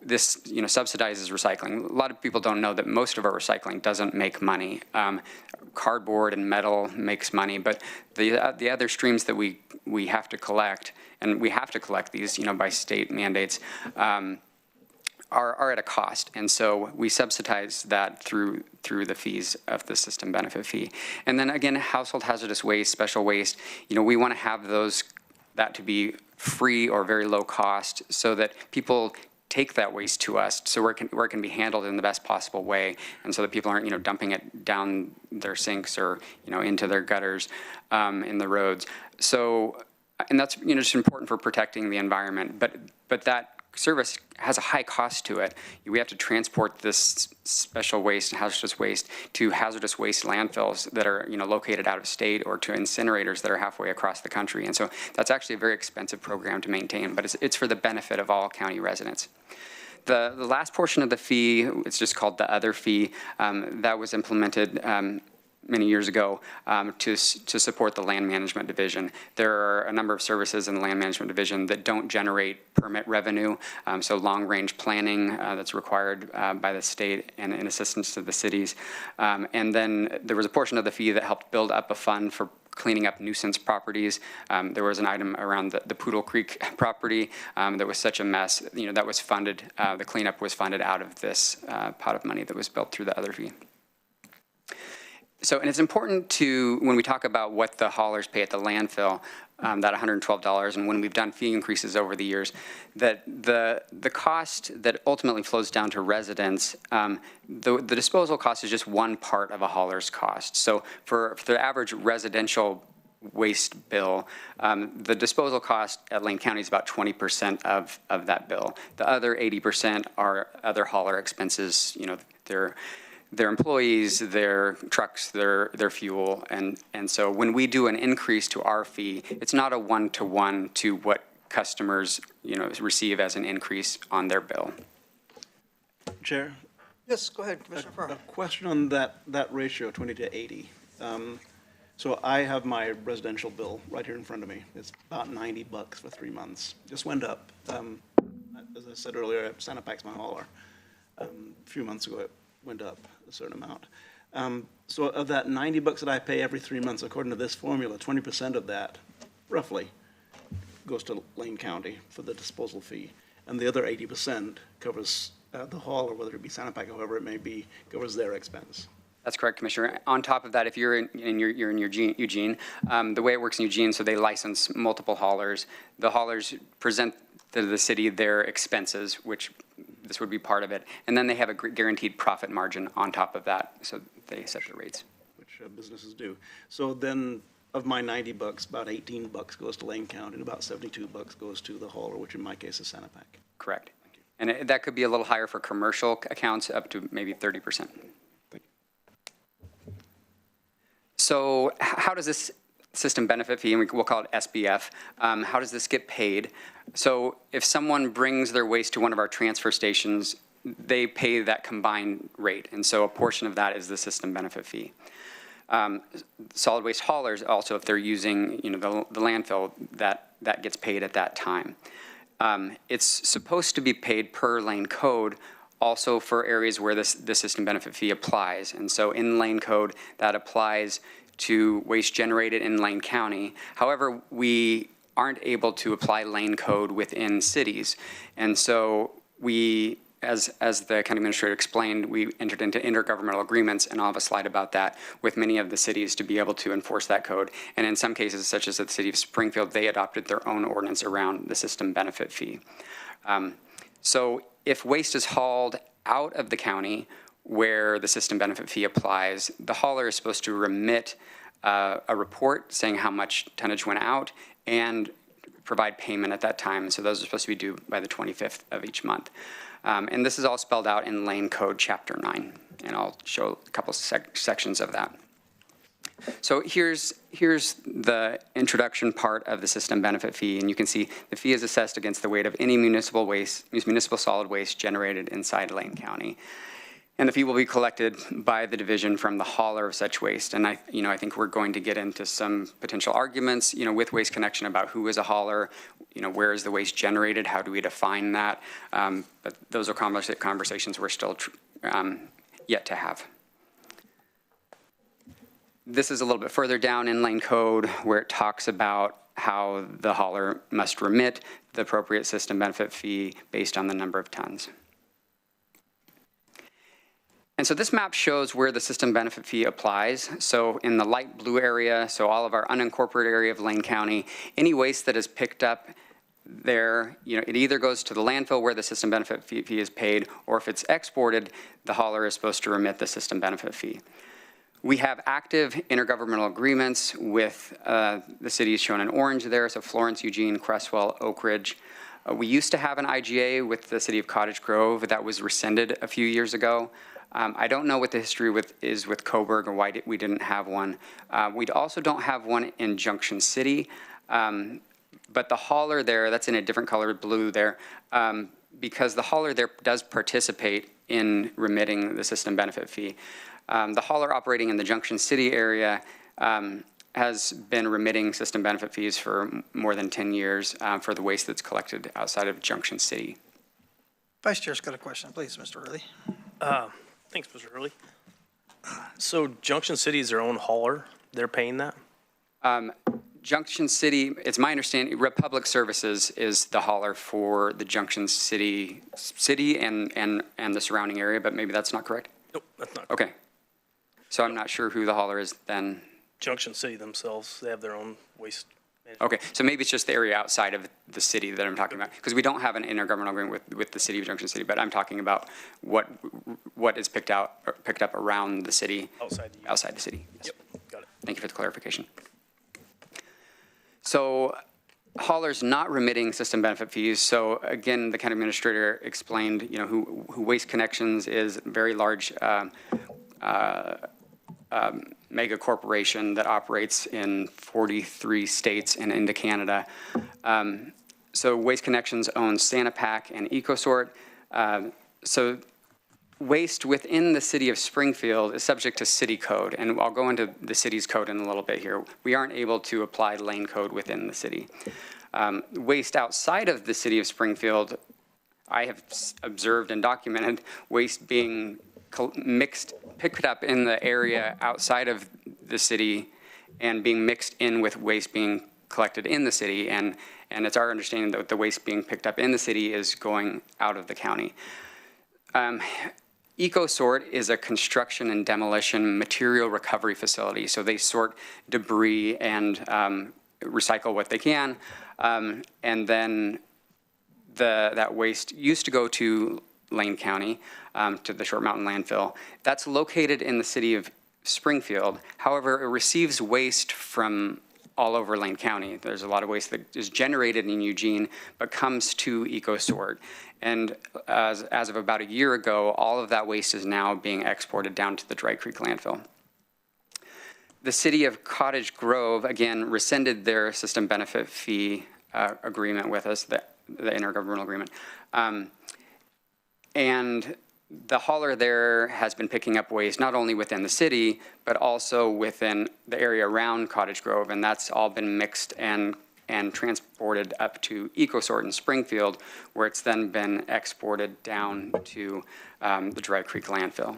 this, you know, subsidizes recycling. A lot of people don't know that most of our recycling doesn't make money. Cardboard and metal makes money, but the other streams that we have to collect, and we have to collect these, you know, by state mandates, are at a cost. And so we subsidize that through the fees of the system benefit fee. And then again, household hazardous waste, special waste, you know, we want to have that to be free or very low cost so that people take that waste to us, so where it can be handled in the best possible way, and so that people aren't, you know, dumping it down their sinks or, you know, into their gutters in the roads. So, and that's, you know, just important for protecting the environment. But that service has a high cost to it. We have to transport this special waste and hazardous waste to hazardous waste landfills that are, you know, located out of state, or to incinerators that are halfway across the country. And so that's actually a very expensive program to maintain, but it's for the benefit of all county residents. The last portion of the fee, it's just called the other fee, that was implemented many years ago to support the land management division. There are a number of services in the land management division that don't generate permit revenue, so long-range planning that's required by the state and in assistance to the cities. And then there was a portion of the fee that helped build up a fund for cleaning up nuisance properties. There was an item around the Poodle Creek property that was such a mess, you know, that was funded, the cleanup was funded out of this pot of money that was built through the other fee. So, and it's important to, when we talk about what the haulers pay at the landfill, that $112, and when we've done fee increases over the years, that the cost that ultimately flows down to residents, the disposal cost is just one part of a hauler's cost. So for the average residential waste bill, the disposal cost at Lane County is about 20% of that bill. The other 80% are other hauler expenses, you know, their employees, their trucks, their fuel, and so when we do an increase to our fee, it's not a one-to-one to what customers, you know, receive as an increase on their bill. Chair? Yes, go ahead, Commissioner A Farr. question on that ratio, 20 to 80. So I have my residential bill right here in front of me. It's about $90 for 3 months. Just went up. As I said earlier, Sanapac's my hauler. A few months ago, it went up a certain amount. So of that $90 that I pay every 3 months, according to this formula, 20% of that, roughly, goes to Lane County for the disposal fee. And the other 80% covers the hauler, whether it be Sanapac or whoever it may be, covers their expense. That's correct, Commissioner. On top of that, if you're in Eugene, the way it works in Eugene, so they license multiple haulers. The haulers present to the city their expenses, which this would be part of it, and then they have a guaranteed profit margin on top of that, so they set the rates. Which businesses do. So then, of my $90, about $18 goes to Lane County, and about $72 goes to the hauler, which in my case is Sanapak. Correct. And that could be a little higher for commercial accounts, up to maybe 30%. So how does this system benefit fee, and we'll call it SBF, how does this get paid? So if someone brings their waste to one of our transfer stations, they pay that combined rate, and so a portion of that is the system benefit fee. Solid waste haulers also, if they're using the landfill, that gets paid at that time. It's supposed to be paid per lane code, also for areas where the system benefit fee applies. And so in lane code, that applies to waste generated in Lane County. However, we aren't able to apply lane code within cities. And so we, as the county administrator explained, we entered into intergovernmental agreements, and I'll have a slide about that, with many of the cities to be able to enforce that code. And in some cases, such as the city of Springfield, they adopted their own ordinance around the system benefit fee. So if waste is hauled out of the county where the system benefit fee applies, the hauler is supposed to remit a report saying how much tonnage went out and provide payment at that time. So those are supposed to be due by the 25th of each month. And this is all spelled out in Lane Code Chapter 9, and I'll show a couple sections of that. So here's the introduction part of the system benefit fee, and you can see the fee is assessed against the weight of any municipal solid waste generated inside Lane County. And the fee will be collected by the division from the hauler of such waste. And I think we're going to get into some potential arguments, with Waste Connection about who is a hauler, where is the waste generated, how do we define that? But those are conversations we're still yet to have. This is a little bit further down in Lane Code where it talks about how the hauler must remit the appropriate system benefit fee based on the number of tons. And so this map shows where the system benefit fee applies. So in the light blue area, so all of our unincorporated area of Lane County, any waste that is picked up there, it either goes to the landfill where the system benefit fee is paid, or if it's exported, the hauler is supposed to remit the system benefit fee. We have active intergovernmental agreements with the cities shown in orange there, so Florence, Eugene, Cresswell, Oak Ridge. We used to have an IGA with the city of Cottage Grove that was rescinded a few years ago. I don't know what the history is with Coburg or why we didn't have one. We also don't have one in Junction City, but the hauler there, that's in a different color, blue there, because the hauler there does participate in remitting the system benefit fee. The hauler operating in the Junction City area has been remitting system benefit fees for more than 10 years for the waste that's collected outside of Junction City. Vice Chair's got a question, please, Mr. Hurley. Thanks, Mr. Hurley. So Junction City is their own hauler? They're paying that? Junction City, it's my understanding, Republic Services is the hauler for the Junction City and the surrounding area, but maybe that's not correct? Nope, that's not. Okay. So I'm not sure who the hauler is then. Junction City themselves, they have their own waste management. Okay, so maybe it's just the area outside of the city that I'm talking about, because we don't have an intergovernmental agreement with the city of Junction City, but I'm talking about what is picked up around the city. Outside the city. Yes. Yep, got it. Thank you for the clarification. So haulers not remitting system benefit fees. So again, the county administrator explained, who Waste Connections is a very large mega corporation that operates in 43 states and into Canada. So Waste Connections owns Sanapak and EcoSort. So waste within the city of Springfield is subject to city code, and I'll go into the city's code in a little bit here. We aren't able to apply lane code within the city. Waste outside of the city of Springfield, I have observed and documented waste being picked up in the area outside of the city and being mixed in with waste being collected in the city, and it's our understanding that the waste being picked up in the city is going out of the county. EcoSort is a construction and demolition material recovery facility. So they sort debris and recycle what they can. And then that waste used to go to Lane County, to the Short Mountain landfill. That's located in the city of Springfield. However, it receives waste from all over Lane County. There's a lot of waste that is generated in Eugene, but comes to EcoSort. And as of about a year ago, all of that waste is now being exported down to the Dry Creek landfill. The city of Cottage Grove, again, rescinded their system benefit fee agreement with us, the intergovernmental agreement. And the hauler there has been picking up waste not only within the city, but also within the area around Cottage Grove, and that's all been mixed and transported up to EcoSort in Springfield, where it's then been exported down to the Dry Creek landfill.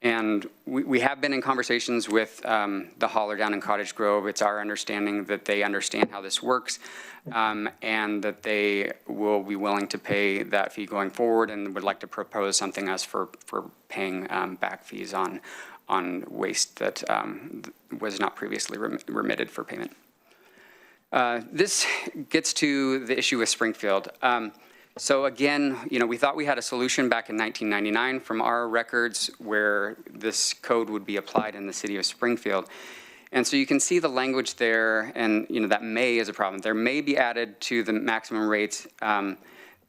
And we have been in conversations with the hauler down in Cottage Grove. It's our understanding that they understand how this works, and that they will be willing to pay that fee going forward, and would like to propose something as for paying back fees on waste that was not previously remitted for payment. This gets to the issue with Springfield. So again, we thought we had a solution back in 1999 from our records where this code would be applied in the city of Springfield. And so you can see the language there, and that may is a problem. There may be added to the maximum rates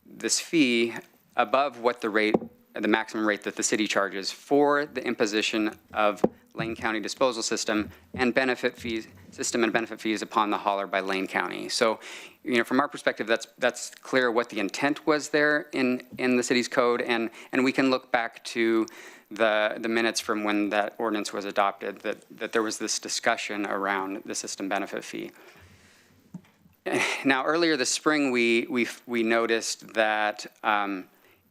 this fee above what the maximum rate that the city charges for the imposition of Lane County disposal system and benefit fees upon the hauler by Lane County. So, from our perspective, that's clear what the intent was there in the city's code, and we can look back to the minutes from when that ordinance was adopted, that there was this discussion around the system benefit fee. Now, earlier this spring, we noticed that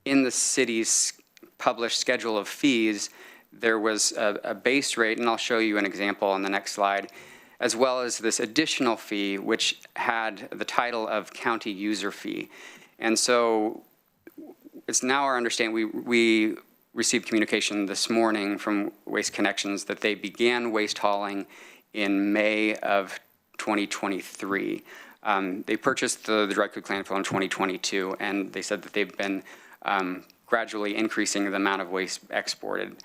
in the city's published schedule of fees, there was a base rate, and I'll show you an example on the next slide, as well as this additional fee, which had the title of county user fee. And so it's now our understanding, we received communication this morning from Waste Connections that they began waste hauling in May of 2023. They purchased the Dry Creek landfill in 2022, and they said that they've been gradually increasing the amount of waste exported.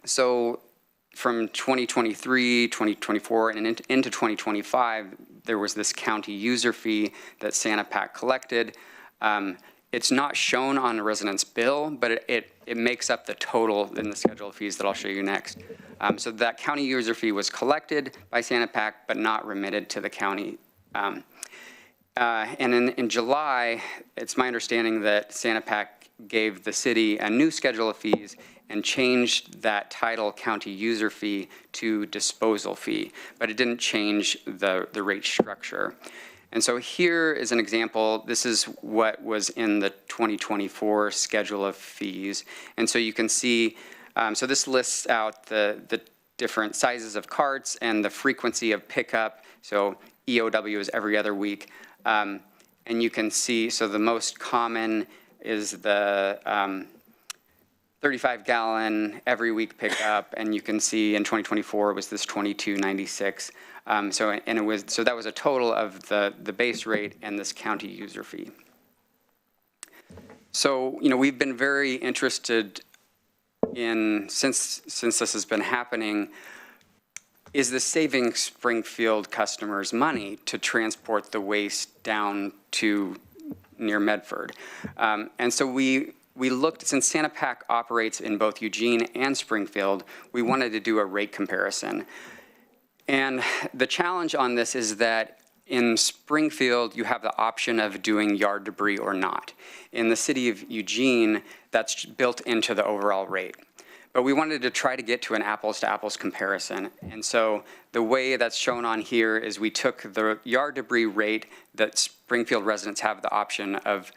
So from 2023, 2024, and into 2025, there was this county user fee that Santa-Pac collected. It's not shown on a resident's bill, but it makes up the total in the schedule of fees that I'll show you next. So that county user fee was collected by Santa-Pac, but not remitted to the county. And in July, it's my understanding that Santa-Pac gave the city a new schedule of fees and changed that title county user fee to disposal fee, but it didn't change the rate structure. And so here is an example. This is what was in the 2024 schedule of fees. And so you can see, so this lists out the different sizes of carts and the frequency of pickup. So EOW is every other week. And you can see, so the most common is the 35-gallon every week pickup, and you can see in 2024 it was this 22.96. So that was a total of the base rate and this county user fee. So we've been very interested in, since this has been happening, is this saving Springfield customers money to transport the waste down to near Medford? And so we looked, since Santa-Pac operates in both Eugene and Springfield, we wanted to do a rate comparison. And the challenge on this is that in Springfield, you have the option of doing yard debris or not. In the city of Eugene, that's built into the overall rate. But we wanted to try to get to an apples-to-apples comparison. And so the way that's shown on here is we took the yard debris rate that Springfield residents have the option of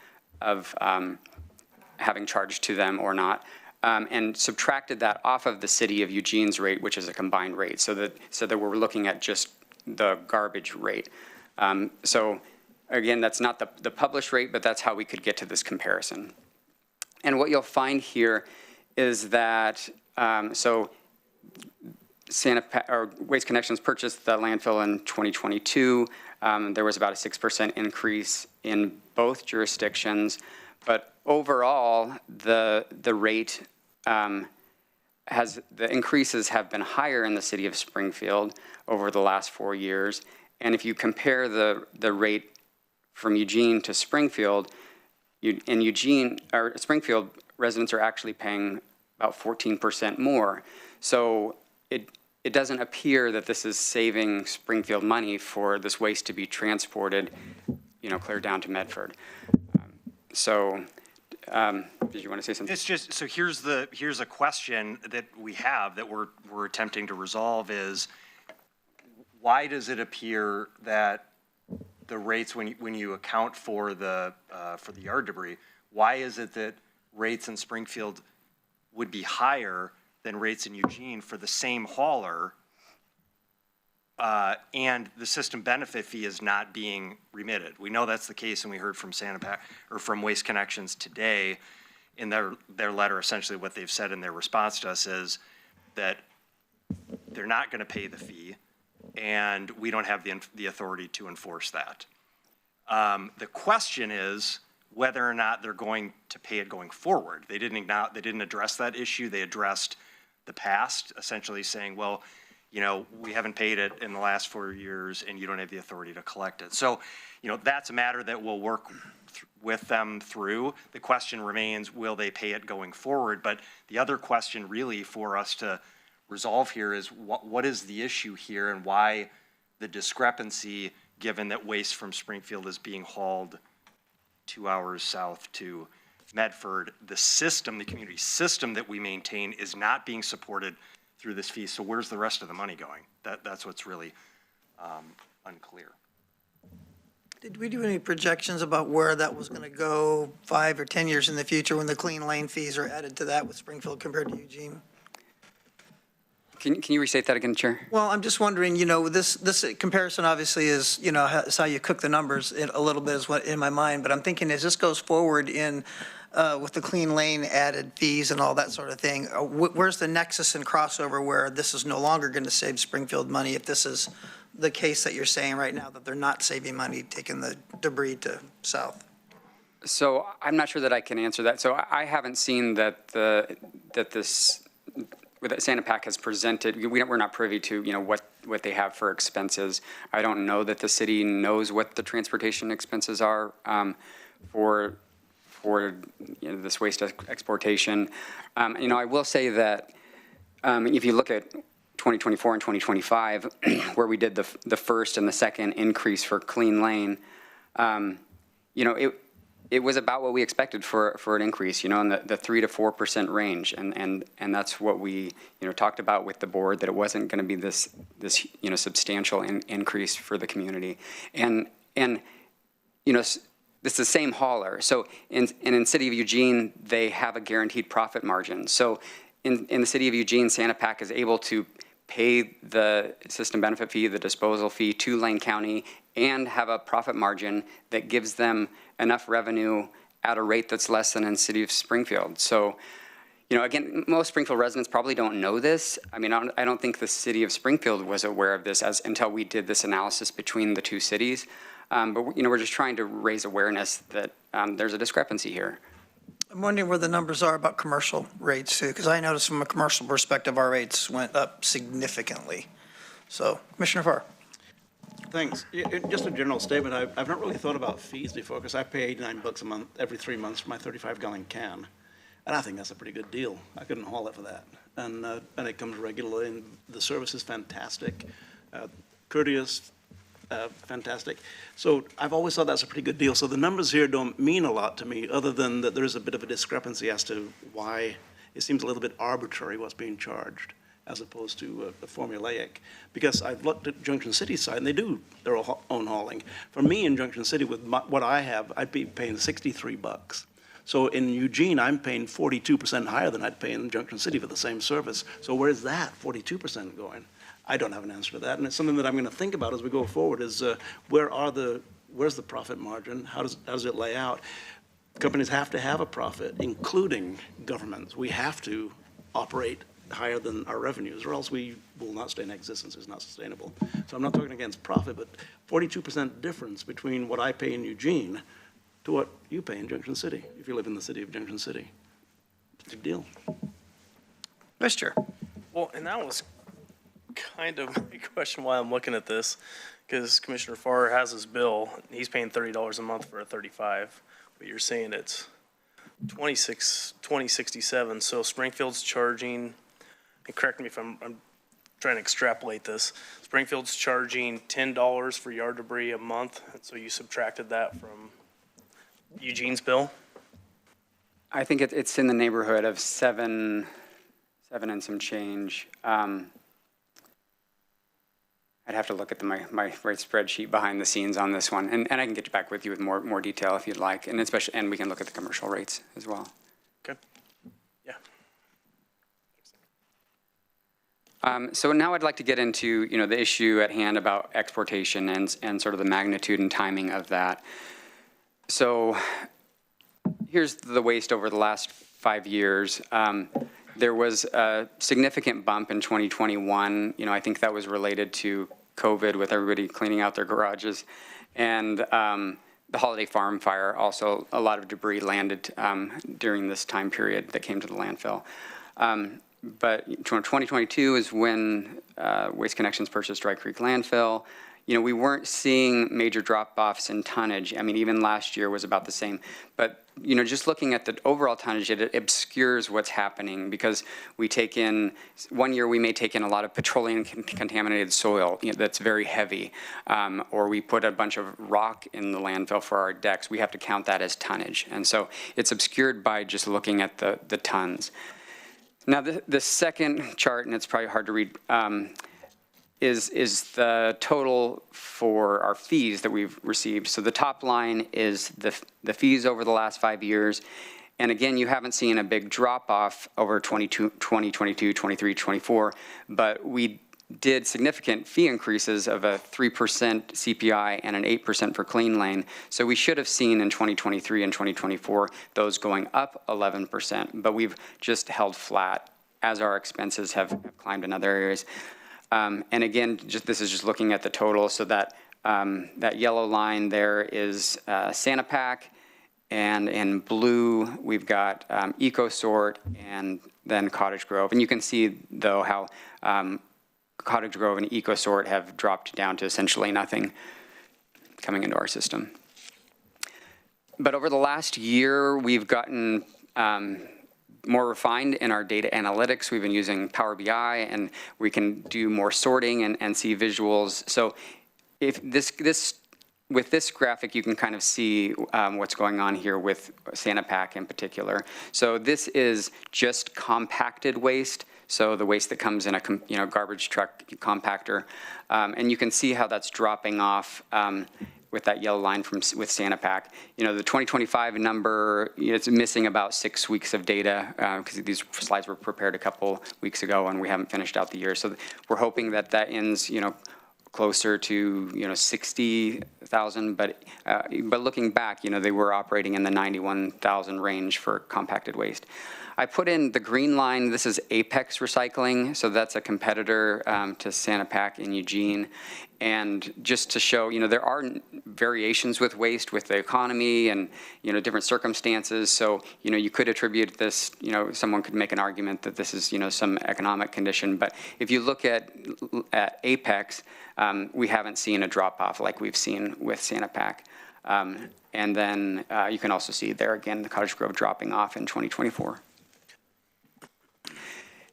having charged to them or not, and subtracted that off of the city of Eugene's rate, which is a combined rate, so that we're looking at just the garbage rate. So again, that's not the published rate, but that's how we could get to this comparison. And what you'll find here is that, so Waste Connections purchased the landfill in 2022. There was about a 6% increase in both jurisdictions, but overall, the rate the increases have been higher in the city of Springfield over the last 4 years. And if you compare the rate from Eugene to Springfield, Springfield residents are actually paying about 14% more. So it doesn't appear that this is saving Springfield money for this waste to be transported, clear down to Medford. Did you want to say something? It's just, so here's a question that we have that we're attempting to resolve is, why does it appear that the rates, when you account for the yard debris, why is it that rates in Springfield would be higher than rates in Eugene for the same hauler, and the system benefit fee is not being remitted? We know that's the case, and we heard from from Waste Connections today in their letter. Essentially what they've said in their response to us is that they're not going to pay the fee, and we don't have the authority to enforce that. The question is whether or not they're going to pay it going forward. They didn't address that issue. They addressed the past, essentially saying, well, we haven't paid it in the last 4 years, and you don't have the authority to collect it. So, that's a matter that we'll work with them through. The question remains, will they pay it going forward? But the other question really for us to resolve here is what is the issue here, and why the discrepancy, given that waste from Springfield is being hauled 2 hours south to Medford. The system, the community system that we maintain is not being supported through this fee. So where's the rest of the money going? That's what's really unclear. Did we do any projections about where that was going to go 5 or 10 years in the future when the clean lane fees are added to that with Springfield compared to Eugene? Can you restate that again, Chair? Well, I'm just wondering, this comparison obviously is, is how you cook the numbers a little bit is what in my mind, but I'm thinking as this goes forward with the clean lane added fees and all that sort of thing, where's the nexus and crossover where this is no longer going to save Springfield money if this is the case that you're saying right now, that they're not saving money taking the debris to south? So I'm not sure that I can answer that. So I haven't seen that this that Santa Pac has presented. We're not privy to what they have for expenses. I don't know that the city knows what the transportation expenses are for this waste exportation. I will say that if you look at 2024 and 2025, where we did the first and the second increase for clean lane, it was about what we expected for an increase, in the 3 to 4% range, and that's what we talked about with the board, that it wasn't going to be this substantial increase for the community, and this is the same hauler. So in City of Eugene, they have a guaranteed profit margin. So in the City of Eugene, Santa Pac is able to pay the system benefit fee, the disposal fee to Lane County, and have a profit margin that gives them enough revenue at a rate that's less than in the City of Springfield. So, again, most Springfield residents probably don't know this. I mean, I don't think the City of Springfield was aware of this until we did this analysis between the two cities. But we're just trying to raise awareness that there's a discrepancy here. I'm wondering where the numbers are about commercial rates too, because I noticed from a commercial perspective, our rates went up significantly. So, Commissioner Farr. Thanks. Just a general statement. I've not really thought about fees before, because I pay $89 a month every 3 months for my 35-gallon can, and I think that's a pretty good deal. I couldn't haul it for that, and it comes regularly, and the service is fantastic, courteous. Fantastic. So I've always thought that's a pretty good deal. So the numbers here don't mean a lot to me, other than that there's a bit of a discrepancy as to why it seems a little bit arbitrary what's being charged, as opposed to formulaic. Because I've looked at Junction City's side, and they do their own hauling. For me in Junction City, with what I have, I'd be paying $63. So in Eugene, I'm paying 42% higher than I'd pay in Junction City for the same service. So where's that 42% going? I don't have an answer to that, and it's something that I'm going to think about as we go forward, is where are the where's the profit margin? How does it lay out? Companies have to have a profit, including governments. We have to operate higher than our revenues, or else we will not stay in existence. It's not sustainable. So I'm not talking against profit, but 42% difference between what I pay in Eugene to what you pay in Junction City, if you live in the city of Junction City. It's a big deal. Vice Chair. Well, and that was kind of my question why I'm looking at this, because Commissioner Farr has his bill, he's paying $30 a month for a 35, but you're saying it's $20.67, so Springfield's charging, and correct me if I'm trying to extrapolate this, Springfield's charging $10 for yard debris a month, and so you subtracted that from Eugene's bill? I think it's in the neighborhood of seven and some change. I'd have to look at my rate spreadsheet behind the scenes on this one, and I can get back with you with more detail if you'd like, and we can look at the commercial rates as well. Okay. Yeah. So now I'd like to get into, the issue at hand about exportation and sort of the magnitude and timing of that. So here's the waste over the last 5 years. There was a significant bump in 2021. I think that was related to COVID with everybody cleaning out their garages. And the Holiday Farm fire, also a lot of debris landed during this time period that came to the landfill. But 2022 is when Waste Connections purchased Dry Creek Landfill. We weren't seeing major drop-offs in tonnage. I mean, even last year was about the same. But, just looking at the overall tonnage, it obscures what's happening because we take in, one year we may take in a lot of petroleum contaminated soil that's very heavy, or we put a bunch of rock in the landfill for our decks. We have to count that as tonnage. And so it's obscured by just looking at the tons. Now, the second chart, and it's probably hard to read, is the total for our fees that we've received. So the top line is the fees over the last 5 years. And again, you haven't seen a big drop off over 2022, 23, 24, but we did significant fee increases of a 3% CPI and an 8% for clean lane. So we should have seen in 2023 and 2024 those going up 11%, but we've just held flat as our expenses have climbed in other areas. And again, this is just looking at the total, so that that yellow line there is Sanapak, and in blue we've got EcoSort and then Cottage Grove. And you can see, though, how Cottage Grove and EcoSort have dropped down to essentially nothing coming into our system. But over the last year, we've gotten more refined in our data analytics. We've been using Power BI, and we can do more sorting and see visuals. So if with this graphic, you can kind of see what's going on here with Sanapak in particular. So this is just compacted waste. So the waste that comes in a garbage truck compactor, and you can see how that's dropping off with that yellow line with Sanapak. The 2025 number, it's missing about 6 weeks of data because these slides were prepared a couple weeks ago and we haven't finished out the year. So we're hoping that ends, closer to 60,000. But looking back, they were operating in the 91,000 range for compacted waste. I put in the green line. This is Apex Recycling, so that's a competitor to Sanapak in Eugene. And just to show, there are variations with waste with the economy and, different circumstances. So, you could attribute this, someone could make an argument that this is, some economic condition. But if you look at Apex, we haven't seen a drop off like we've seen with Sanapak. And then you can also see there again, the Cottage Grove dropping off in 2024.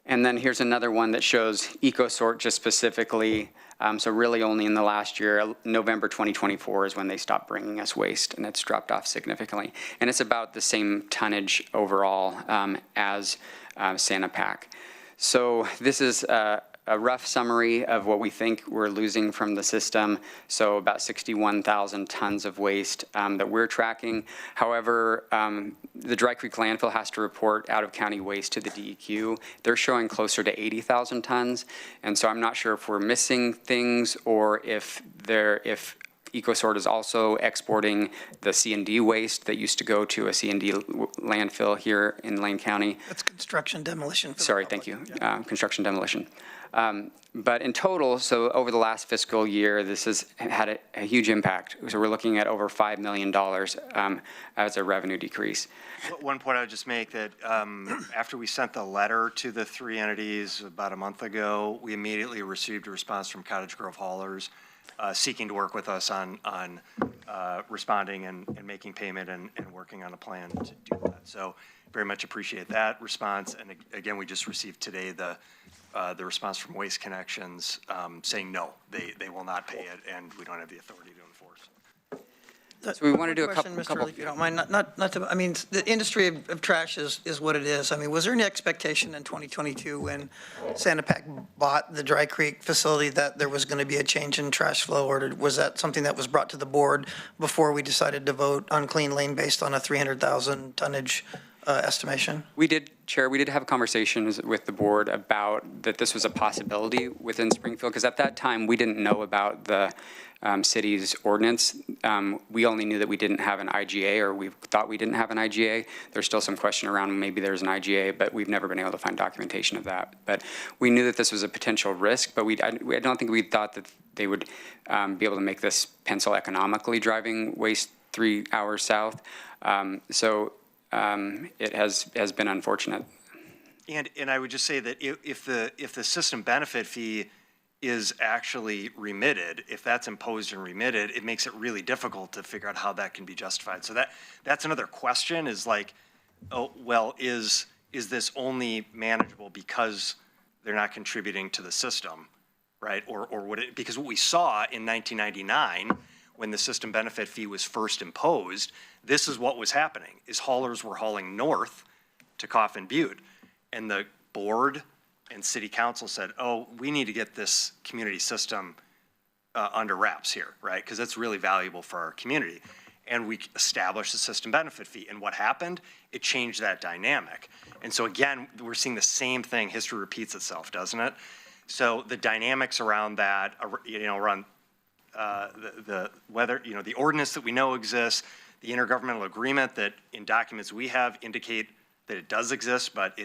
And then here's another one that shows EcoSort just specifically. So really only in the last year, November 2024 is when they stopped bringing us waste, and it's dropped off significantly. And it's about the same tonnage overall as Sanapak. So this is a rough summary of what we think we're losing from the system. So about 61,000 tons of waste that we're tracking. However, the Dry Creek landfill has to report out-of-county waste to the DEQ. They're showing closer to 80,000 tons. And so I'm not sure if we're missing things or if EcoSort is also exporting the C&D waste that used to go to a C&D landfill here in Lane County. That's construction demolition. for the Sorry, public. thank you. Construction demolition. But in total, so over the last fiscal year, this has had a huge impact. So we're looking at over $5 million as a revenue decrease. One point I would just make that after we sent the letter to the three entities about a month ago, we immediately received a response from Cottage Grove haulers seeking to work with us on responding and making payment and working on a plan to do that. So very much appreciate that response. And again, we just received today the response from Waste Connections saying no, they will not pay it, and we don't have the authority to enforce. So we want to do a Question, couple. Mr. Early, if you don't mind, not to, I mean, the industry of trash is what it is. I mean, was there any expectation in 2022 when Santa Pac bought the Dry Creek facility that there was going to be a change in trash flow, or was that something that was brought to the board before we decided to vote on Clean Lane based on a 300,000 tonnage estimation? We did, Chair, we did have conversations with the board about that this was a possibility within Springfield, because at that time, we didn't know about the city's ordinance. We only knew that we didn't have an IGA, or we thought we didn't have an IGA. There's still some question around maybe there's an IGA, but we've never been able to find documentation of that. But we knew that this was a potential risk, but I don't think we thought that they would be able to make this pencil economically driving waste 3 hours south. It has been unfortunate. And I would just say that if the system benefit fee is actually remitted, if that's imposed and remitted, it makes it really difficult to figure out how that can be justified. So that's another question, is like, oh, well, is this only manageable because they're not contributing to the system, right? Or would it, because what we saw in 1999, when the system benefit fee was first imposed, this is what was happening, is haulers were hauling north to Coffin Butte, and the board and city council said, oh, we need to get this community system under wraps here, right? Because that's really valuable for our community. And we established the system benefit fee. And what happened? It changed that dynamic. And so again, we're seeing the same thing. History repeats itself, doesn't it? So the dynamics around that, around the ordinance that we know exists, the intergovernmental agreement that in documents we have indicate that it does exist, but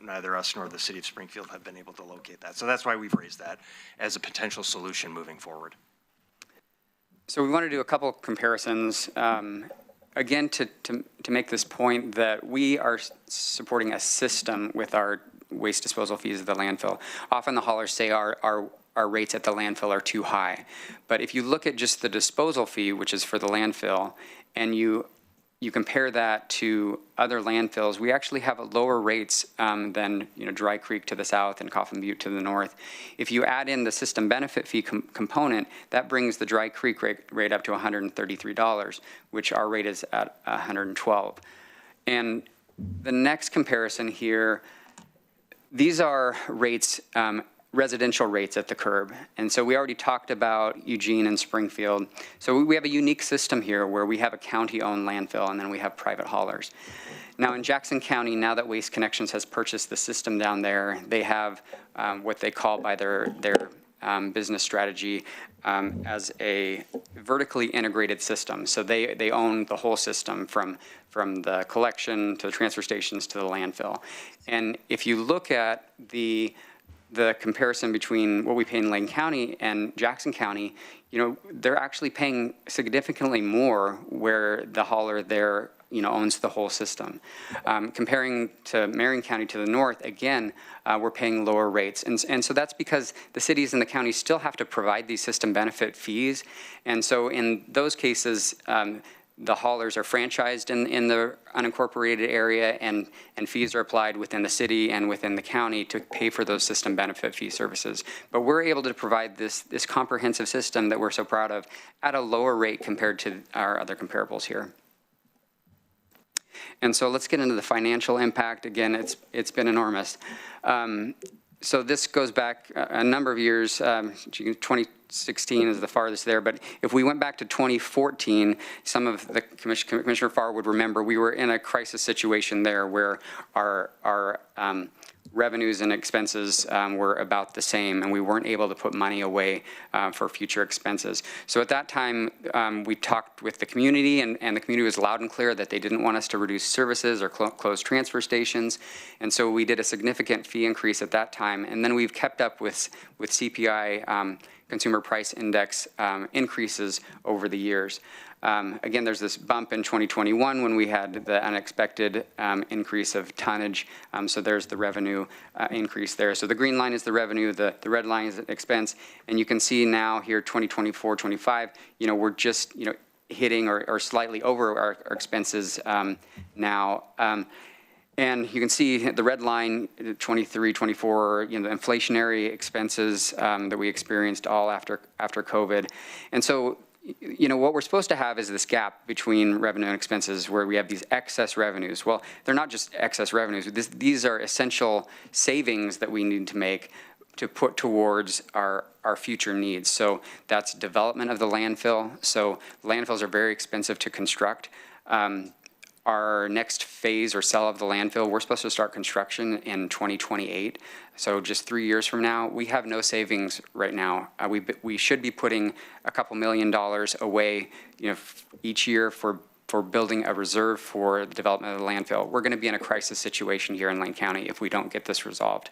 neither us nor the city of Springfield have been able to locate that. So that's why we've raised that as a potential solution moving forward. So we want to do a couple comparisons. Again, to make this point that we are supporting a system with our waste disposal fees at the landfill. Often the haulers say our rates at the landfill are too high. But if you look at just the disposal fee, which is for the landfill, and you compare that to other landfills, we actually have lower rates than Dry Creek to the south and Coffin Butte to the north. If you add in the system benefit fee component, that brings the Dry Creek rate up to $133, which our rate is at $112. And the next comparison here, these are rates, residential rates at the curb. And so we already talked about Eugene and Springfield. So we have a unique system here where we have a county-owned landfill and then we have private haulers. Now in Jackson County, now that Waste Connections has purchased the system down there, they have what they call by their business strategy as a vertically integrated system. So they own the whole system from the collection to the transfer stations to the landfill. And if you look at the comparison between what we pay in Lane County and Jackson County, they're actually paying significantly more where the hauler there, owns the whole system. Comparing to Marion County to the north, again, we're paying lower rates. And so that's because the cities and the counties still have to provide these system benefit fees. And so in those cases, the haulers are franchised in the unincorporated area, and fees are applied within the city and within the county to pay for those system benefit fee services. But we're able to provide this comprehensive system that we're so proud of at a lower rate compared to our other comparables here. And so let's get into the financial impact. Again, it's been enormous. So this goes back a number of years. 2016 is the farthest there, but if we went back to 2014, some of the Commissioner Farr would remember we were in a crisis situation there where our revenues and expenses were about the same, and we weren't able to put money away for future expenses. So at that time, we talked with the community, and the community was loud and clear that they didn't want us to reduce services or close transfer stations. And so we did a significant fee increase at that time. And then we've kept up with CPI, Consumer Price Index increases over the years. Again, there's this bump in 2021 when we had the unexpected increase of tonnage. So there's the revenue increase there. So the green line is the revenue, the red line is expense. And you can see now here, 2024, 25, we're just, hitting or slightly over our expenses now. And you can see the red line, 23, 24, the inflationary expenses that we experienced all after COVID. And so, what we're supposed to have is this gap between revenue and expenses where we have these excess revenues. Well, they're not just excess revenues. These are essential savings that we need to make to put towards our future needs. So that's development of the landfill. So landfills are very expensive to construct. Our next phase or sell of the landfill, we're supposed to start construction in 2028. So just 3 years from now, we have no savings right now. We should be putting a couple $1 million away, each year for building a reserve for the development of the landfill. We're going to be in a crisis situation here in Lane County if we don't get this resolved.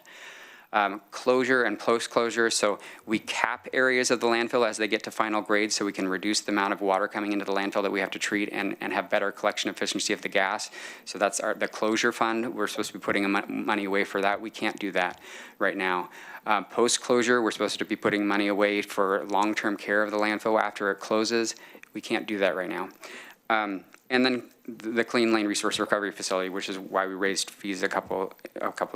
Closure and post-closure, so we cap areas of the landfill as they get to final grade so we can reduce the amount of water coming into the landfill that we have to treat and have better collection efficiency of the gas. So that's the closure fund. We're supposed to be putting money away for that. We can't do that right now. Post-closure, we're supposed to be putting money away for long-term care of the landfill after it closes. We can't do that right now. And then the Clean Lane Resource Recovery Facility, which is why we raised fees a couple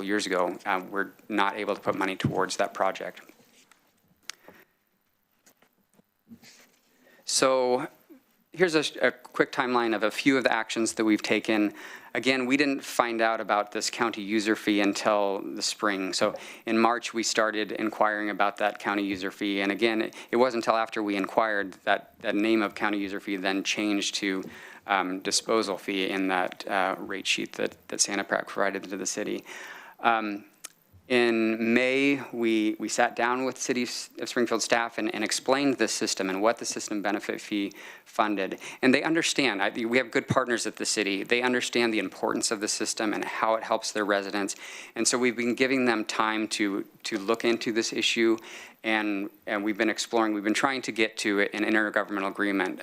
years ago. We're not able to put money towards that project. So here's a quick timeline of a few of the actions that we've taken. Again, we didn't find out about this county user fee until the spring. So in March, we started inquiring about that county user fee. And again, it wasn't until after we inquired that name of county user fee then changed to disposal fee in that rate sheet that Santa Prac provided to the city. In May, we sat down with City of Springfield staff and explained the system and what the system benefit fee funded. And they understand. We have good partners at the city. They understand the importance of the system and how it helps their residents. And so we've been giving them time to look into this issue. And we've been exploring, we've been trying to get to an intergovernmental agreement.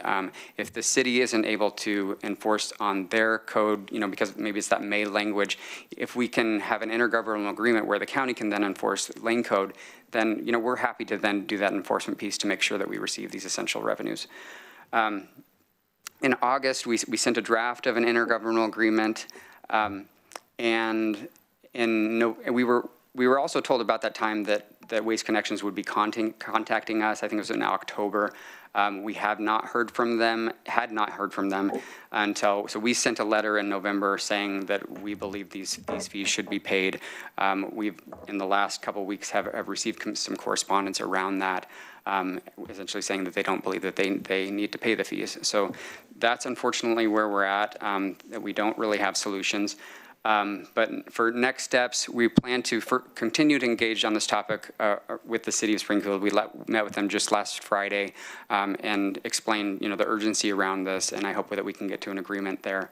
If the city isn't able to enforce on their code, because maybe it's that May language, if we can have an intergovernmental agreement where the county can then enforce lane code, then, we're happy to then do that enforcement piece to make sure that we receive these essential revenues. In August, we sent a draft of an intergovernmental agreement, and we were also told about that time that Waste Connections would be contacting us. I think it was in October. We had not heard from them until, so we sent a letter in November saying that we believe these fees should be paid. We've, in the last couple of weeks, have received some correspondence around that, essentially saying that they don't believe that they need to pay the fees. So that's unfortunately where we're at, that we don't really have solutions. But for next steps, we plan to continue to engage on this topic with the City of Springfield. We met with them just last Friday and explained, the urgency around this, and I hope that we can get to an agreement there.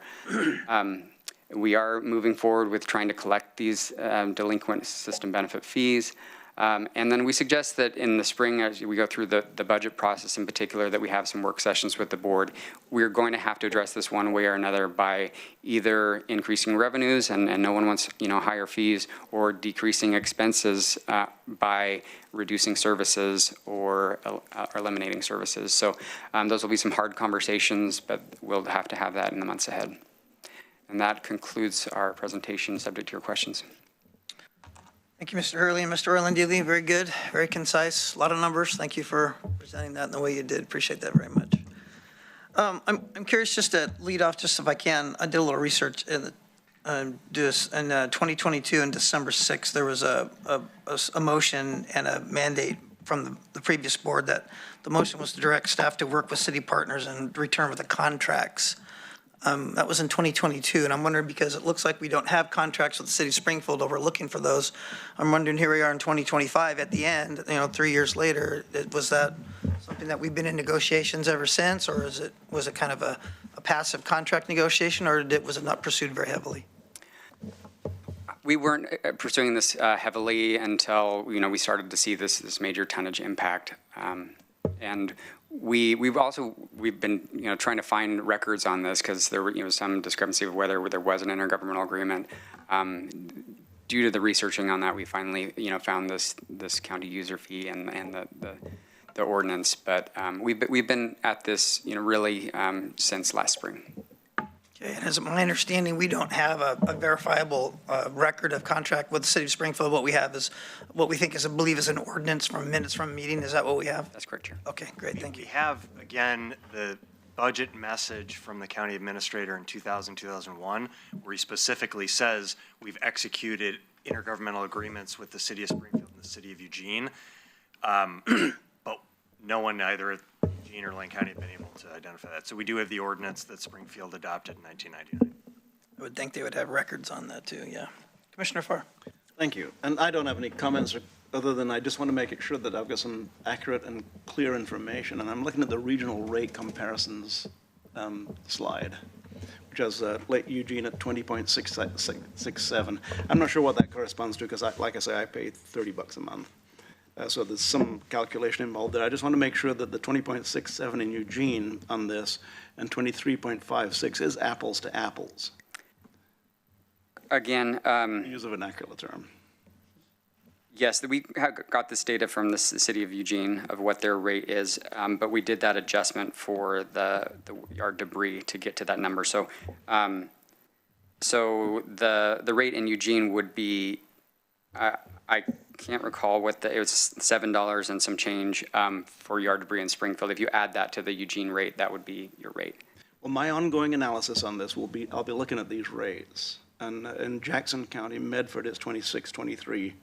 We are moving forward with trying to collect these delinquent system benefit fees. And then we suggest that in the spring, as we go through the budget process in particular, that we have some work sessions with the board. We're going to have to address this one way or another by either increasing revenues, and no one wants, higher fees, or decreasing expenses by reducing services or eliminating services. So those will be some hard conversations, but we'll have to have that in the months ahead. And that concludes our presentation, subject to your questions. Thank you, Mr. Hurley and Mr. Orlandili. Very good, very concise, a lot of numbers. Thank you for presenting that in the way you did. Appreciate that very much. I'm curious, just to lead off, just if I can, I did a little research in 2022 on December 6th, there was a motion and a mandate from the previous board that the motion was to direct staff to work with city partners and return with the contracts That was in 2022, and I'm wondering, because it looks like we don't have contracts with the city of Springfield, or we're looking for those. I'm wondering, here we are in 2025, at the end, 3 years later, was that something that we've been in negotiations ever since, or was it kind of a passive contract negotiation, or was it not pursued very heavily? We weren't pursuing this heavily until, we started to see this major tonnage impact. And we've been, trying to find records on this because there were, some discrepancy of whether there was an intergovernmental agreement. Due to the researching on that, we finally, found this county user fee and the ordinance. But we've been at this, really since last spring. Okay, and is it my understanding, we don't have a verifiable record of contract with the city of Springfield? What we have is what we think is, I believe, is an ordinance from minutes from a meeting. Is that what we have? That's correct, Chair. Okay, great, thank you. We have, again, the budget message from the county administrator in 2001, where he specifically says we've executed intergovernmental agreements with the city of Springfield and the city of Eugene. But no one, either at Eugene or Lane County, have been able to identify that. So we do have the ordinance that Springfield adopted in 1999. I would think they would have records on that too, yeah. Commissioner Farr. Thank you. And I don't have any comments other than I just want to make sure that I've got some accurate and clear information. And I'm looking at the regional rate comparisons slide, which has Lake Eugene at 20.667. I'm not sure what that corresponds to because, like I say, I pay $30 a month. So there's some calculation involved there. I just want to make sure that the 20.67 in Eugene on this and 23.56 is apples to apples. Again, Use of an accurate term. yes, we got this data from the city of Eugene of what their rate is, but we did that adjustment for the yard debris to get to that number. So, the rate in Eugene would be, I can't recall what it was $7 and some change for yard debris in Springfield. If you add that to the Eugene rate, that would be your rate. Well, my ongoing analysis on this will be, I'll be looking at these rates. And in Jackson County, Medford is 26.23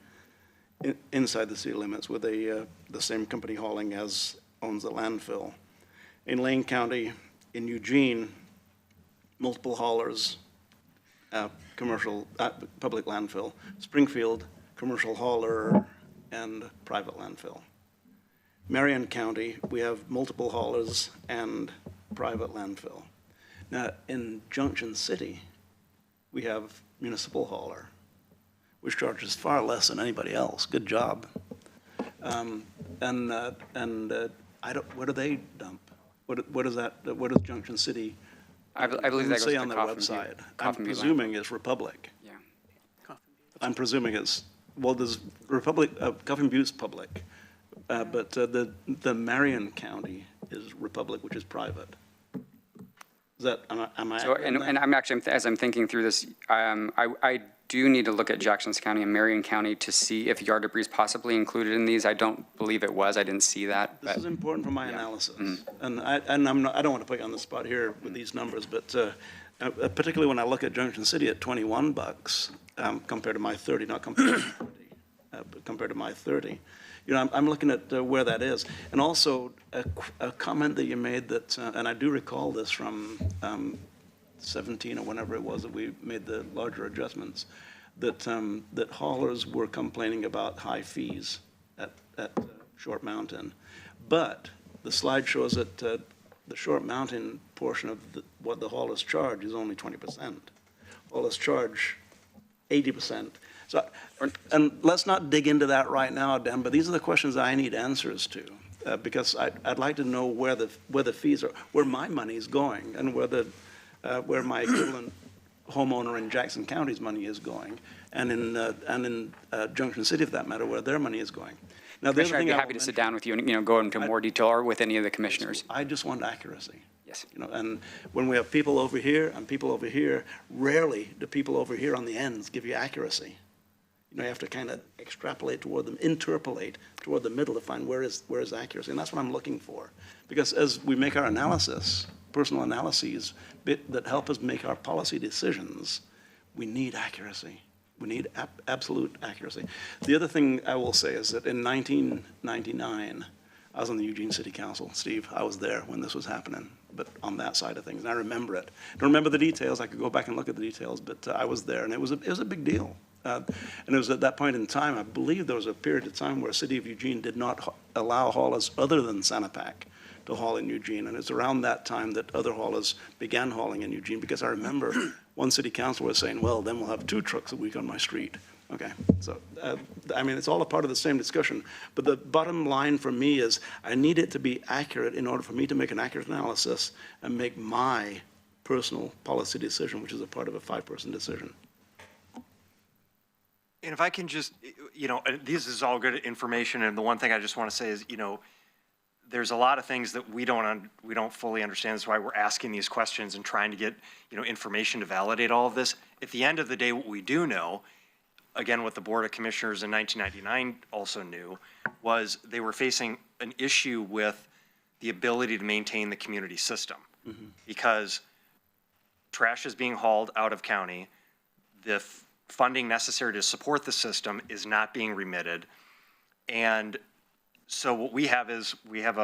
inside the city limits with the same company hauling as owns the landfill. In Lane County, in Eugene, multiple haulers, commercial, public landfill. Springfield, commercial hauler and private landfill. Marion County, we have multiple haulers and private landfill. Now, in Junction City, we have municipal hauler, which charges far less than anybody else. Good job. I don't, where do they dump? What is that, what does Junction City? I believe that goes say to on their Coffin website? Butte. I'm Coffin Butte presuming it's Republic. Yeah. I'm presuming it's, well, there's Republic, Coffin Butte's public, but the Marion County is Republic, which is private. Is that, am I? So, and I'm actually, as I'm thinking through this, I do need to look at Jackson County and Marion County to see if yard debris is possibly included in these. I don't believe it was. I didn't see that. This is important for my analysis. And I'm not, I don't want to put you on the spot here with these numbers, but particularly when I look at Junction City at $21 compared to my 30, not compared to 40, but compared to my 30. You know, I'm looking at where that is. And also a comment that you made that, and I do recall this from 17 or whenever it was that we made the larger adjustments, that that haulers were complaining about high fees at Short Mountain. But the slide shows that the Short Mountain portion of what the haulers charge is only 20%. Haulers charge 80%. So, and let's not dig into that right now, Dan, but these are the questions I need answers to, because I'd like to know where the fees are, where my money's going, and where my equivalent homeowner in Jackson County's money is going, and in Junction City, for that matter, where their money is going. Now, the other Commissioner, I'd thing be I happy will to sit mention- down with you and, go into more detail or with any of the commissioners. I just want accuracy. Yes. You know, and when we have people over here and people over here, rarely do people over here on the ends give you accuracy. You know, you have to kind of extrapolate toward them, interpolate toward the middle to find where is accuracy, and that's what I'm looking for. Because as we make our analysis, personal analyses that help us make our policy decisions, we need accuracy. We need absolute accuracy. The other thing I will say is that in 1999, I was on the Eugene City Council, Steve, I was there when this was happening, but on that side of things, and I remember it. Don't remember the details, I could go back and look at the details, but I was there, and it was a big deal. And it was at that point in time, I believe there was a period of time where City of Eugene did not allow haulers other than Sanapak to haul in Eugene, and it's around that time that other haulers began hauling in Eugene, because I remember one city councilor was saying, well, then we'll have 2 trucks a week on my street. Okay, so, I mean, it's all a part of the same discussion, but the bottom line for me is I need it to be accurate in order for me to make an accurate analysis and make my personal policy decision, which is a part of a 5-person decision. And if I can just, this is all good information, and the one thing I just want to say is, there's a lot of things that we don't fully understand. That's why we're asking these questions and trying to get, information to validate all of this. At the end of the day, what we do know, again, what the Board of Commissioners in 1999 also knew, was they were facing an issue with the ability to maintain the community system. Because trash is being hauled out of county, the funding necessary to support the system is not being remitted, and so what we have is, we have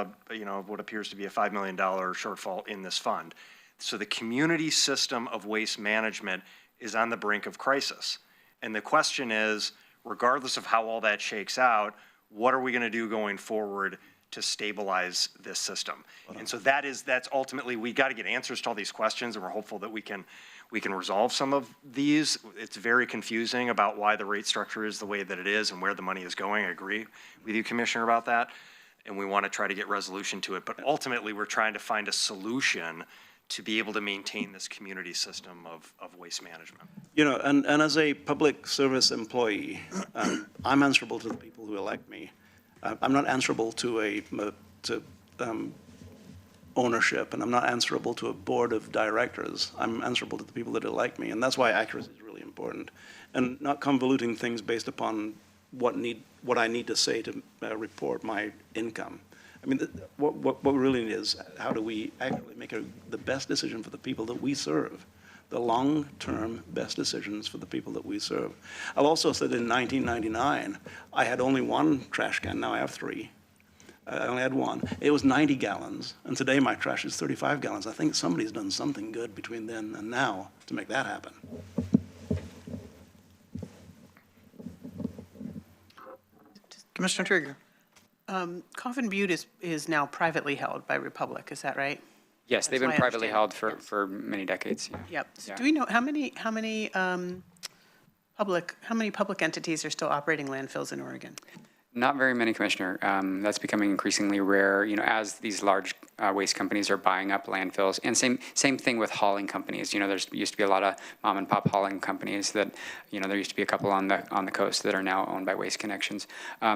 what appears to be a $5 million shortfall in this fund. So the community system of waste management is on the brink of crisis. And the question is, regardless of how all that shakes out, what are we going to do going forward to stabilize this system? And so that's ultimately, we got to get answers to all these questions, and we're hopeful that we can resolve some of these. It's very confusing about why the rate structure is the way that it is and where the money is going. I agree with you, Commissioner, about that. And we want to try to get resolution to it. But ultimately, we're trying to find a solution to be able to maintain this community system of waste management. And as a public service employee, I'm answerable to the people who elect me. I'm not answerable to ownership, and I'm not answerable to a board of directors. I'm answerable to the people that elect me, and that's why accuracy is really important. And not convoluting things based upon what I need to say to report my income. I mean, what we really need is, how do we actually make the best decision for the people that we serve? The long-term best decisions for the people that we serve. I'll also say that in 1999, I had only 1 trash can, now I have 3. I only had 1. It was 90 gallons, and today my trash is 35 gallons. I think somebody's done something good between then and now to make that happen. Commissioner Trieger. Coffin Butte is now privately held by Republic, is that right? Yes, they've That's been my privately held understanding. for many decades. Yeah. Yep. So Yeah. do we know how many public entities are still operating landfills in Oregon? Not very many, Commissioner. That's becoming increasingly rare, as these large waste companies are buying up landfills. And same thing with hauling companies. There's used to be a lot of mom and pop hauling companies that, there used to be a couple on the coast that are now owned by Waste Connections.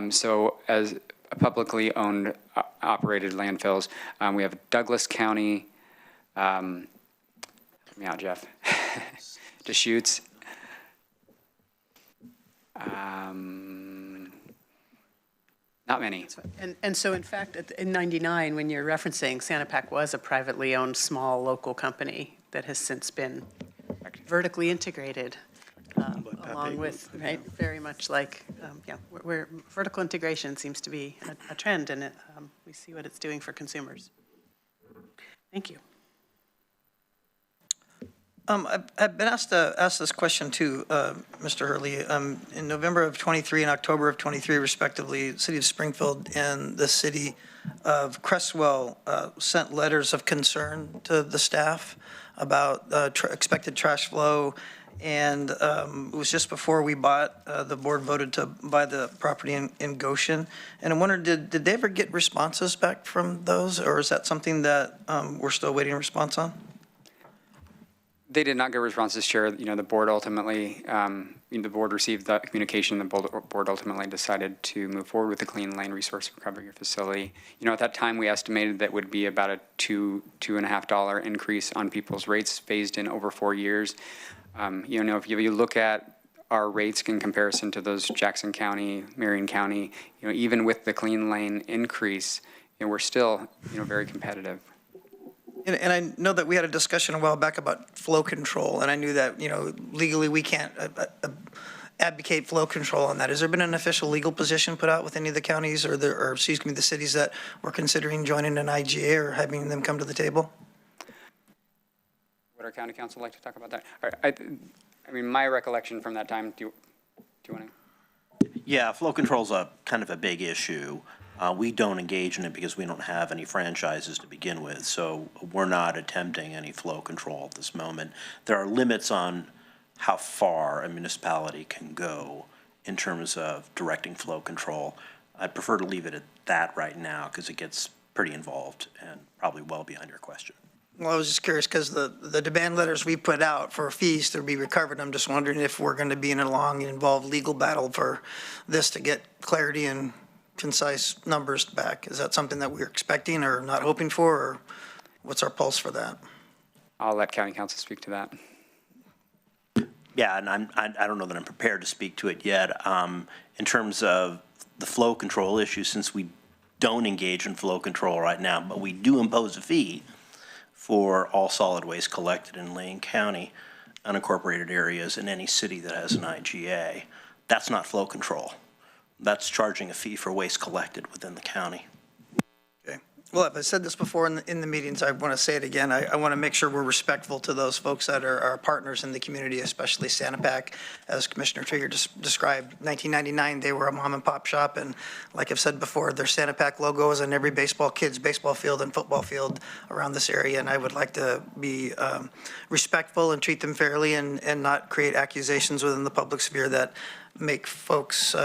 So as publicly owned, operated landfills, we have Douglas County, help me out, Jeff, Deschutes, not many. And so in fact, in 99, when you're referencing, Sanapak was a privately owned small local company that has since been vertically integrated, along with, right, very much like, where vertical integration seems to be a trend, and we see what it's doing for consumers. Thank you. I've been asked to ask this question too, Mr. Hurley. In November of '23 and October of '23, respectively, the City of Springfield and the City of Crestwell sent letters of concern to the staff about expected trash flow. And it was just before we bought, the board voted to buy the property in Goshen. And I wondered, did they ever get responses back from those? Or is that something that we're still waiting a response on? They did not get responses, Chair. The board ultimately, the board received that communication. The board ultimately decided to move forward with the Clean Lane Resource Recovery Facility. At that time, we estimated that would be about a $2.50 increase on people's rates phased in over 4 years. If you look at our rates in comparison to those Jackson County, Marion County, even with the Clean Lane increase, we're still, very competitive. And I know that we had a discussion a while back about flow control, and I knew that, legally we can't advocate flow control on that. Has there been an official legal position put out with any of the counties or excuse me, the cities that were considering joining an IGA or having them come to the table? Would our county council like to talk about that? I mean, my recollection from that time, do you want to? Yeah, flow control's a kind of a big issue. We don't engage in it because we don't have any franchises to begin with, so we're not attempting any flow control at this moment. There are limits on how far a municipality can go in terms of directing flow control. I'd prefer to leave it at that right now because it gets pretty involved and probably well beyond your question. Well, I was just curious because the demand letters we put out for fees to be recovered, I'm just wondering if we're going to be in a long and involved legal battle for this to get clarity and concise numbers back. Is that something that we're expecting or not hoping for, or what's our pulse for that? I'll let county council speak to that. Yeah, and I don't know that I'm prepared to speak to it yet. In terms of the flow control issue, since we don't engage in flow control right now, but we do impose a fee for all solid waste collected in Lane County, unincorporated areas, in any city that has an IGA. That's not flow control. That's charging a fee for waste collected within the county. Okay. Well, if I said this before in the meetings, I want to say it again. I want to make sure we're respectful to those folks that are our partners in the community, especially Sanapak. As Commissioner Trigger described, 1999, they were a mom and pop shop. And like I've said before, their Sanapak logo is on every kid's baseball field and football field around this area. And I would like to be respectful and treat them fairly and not create accusations within the public sphere that make folks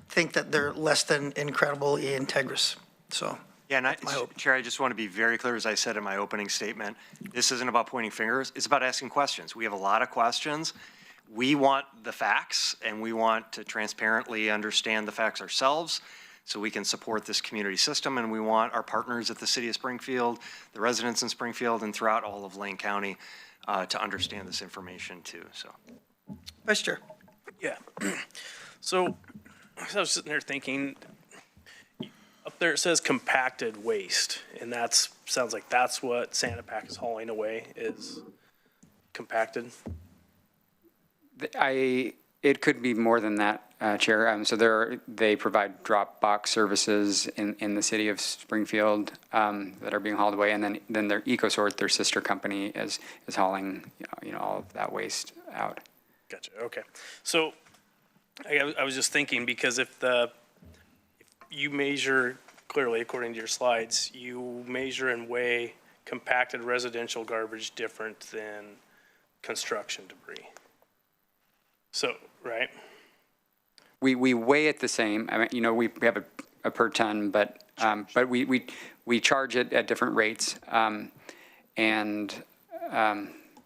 think that they're less than incredibly integrous. So. Yeah, and Chair, I just want to be very clear, as I said in my opening statement, this isn't about pointing fingers, it's about asking questions. We have a lot of questions. We want the facts, and we want to transparently understand the facts ourselves so we can support this community system, and we want our partners at the City of Springfield, the residents in Springfield, and throughout all of Lane County to understand this information too, so. Vice Chair. Yeah. So I was sitting there thinking, up there it says compacted waste, and sounds like that's what Sanapak is hauling away, is compacted. It could be more than that, Chair. So they provide drop box services in the city of Springfield that are being hauled away, and then their EcoSort, their sister company, is hauling all of that waste out. Gotcha. Okay. So I was just thinking, because if you measure, clearly according to your slides, you measure and weigh compacted residential garbage different than construction debris. So, right? We weigh it the same. I mean, we have a per ton, but we charge it at different rates. Do you want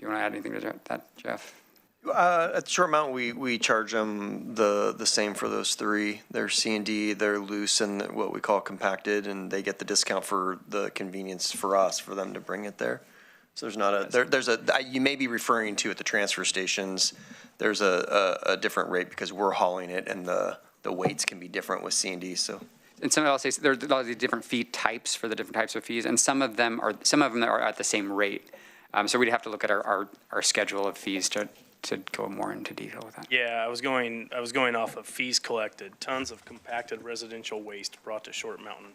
to add anything to that, Jeff? At the short amount, we charge them the same for those three. They're C&D, they're loose, and what we call compacted, and they get the discount for the convenience for us, for them to bring it there. So there's not you may be referring to at the transfer stations, there's a different rate because we're hauling it, and the weights can be different with C&D, so. And some of there's a lot of different fee types for the different types of fees, and some of them are at the same rate. So we'd have to look at our schedule of fees to go more into detail with that. Yeah, I was going off of fees collected, tons of compacted residential waste brought to Short Mountain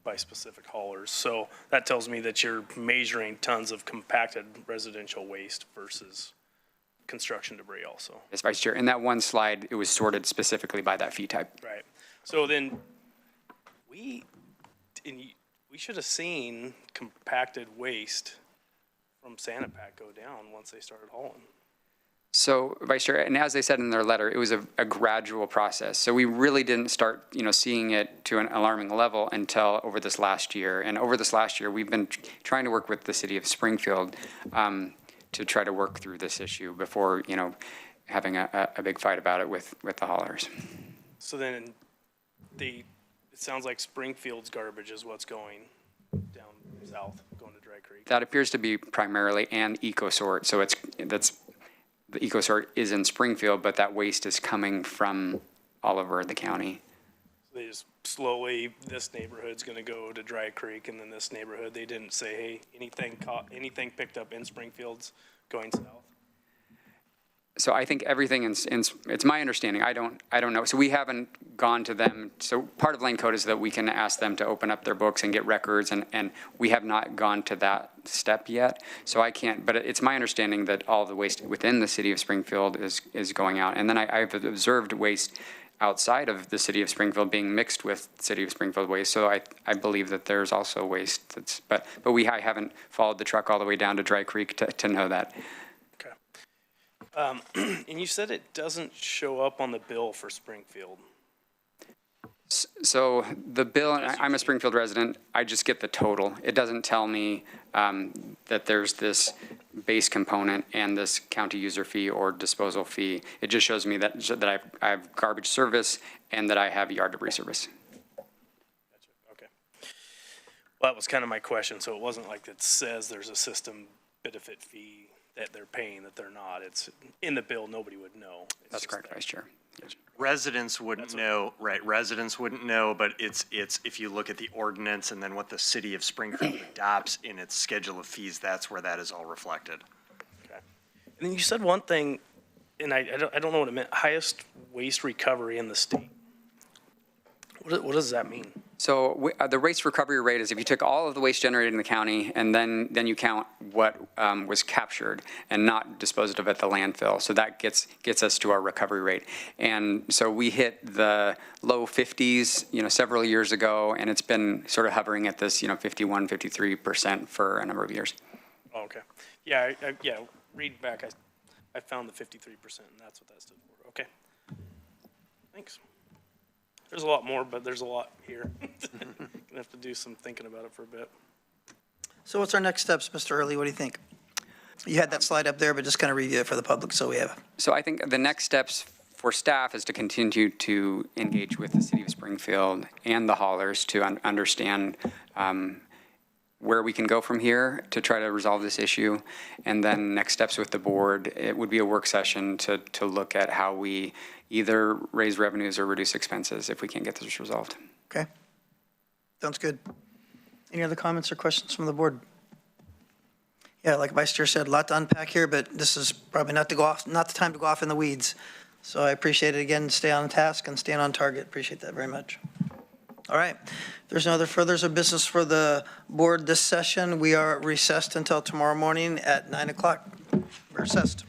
by specific haulers. So that tells me that you're measuring tons of compacted residential waste versus construction debris also. Yes, Vice Chair. In that one slide, it was sorted specifically by that fee type. Right. So then we should have seen compacted waste from Sanapak go down once they started hauling. So, Vice Chair, and as they said in their letter, it was a gradual process. So we really didn't start, seeing it to an alarming level until over this last year. And over this last year, we've been trying to work with the city of Springfield to try to work through this issue before, having a big fight about it with the haulers. So then it sounds like Springfield's garbage is what's going down south, going to Dry Creek. That appears to be primarily an EcoSort. So the EcoSort is in Springfield, but that waste is coming from all over the county. They just slowly, this neighborhood's going to go to Dry Creek, and then this neighborhood, they didn't say, hey, anything picked up in Springfield's going south. So I think everything it's my understanding. I don't know. So we haven't gone to them. So part of Lane Code is that we can ask them to open up their books and get records, and we have not gone to that step yet. So I can't, but it's my understanding that all the waste within the city of Springfield is going out. And then I've observed waste outside of the city of Springfield being mixed with city of Springfield waste. So I believe that there's also waste that's, but I haven't followed the truck all the way down to Dry Creek to know that. And you said it doesn't show up on the bill for Springfield. So the bill, and I'm a Springfield resident, I just get the total. It doesn't tell me that there's this base component and this county user fee or disposal fee. It just shows me that I have garbage service and that I have yard debris service. Okay. Well, that was kind of my question. So it wasn't like it says there's a system benefit fee that they're paying that they're not. It's in the bill. Nobody would know. That's correct, Vice Chair. Residents wouldn't know, right, residents wouldn't know, but it's, if you look at the ordinance and then what the city of Springfield adopts in its schedule of fees, that's where that is all reflected. Okay. And then you said one thing, and I don't know what it meant, highest waste recovery in the state. What does that mean? So the waste recovery rate is if you took all of the waste generated in the county and then you count what was captured and not disposed of at the landfill. So that gets us to our recovery rate. And so we hit the low 50s, several years ago, and it's been sort of hovering at this, 51, 53% for a number of years. Oh, okay. Yeah, read back. I found the 53%, and that's what that stood for. Okay. Thanks. There's a lot more, but there's a lot here. Gonna have to do some thinking about it for a bit. So what's our next steps, Mr. Early? What do you think? You had that slide up there, but just kind of review it for the public so we have. So I think the next steps for staff is to continue to engage with the city of Springfield and the haulers to understand where we can go from here to try to resolve this issue. And then next steps with the board, it would be a work session to look at how we either raise revenues or reduce expenses if we can't get this resolved. Okay. Sounds good. Any other comments or questions from the board? Yeah, like Vice Chair said, a lot to unpack here, but this is probably not the time to go off in the weeds. So I appreciate it again. Stay on task and stay on target. Appreciate that very much. All right. If there's no other furthers of business for the board this session, we are recessed until tomorrow morning at 9 o'clock. We're recessed.